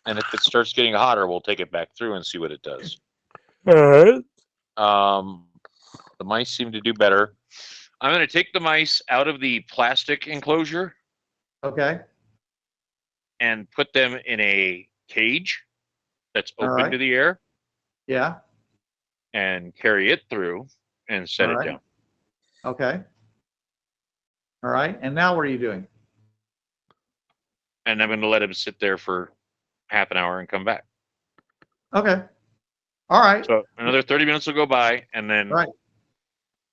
And if it starts getting hotter, we'll take it back through and see what it does. All right. The mice seem to do better. I'm going to take the mice out of the plastic enclosure. Okay. And put them in a cage that's open to the air. Yeah. And carry it through and set it down. Okay. All right. And now what are you doing? And I'm going to let him sit there for half an hour and come back. Okay. All right. So another 30 minutes will go by, and then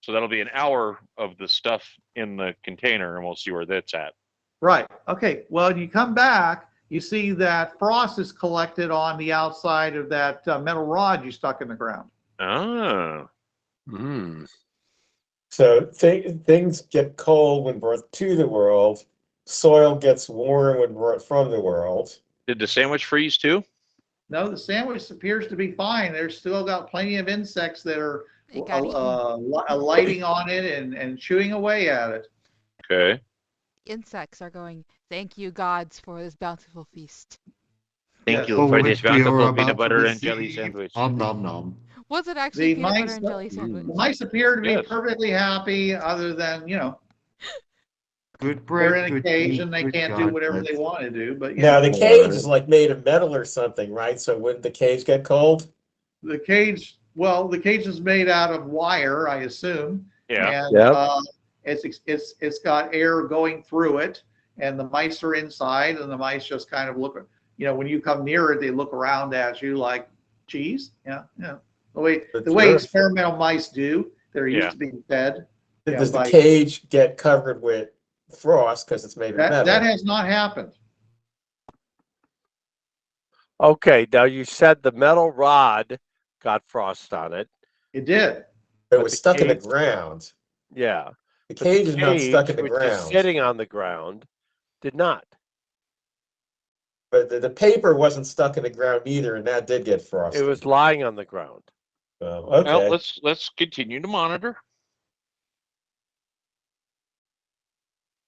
so that'll be an hour of the stuff in the container, and we'll see where that's at. Right. Okay. Well, you come back, you see that frost is collected on the outside of that metal rod you stuck in the ground. Oh. So things get cold when brought to the world. Soil gets warm when brought from the world. Did the sandwich freeze too? No, the sandwich appears to be fine. There's still got plenty of insects that are alighting on it and chewing away at it. Okay. Insects are going, thank you, gods, for this bountiful feast. Thank you for this bountiful peanut butter and jelly sandwich. Nom nom nom. Was it actually The peanut butter mice, and jelly sandwich? the mice appear to be perfectly happy, other than, Good They're break, in a good cage meat, and they good can't do whatever they gauntlets. want to do. But Now the know. cage is like made of metal or something, right? So wouldn't the cage get cold? the cage, well, the cage is made out of wire, I assume, Yeah. and Yep. it's got air going through it, and the mice are inside, and the mice just kind of look. When you come near it, they look around at you like, "Geez, yeah, yeah." The way Sure. experimental mice do, that are used Yeah. to being fed. Does the by cage get covered with frost because it's made of metal? that has not happened. Okay, now you said the metal rod got frost on it. It did. It but was the stuck in the cage- ground. Yeah. The But the cage is not stuck in cage, the which is ground. sitting on the ground, did not. But the paper wasn't stuck in the ground either, and that did get frosted. It was lying on the ground. Okay. Well, let's continue to monitor.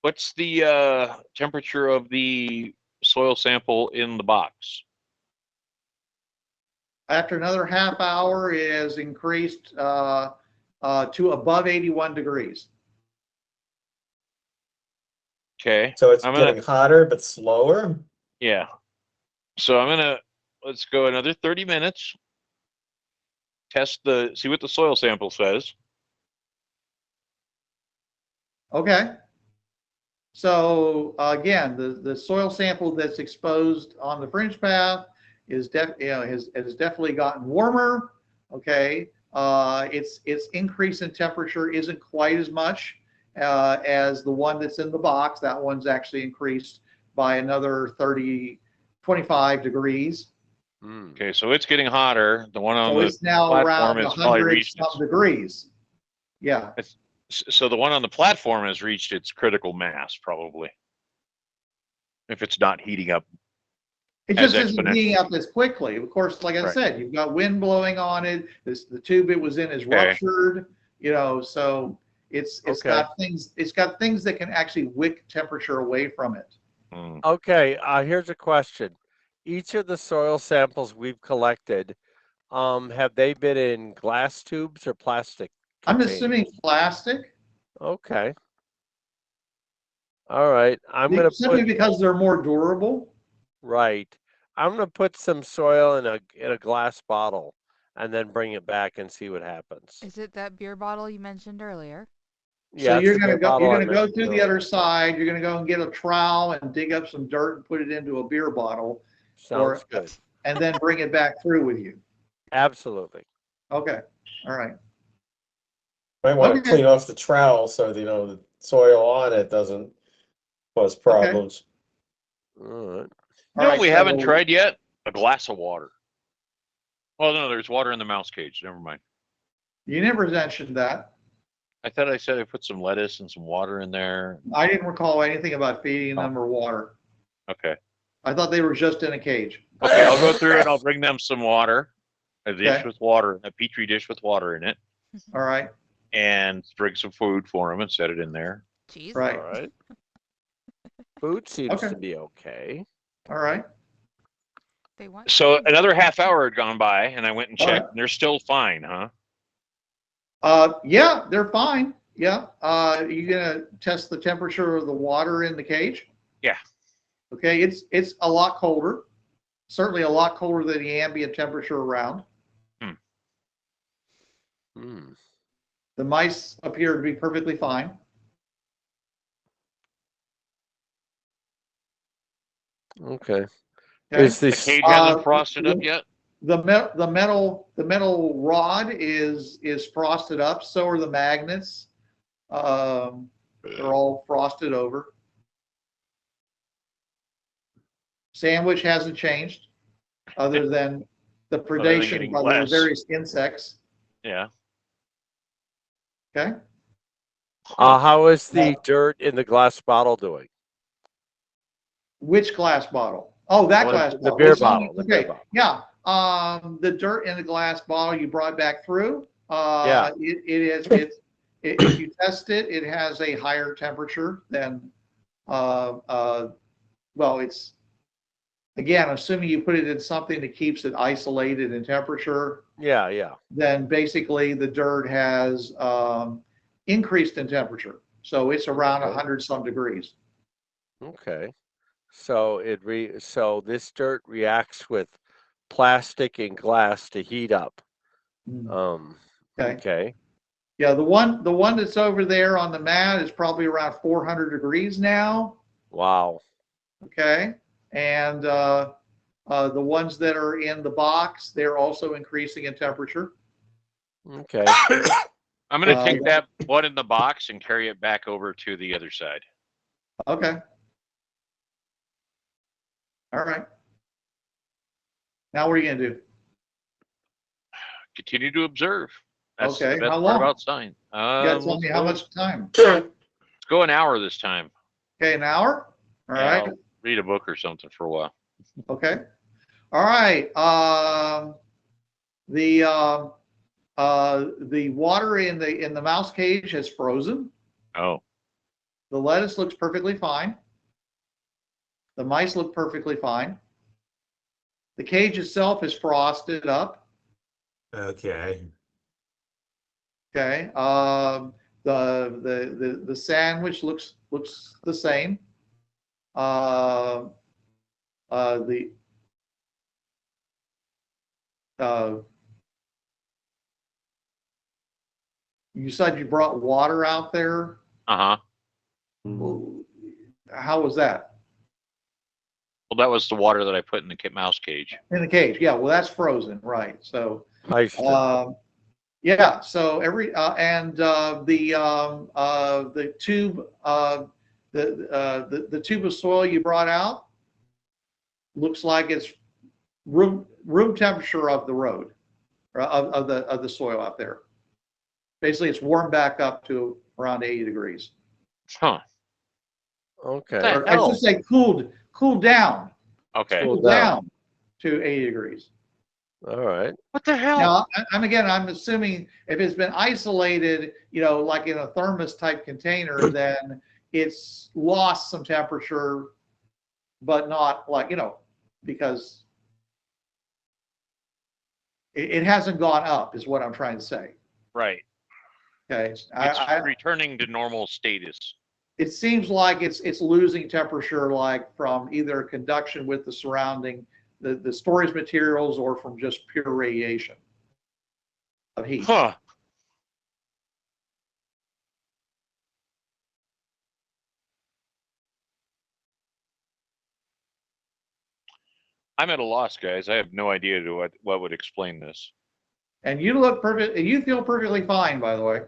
What's the temperature of the soil sample in the box? After another half hour, it has increased to above 81 degrees. Okay. So it's I'm gonna- getting hotter but slower. Yeah. So let's go another 30 minutes. See what the soil sample says. Okay. So again, the soil sample that's exposed on the fringe path has definitely gotten warmer. Okay. Its increase in temperature isn't quite as much as the one that's in the box. That one's actually increased by another 25 degrees. Okay, so it's getting hotter. The one on So the it's now platform around has probably 100 reached some degrees. Yeah. So the one on the platform has reached its critical mass, probably. If it's not heating up. It As just isn't heating exponentially. up as quickly. Of course, like I Right. said, you've got wind blowing on it. The tube it was in is Okay. ruptured. So it's Okay. got things that can actually wick temperature away from it. Hmm. Okay, here's a question. Each of the soil samples we've collected, have they been in glass tubes or plastic I'm containers? assuming plastic, Okay. All right. I'm gonna simply put because they're more durable. right. I'm gonna put some soil in a glass bottle and then bring it back and see what happens. Is it that beer bottle you mentioned earlier? So Yeah, it's you're the gonna beer go bottle I through mentioned the other earlier. side. You're gonna go and get a trowel and dig up some dirt and put it into a beer bottle, Sounds good. and then bring it back through with you. Absolutely. Okay. All right. Might want to Okay. clean off the trowel so the soil on it doesn't cause problems. All right. You know All what we right, haven't so- tried yet? A glass of water. Oh no, there's water in the mouse cage. Never mind. You never mentioned that. I thought I said I put some lettuce and some water in there. I didn't recall anything about feeding them or water. Okay. I thought they were just in a cage. Okay, I'll go through and I'll bring them some water. A dish Okay. with water, a petri dish with water in it, All right. and bring some food for them and set it in there. Cheese? Right. All right. Food seems Okay. to be okay. All right. They want So cheese. another half hour had gone by, and I went and All checked, right. and they're still fine, huh? Yeah, they're fine. Yeah. You gonna test the temperature of the water in the cage? Yeah. Okay. It's a lot colder. Certainly a lot colder than the ambient temperature around. Hmm. The mice appear to be perfectly fine. Okay. Okay. Is The this cage hasn't frosted up yet. The metal rod is frosted up. So are the magnets. They're all frosted over. Sandwich hasn't changed, other than the than predation getting by the less. various insects. Yeah. Okay. how is the dirt in the glass bottle doing? Which glass bottle? Oh, that The glass the bottle. beer It's on- bottle, the beer okay. bottle. Yeah. The dirt in the glass bottle you brought back through. Yeah. If you test it, it has a higher temperature than. Well, it's again, assuming you put it in something that keeps it isolated in temperature, Yeah. then basically the dirt has increased in temperature. So it's around Okay. 100 some degrees. Okay. So so this dirt reacts with plastic and glass to heat up. Okay. Okay. Yeah, the one that's over there on the mat is probably around 400 degrees now. Wow. Okay. And the ones that are in the box, they're also increasing in temperature. Okay. I'm going to take that one in the box and carry it back over to the other side. Okay. All right. Now what are you going to do? Continue to observe. That's Okay, the best how part long? about science. You got to tell me how much time. Let's go an hour this time. Okay, an hour? All Yeah, right. I'll read a book or something for a while. Okay. All right. The water in the mouse cage has frozen. Oh, The lettuce looks perfectly fine. The mice look perfectly fine. The cage itself is frosted up. Okay. Okay. The sandwich looks the same. The you said you brought water out there. uh-huh. How was that? Well, that was the water that I put in the mouse cage. In the cage, yeah. Well, that's frozen, right? So, yeah. So the tube, the tube of soil you brought out looks like it's room temperature of the road, or of the soil out there. Basically, it's warmed back up to around 80 degrees. Huh. Okay. What the I hell? should say cooled down. Okay. Cooled down to 80 degrees. All right. What the hell? Now, I'm assuming if it's been isolated, like in a thermos type container, then it's lost some temperature, but not like, because it hasn't gone up, is what I'm trying to say. Right. Okay. It's returning to normal status. It seems like it's losing temperature, like from either conduction with the surrounding, the storage materials, or from just pure radiation of heat. Huh. I'm at a loss, guys. I have no idea what would explain this. And you look perfect. You feel perfectly fine, by the way.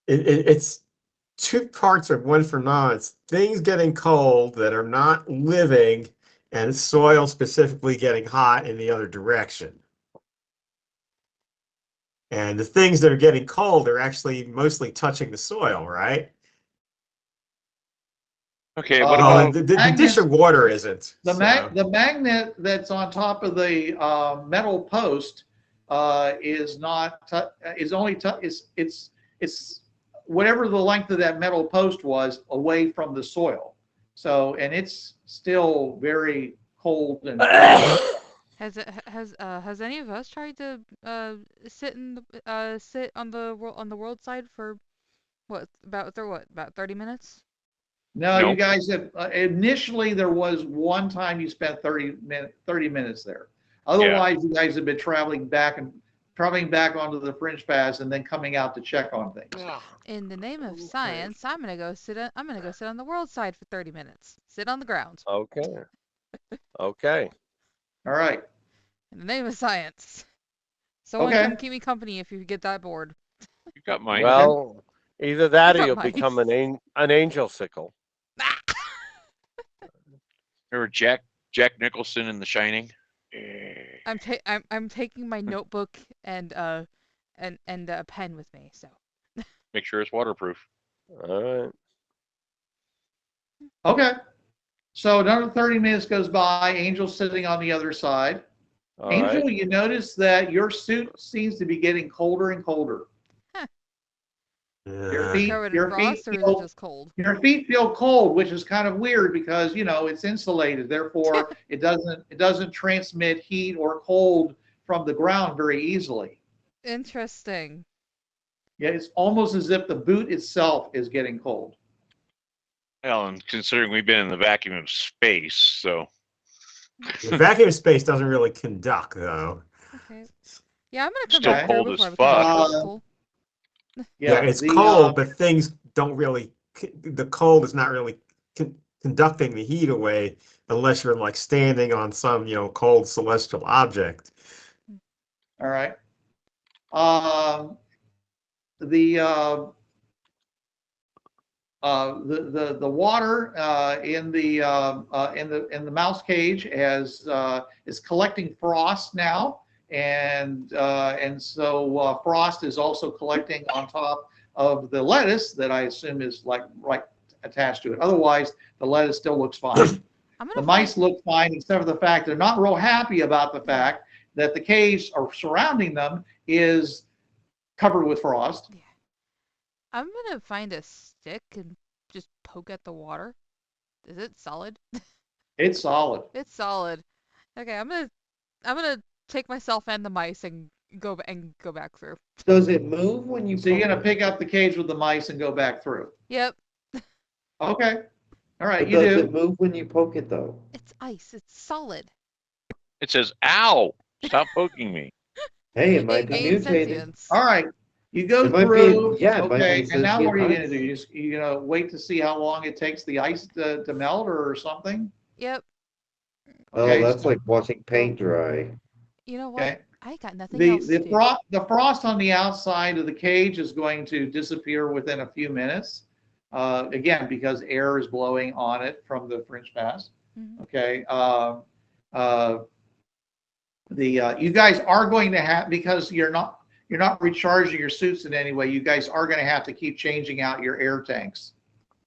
It's two parts of one phenomena. It's things getting cold that are not living, and soil specifically getting hot in the other direction. And the things that are getting cold are actually mostly touching the soil, right? Okay, what Well, about the dish of water isn't. The so. the magnet that's on top of the metal post is not is only it's whatever the length of that metal post was away from the soil. So, and it's still very cold and. Has any of us tried to sit on the world side for about 30 minutes? No, Nope. You guys have initially there was one time you spent 30 minutes there. Otherwise, You guys have been traveling back onto the fringe pass and then coming out to check on things. In the name of science, I'm gonna go sit on the world side for 30 minutes. Sit on the ground. Okay. Okay. All right. In the name of science. Someone come keep me company if you get that bored. You got mine. Well, either that or got you'll mice. become an angel sickle. Remember Jack Nicholson in The Shining? I'm taking my notebook and a pen with me. So. Make sure it's waterproof. All right. Okay. So another 30 minutes goes by. Angel's sitting on the other side. All Angel, right. you notice that your suit seems to be getting colder and colder. Your feet, Covered in your frost, feet or is it just cold? Your feet feel cold, which is kind of weird because it's insulated. Therefore, it doesn't transmit heat or cold from the ground very easily. Interesting. Yeah, it's almost as if the boot itself is getting cold. Well, and considering we've been in the vacuum of space, so The vacuum space doesn't really conduct, though. Okay. Yeah, I'm gonna come Still back through cold before I as become fuck. cool. Yeah, it's the, cold, but things don't really. The cold is not really conducting the heat away unless you're like standing on some, cold celestial object. All right. The water in the mouse cage is collecting frost now, and so frost is also collecting on top of the lettuce that I assume is like right attached to it. Otherwise, the lettuce still looks fine. The mice look fine, except for the fact they're not real happy about the fact that the cage or surrounding them is covered with frost. Yeah. I'm gonna find a stick and just poke at the water. Is it solid? It's solid. It's solid. Okay, I'm gonna take myself and the mice and go back through. Does it move when you? So you're poke gonna it? pick up the cage with the mice and go back through. Yep. Okay. All right, But you does do. it move when you poke it though? It's ice. It's solid. it says, "Ow! Stop poking me." Hey, it might It be gains mutated. sentience. All right. You go It might be- through. yeah, it might be Okay. And now sentient what are you gonna ice. do? You gonna wait to see how long it takes the ice to melt or something? Yep. Okay. Oh, that's like watching paint dry. You know what? Okay. I got nothing else to do. The frost on the outside of the cage is going to disappear within a few minutes. Again, because air is blowing on it from the fringe pass. Mhm. Okay. You guys are going to have, because you're not recharging your suits in any way. You guys are going to have to keep changing out your air tanks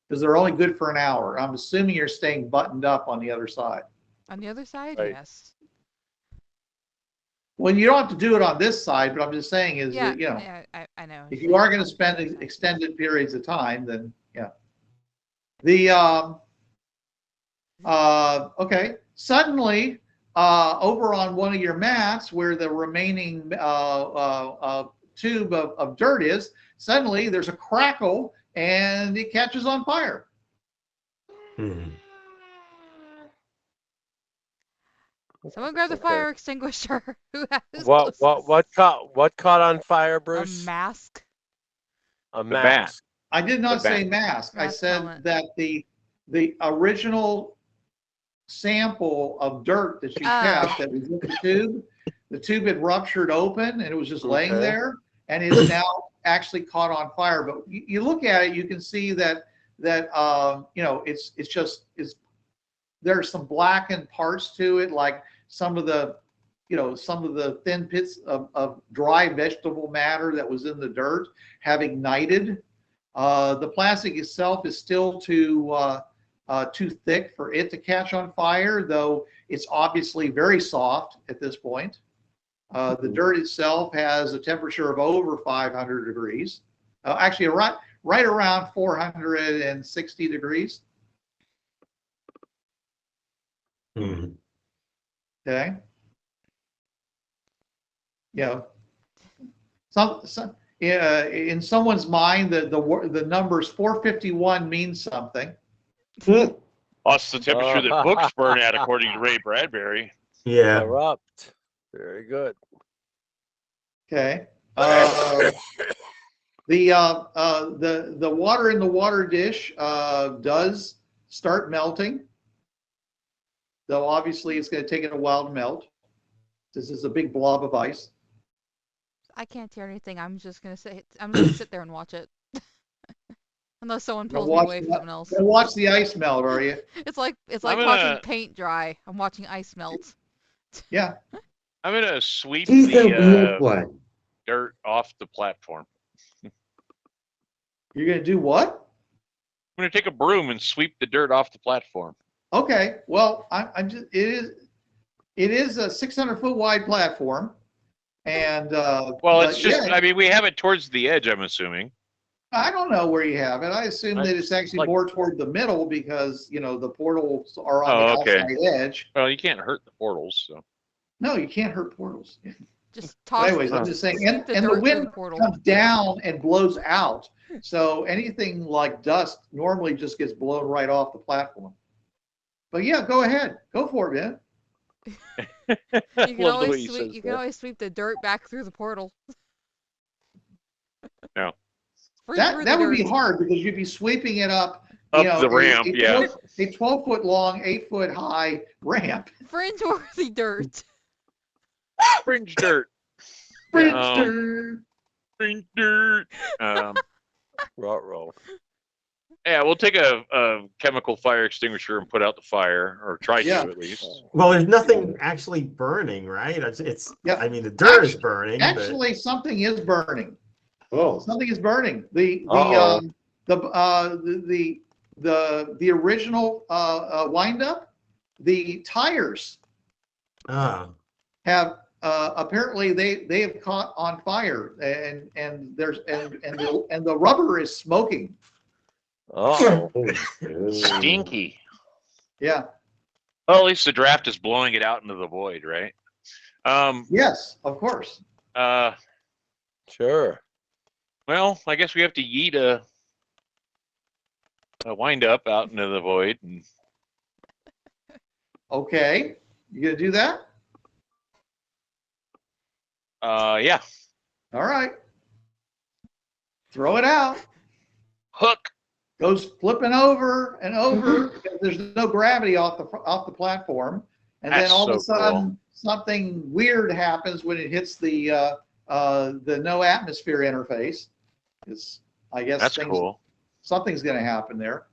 because they're only good for an hour. I'm assuming you're staying buttoned up on the other side. On the other side, Right. yes. Well, you don't have to do it on this side, but I'm just saying is Yeah, that, you know, yeah, I know. if you are going to On the spend other side. extended periods of time, then yeah. The okay. Suddenly, over on one of your mats, where the remaining tube of dirt is, suddenly there's a crackle and it catches on fire. Hmm. Someone grab the Okay. fire extinguisher. Who has What closest? what caught on fire, A Bruce? mask. A The bat. mask. I did not The say bat. mask. I Mask said helmet. that the original sample of dirt that you kept that was in the tube had ruptured open and it was just laying Okay. there, and it's now actually caught on fire. But you look at it, you can see that it's there's some blackened parts to it, like some of the thin bits of dry vegetable matter that was in the dirt have ignited. The plastic itself is still too thick for it to catch on fire, though it's obviously very soft at this point. The dirt itself has a temperature of over 500 degrees, actually right around 460 degrees. Hmm. Okay. In someone's mind, the numbers 451 means something. That's the temperature that books burn at, according to Ray Bradbury. Yeah. Erupt. Very good. Okay. The water in the water dish does start melting, though obviously it's going to take it a while to melt. This is a big blob of ice. I can't hear anything. I'm just gonna sit there and watch it. Unless someone pulls me away from something else. You're gonna watch the ice melt, are you? It's like I'm watching gonna- paint dry. I'm watching ice melt. Yeah. I'm gonna sweep He's a weird the one. dirt off the platform. You're going to do what? I'm gonna take a broom and sweep the dirt off the platform. Okay. Well, I'm just it is a 600-foot wide platform, and Well, it's but just, yeah, I mean, we have it towards the edge, I'm assuming. I don't know where you have it. I assume that it's actually Like- more toward the middle because the portals are on Oh, the okay. outside edge. Well, you can't hurt the portals, so. No, you can't hurt portals. Just toss. Anyways, I'm just saying, and the dirt through wind the portal. comes down and blows out. So anything like dust normally just gets blown right off the platform. But yeah, go ahead. Go for it, man. You can Love the way always you sweep. said You can that. always sweep the dirt back through the portal. No. Free through That the would be dirt. hard because you'd be sweeping it up, Up the ramp, yeah. a 12-foot long, 8-foot high ramp. Fringeworthy dirt. Fringe dirt. Fringe Fringe dirt. Ruh-roh. Yeah, we'll take a chemical fire extinguisher and put out the fire, or try Yeah. to at least. Well, there's nothing actually burning, right? Yeah. I mean, the dirt is burning. Actually, something is burning. Oh, Something is burning. The original windup, the tires but have apparently they have caught on fire, and the rubber is smoking. Oh, Stinky. Yeah. Well, at least the draft is blowing it out into the void, right? Yes, of course. sure. Well, I guess we have to yeet a wind up out into the void. And Okay, you gonna do that? yeah, All right. Throw it out. hook. Goes flipping over and over because there's no gravity off the platform, and then That's all of a so sudden cool. something weird happens when it hits the no atmosphere interface. I guess That's cool. Something's going to happen there.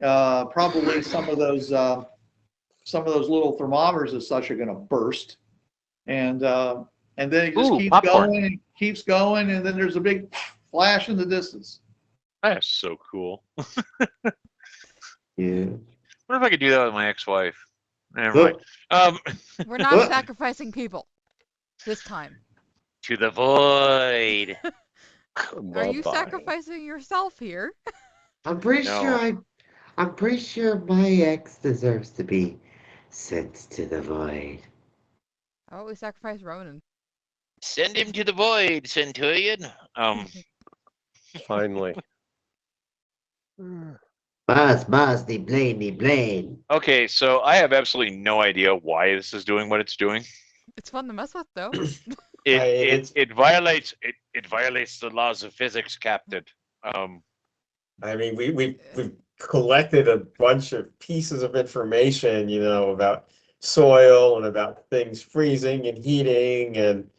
Probably some of those little thermometers and such are going to burst, and then it just Ooh, keeps popcorn. going and keeps going, and then there's a big flash in the distance. That's so cool. yeah. What if I could do that with my ex-wife? Never mind. We're not sacrificing people this time. To the void. Are you Bye-bye. sacrificing yourself here? I'm pretty No. sure I'm pretty sure my ex deserves to be sent to the void. How about we sacrifice Ronan? Send him to the void, Centurion. Finally. Boss, the blade. Okay, so I have absolutely no idea why this is doing what it's doing. It's fun to mess with, though. It violates the laws of physics, Captain. I mean, we've collected a bunch of pieces of information, about soil and about things freezing and heating and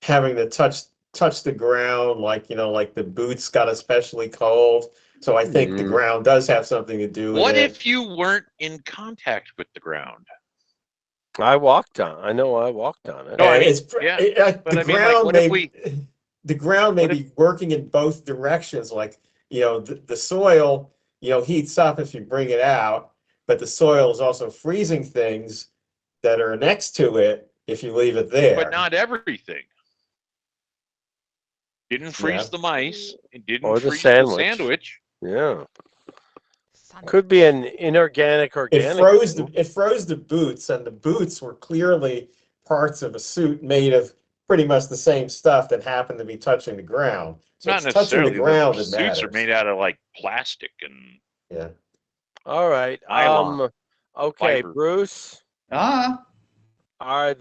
having to touch the ground, like the boots got especially cold. So I think the ground does have something to do with it. What if you weren't in contact with the ground? I walked on it. No, Yeah, I mean, the ground may be working in both directions. Like, the soil, heats up if you bring it out, but the soil is also freezing things that are next to it if you leave it there. But not everything. Didn't freeze the mice. It didn't Or the freeze sandwich. the sandwich. Yeah. Son Could be an inorganic organic. It froze the boots, and the boots were clearly parts of a suit made of pretty much the same stuff that happened to be touching the ground. So Not it's touching the necessarily. ground The that suits are matters. made out of like plastic and Yeah. All right. Nylon. Okay, Fiber. Bruce. Ah, Are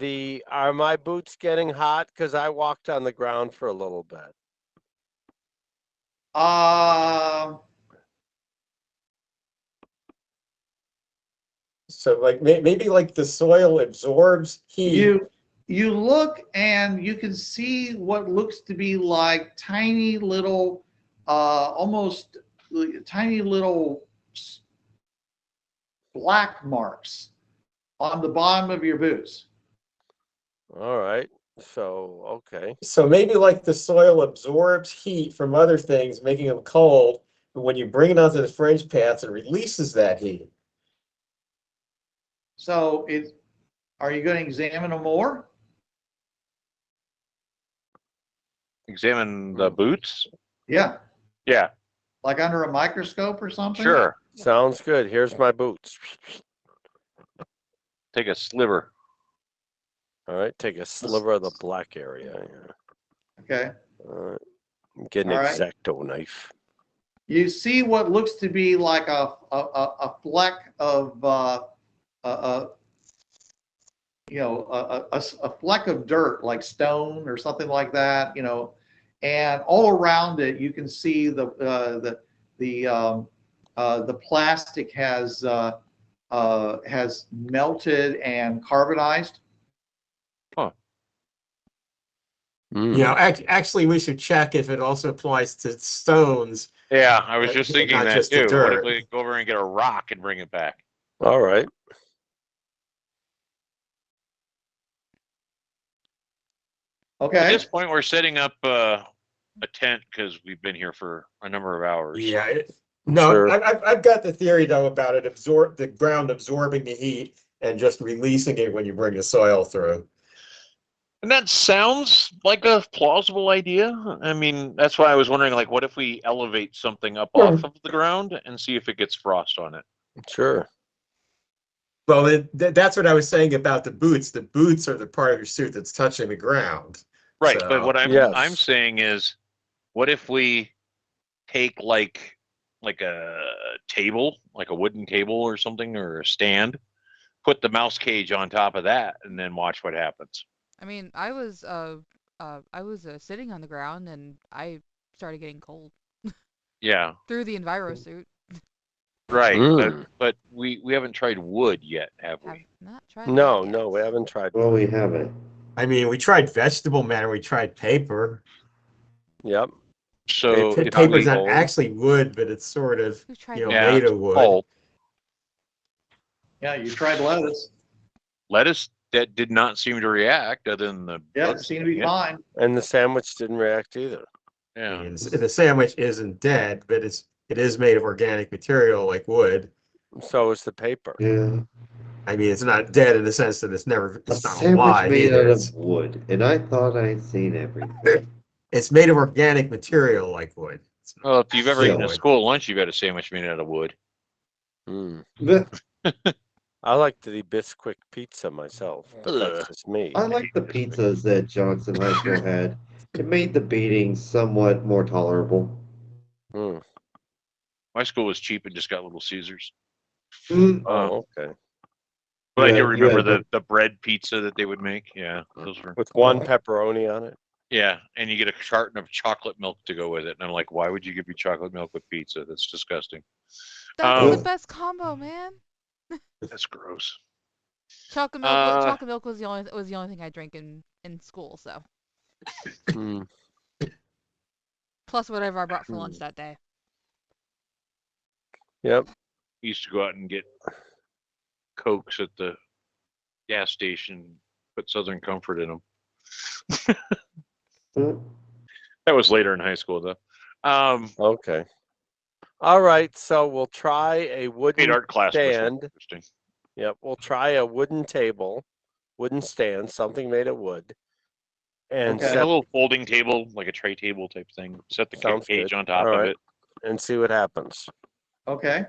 my boots getting hot? Because I walked on the ground for a little bit. So like maybe like the soil absorbs heat. you look and you can see what looks to be like tiny little, almost tiny little black marks on the bottom of your boots. All right. So, okay. So maybe like the soil absorbs heat from other things, making them cold. But when you bring it onto the fringe paths, it releases that heat. So are you going to examine them more? examine the boots. Yeah, Yeah, like under a microscope or something? sure. Sounds good. Here's my boots. Take a sliver. All right, take a sliver of the black area. Okay. All right. Get an All right. X-Acto knife. You see what looks to be like a fleck of a fleck of dirt, like stone or something like that, and all around it you can see the plastic has melted and carbonized. Actually, we should check if it also applies to stones. Yeah, I was just thinking not that just the too. What if dirt. we go over and get a rock and bring it back? All right. Okay. At this point, we're setting up a tent because we've been here for a number of hours. Yeah. No, Sure. I've got the theory though about it the ground absorbing the heat and just releasing it when you bring the soil through. And that sounds like a plausible idea. I mean, that's why I was wondering, like, what if we elevate something up off of the ground and see if it gets frost on it? Sure. Well, that's what I was saying about the boots. The boots are the part of your suit that's touching the ground. Right, So, but what Yes. I'm saying is, what if we take like a table, like a wooden table or something, or a stand, put the mouse cage on top of that, and then watch what happens? I mean, I was sitting on the ground and I started getting cold Yeah, through the enviro suit. right. Mm. But we haven't tried wood yet, have Have we? not tried No, that yet. no, we haven't tried. Well, we haven't. I mean, we tried vegetable matter, we tried paper. Yep. So if Paper's we, not actually wood, but it's sort of Who tried yeah, made it's of wood. pulp. Yeah, you tried lettuce. Lettuce that did not seem to react, other than the Yeah, it bugs seemed to be eating it. fine. And the sandwich didn't react either. Yeah. And the sandwich isn't dead, but it is made of organic material like wood. So is the paper. Yeah. I mean, it's not dead in the sense that it's A not sandwich alive made either. out of wood, and I thought I'd seen everything. It's made of organic material like wood. Well, if you've ever Yeah. eaten a school lunch, you've had a sandwich made out of wood. Mm. But I like the Bisquick pizza myself, but Ugh. that's just me. I like the pizzas that Johnson High School had. It made the beating somewhat more tolerable. Mm. My school was cheap and just got Little Caesars. Mm. Oh, okay. But I Yeah, do remember yeah, the bread pizza that they would make. Yeah, those were. With one pepperoni on it. Yeah, and you get a carton of chocolate milk to go with it. And I'm like, why would you give me chocolate milk with pizza? That's disgusting. That's the best combo, man. That's gross. Chocolate milk was the only thing I drank in school, so. Mm. Plus whatever I brought for lunch that day. Yep. We used to go out and get Cokes at the gas station, put Southern Comfort in them. That was later in high school, though. Okay. All right. So we'll try a wooden Paid art class was stand. interesting. Yep. We'll try a wooden table, wooden stand, something made of wood, and Okay. A set little folding table, like a tray table type thing. Set the Sounds cage good. on top All of right. it. and see what happens. Okay.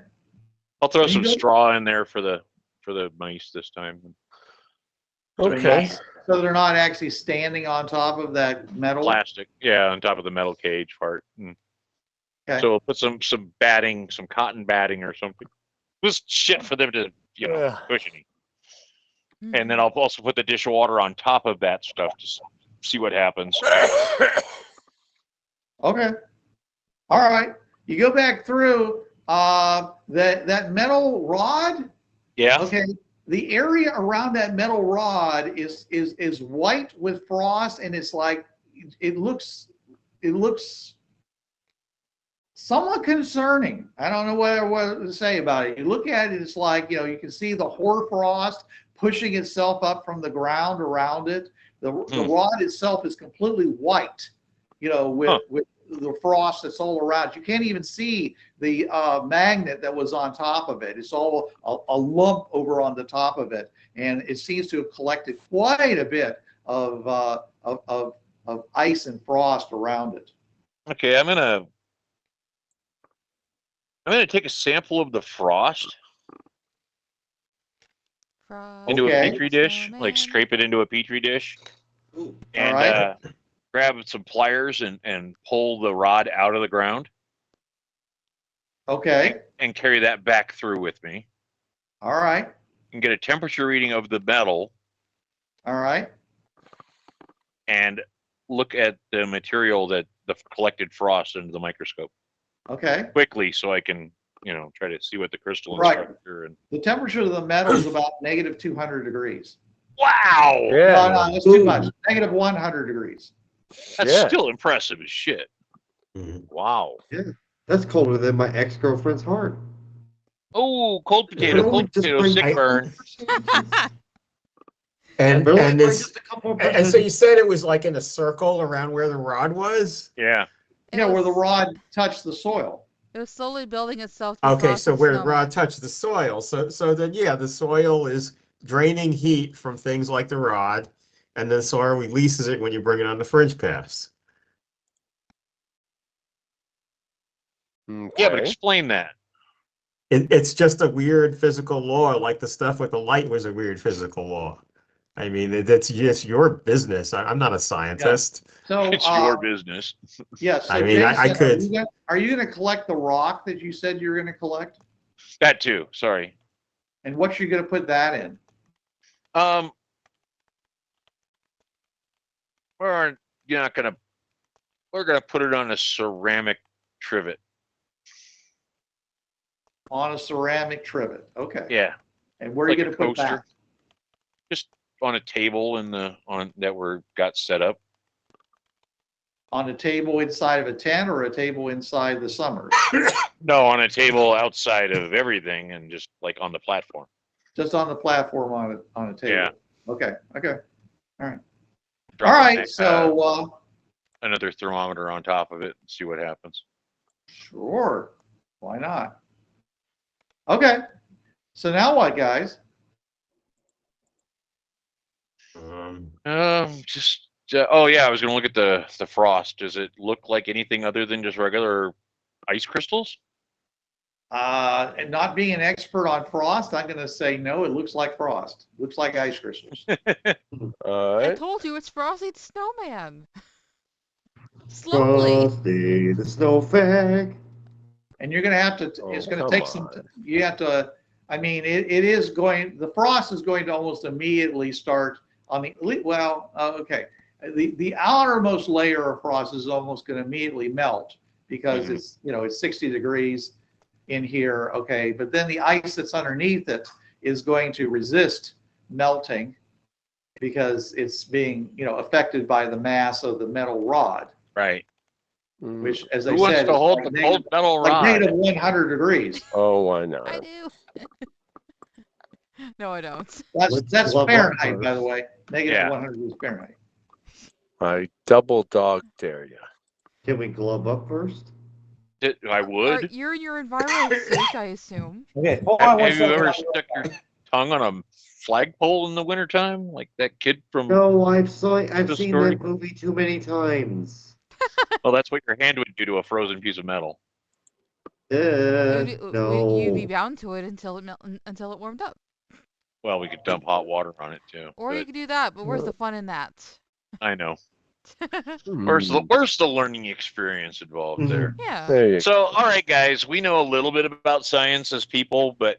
I'll throw You some go- straw in there for the mice this time. Okay. So they're not actually standing on top of that metal? Plastic, yeah, on top of the metal cage part. Okay. So we'll put some batting, some cotton batting or something. Just shit for them to, Yeah. cushiony. And then I'll also put the dishwater on top of that stuff to see what happens. Okay. All right. You go back through that metal rod. Yeah. Okay. The area around that metal rod is white with frost, and it's like it looks somewhat concerning. I don't know what to say about it. You look at it, it's like, you can see the hoarfrost pushing itself up from the ground around it. The rod itself is completely white, with the frost that's all around. You can't even see the magnet that was on top of it. It's all a lump over on the top of it, and it seems to have collected quite a bit of ice and frost around it. Okay, I'm gonna take a sample of the frost into a Okay. petri dish, like Snowman. scrape it into a petri dish, Ooh, and right. grab some pliers and pull the rod out of the ground Okay. and carry that back through with me All right. and get a temperature reading of the metal All right. and look at the material that the collected frost under the microscope Okay. quickly so I can, try to see what the crystalline Right. structure and The temperature of the metal is about negative 200 degrees. wow, Yeah. No, that's too much. Negative 100 degrees. that's Yeah. still impressive as shit. Wow. that's colder than my ex-girlfriend's heart. Oh, cold potato, sick burn. And But only and by this just a couple of and so you said it was like in a circle around where the rod was? Yeah. Yeah, where the rod touched the soil. It was slowly building itself to a Okay, so frosted where the snowman. rod touched the soil. So then yeah, the soil is draining heat from things like the rod, and then soil releases it when you bring it on the fringe pass. Yeah, but Okay. explain that. It's just a weird physical law, like the stuff with the light was a weird physical law. I mean, that's just your business. I'm not a scientist. So It's your business. yes. So I mean, I Jason, could- Are you going to collect the rock that you said you were going to collect? That too. Sorry. And what you going to put that in? We're not gonna. We're gonna put it on a ceramic trivet. On a ceramic trivet. Okay. Yeah, And where are you like going a to put coaster. that? just on a table that we're got set up. On a table inside of a tent or a table inside the summer? No, on a table outside of everything and just like on the platform. Just on the platform on a table. Yeah. Okay. Okay. Drop All right. a- So another thermometer on top of it and see what happens. sure. Why not? Okay. So now what, guys? Just oh yeah, I was gonna look at the frost. Does it look like anything other than just regular ice crystals? And not being an expert on frost, I'm going to say no. It looks like frost. Looks like ice crystals. All I right. told you it's Frosty the Snowman. Slowly. Frosty the Snowflake. And you're going to have to. Oh, It's going to come take some. on. You have to. I mean, it is going. The frost is going to almost immediately start on the. Well, okay. The outermost layer of frost is almost going to immediately melt because it's it's 60 degrees in here. Okay, but then the ice that's underneath it is going to resist melting because it's being affected by the mass of the metal rod, Right. which, as I Who wants said, to is hold like the cold metal like rod? negative 100 degrees. Oh, why I not? do. No, I don't. That's Let's glove up Fahrenheit, by the first. way. Negative Yeah. 100 degrees Fahrenheit. I double dog dare you. Can we glove up first? I would. You're in your environmental suit, I assume. Okay, hold on one Have you second. ever stuck your tongue on a flagpole in the wintertime? Like that kid from. No, I've The seen story. that movie too many times. Well, that's what your hand would do to a frozen piece of metal. No. You'd be bound to it until it warmed up. Well, we could dump hot water on it too. Or you but could do that, but where's the fun in that? I know. Hmm. Where's the learning experience involved there? Yeah. There you So, all right, guys, we know a little bit about science as people, but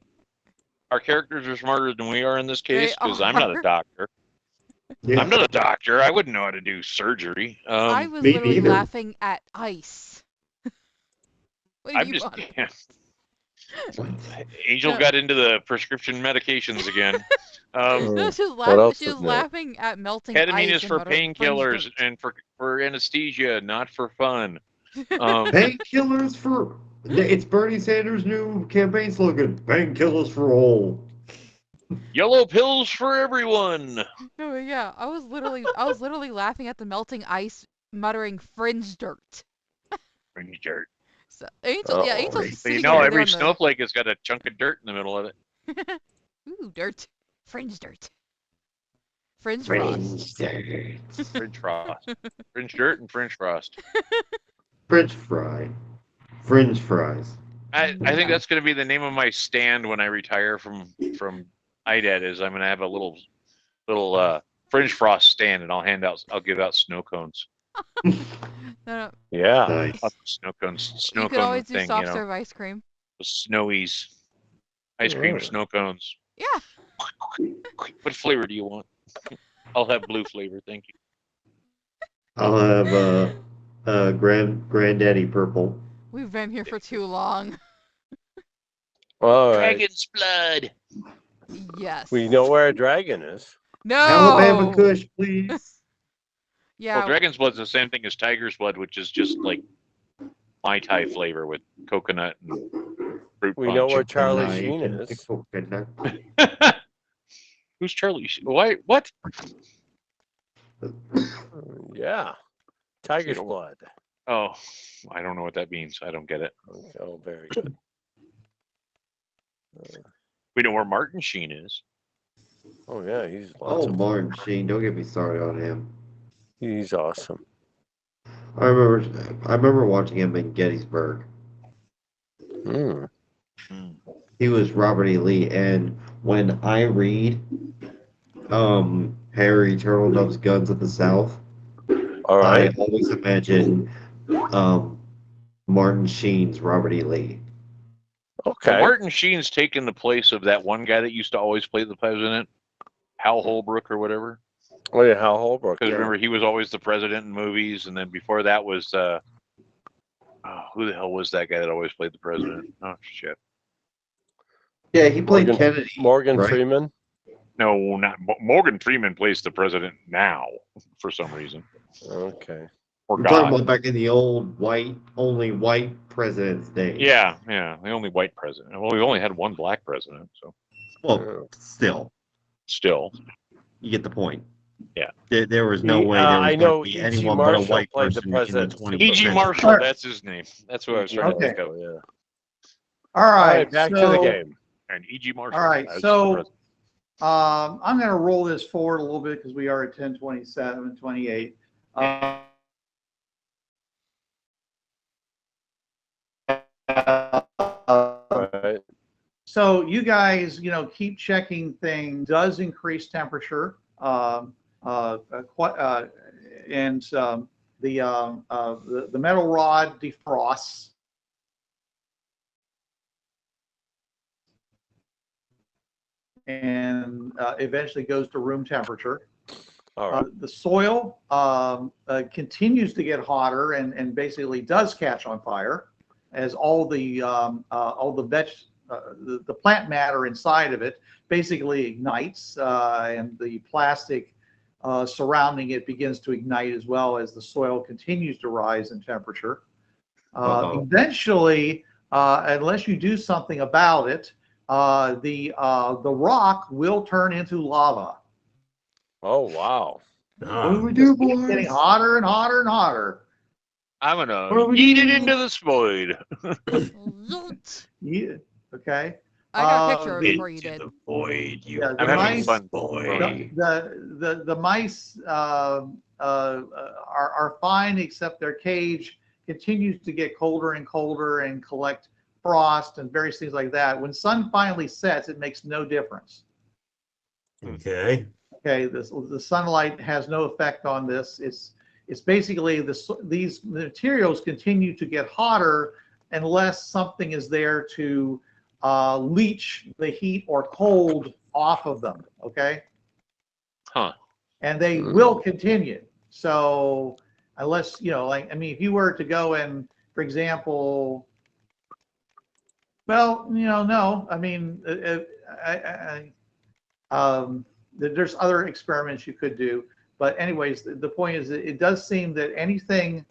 our characters are smarter than we are in this case They because I'm not a are. doctor. Yeah. I'm not a doctor. I wouldn't know how to do surgery. I was me literally neither. laughing at ice. What do I'm you just. want? Angel No. got into the prescription medications again. No, she was What laughing. else She is was new? laughing at melting ice. Ketamine is and for muttering, painkillers "Fringe and for anesthesia, not for fun. Painkillers for. It's Bernie Sanders' new campaign slogan. Painkillers for all. Yellow pills for everyone. No, yeah, I was literally laughing at the melting ice, muttering "fringe dirt." Fringe dirt. So Angel, yeah, Uh-oh. Angel's But sitting you know, over there every on the. snowflake has got a chunk of dirt in the middle of it. Ooh, dirt, fringe dirt, fringe frost. Fringe frost. Fringe dirt and fringe frost. French fry. Fringe fries. I think that's going to be the name of my stand when I retire from IDAD is I'm going to have a little fringe frost stand, and I'll give out snow cones. No. Yeah. Nice. Snow cones, You could always do thing, soft serve ice cream. The snowies, ice cream, snow cones. Yeah. What flavor do you want? I'll have blue flavor, thank you. I'll have granddaddy purple. We've been here for too long. All right. Dragon's blood. Yes. We know where a dragon is. No. Alabama Kush, please. Yeah. Well, dragon's blood's the same thing as tiger's blood, which is just like Mai Tai flavor with coconut and fruit We punch. know where Charlie Nice. Sheen is. Who's Charlie Sheen? Why? What? Yeah. Tiger's blood. Oh, I don't know what that means. I don't get it. Oh, very good. We know where Martin Sheen is. Oh, yeah. He's Oh, awesome. Martin Sheen, don't get me started on him. He's awesome. I remember watching him in Gettysburg. Mm. He was Robert E. Lee, and when I read Harry Turtledove's Guns of the South, All right. I always imagine Martin Sheen's Robert E. Lee. Okay. Well, Martin Sheen's taken the place of that one guy that used to always play the president, Hal Holbrook or whatever. Oh, yeah, Hal Holbrook. Because Yeah. remember, he was always the president in movies, and then before that was who the hell was that guy that always played the president? Oh shit! Yeah, he played Kennedy. Morgan right? Freeman. No, not Morgan Freeman plays the president now for some reason. Okay. Or I'm talking God. about back in the old only white president's days. Yeah, the only white president. Well, we only had one black president, so Well, still, you get the point. Yeah. There was no way there was I going know to be E.G. anyone but a Marshall white played the person in the president. 20th E.G. century. Marshall, Alright. that's his name. That's what I was trying to think of. Yeah. All All right. right, back to so- the game. And E.G. Marshall. All right, as the so president. I'm going to roll this forward a little bit because we are at 10:27, 28. Right. So you guys, keep checking things. Does increase temperature, and the metal rod defrosts. And eventually goes to room temperature. All right. The soil continues to get hotter and basically does catch on fire as all the plant matter inside of it basically ignites and the plastic surrounding it begins to ignite as well as the soil continues to rise in temperature. Eventually, unless you do something about it, the rock will turn into lava. Oh, wow. What do we do, boys? It's getting hotter and hotter and hotter. I'm gonna eat it into this void. Yeah, okay. I got a picture of it before you did. The void, you Yeah, I'm having fun. boy. The mice are fine, except their cage continues to get colder and colder and collect frost and various things like that. When sun finally sets, it makes no difference. Okay. Okay, the sunlight has no effect on this. It's basically these materials continue to get hotter unless something is there to leach the heat or cold off of them. Okay. Huh. And they will continue. So unless if you were to go and, for example, well, no, I mean, there's other experiments you could do, but anyways, the point is that it does seem that anything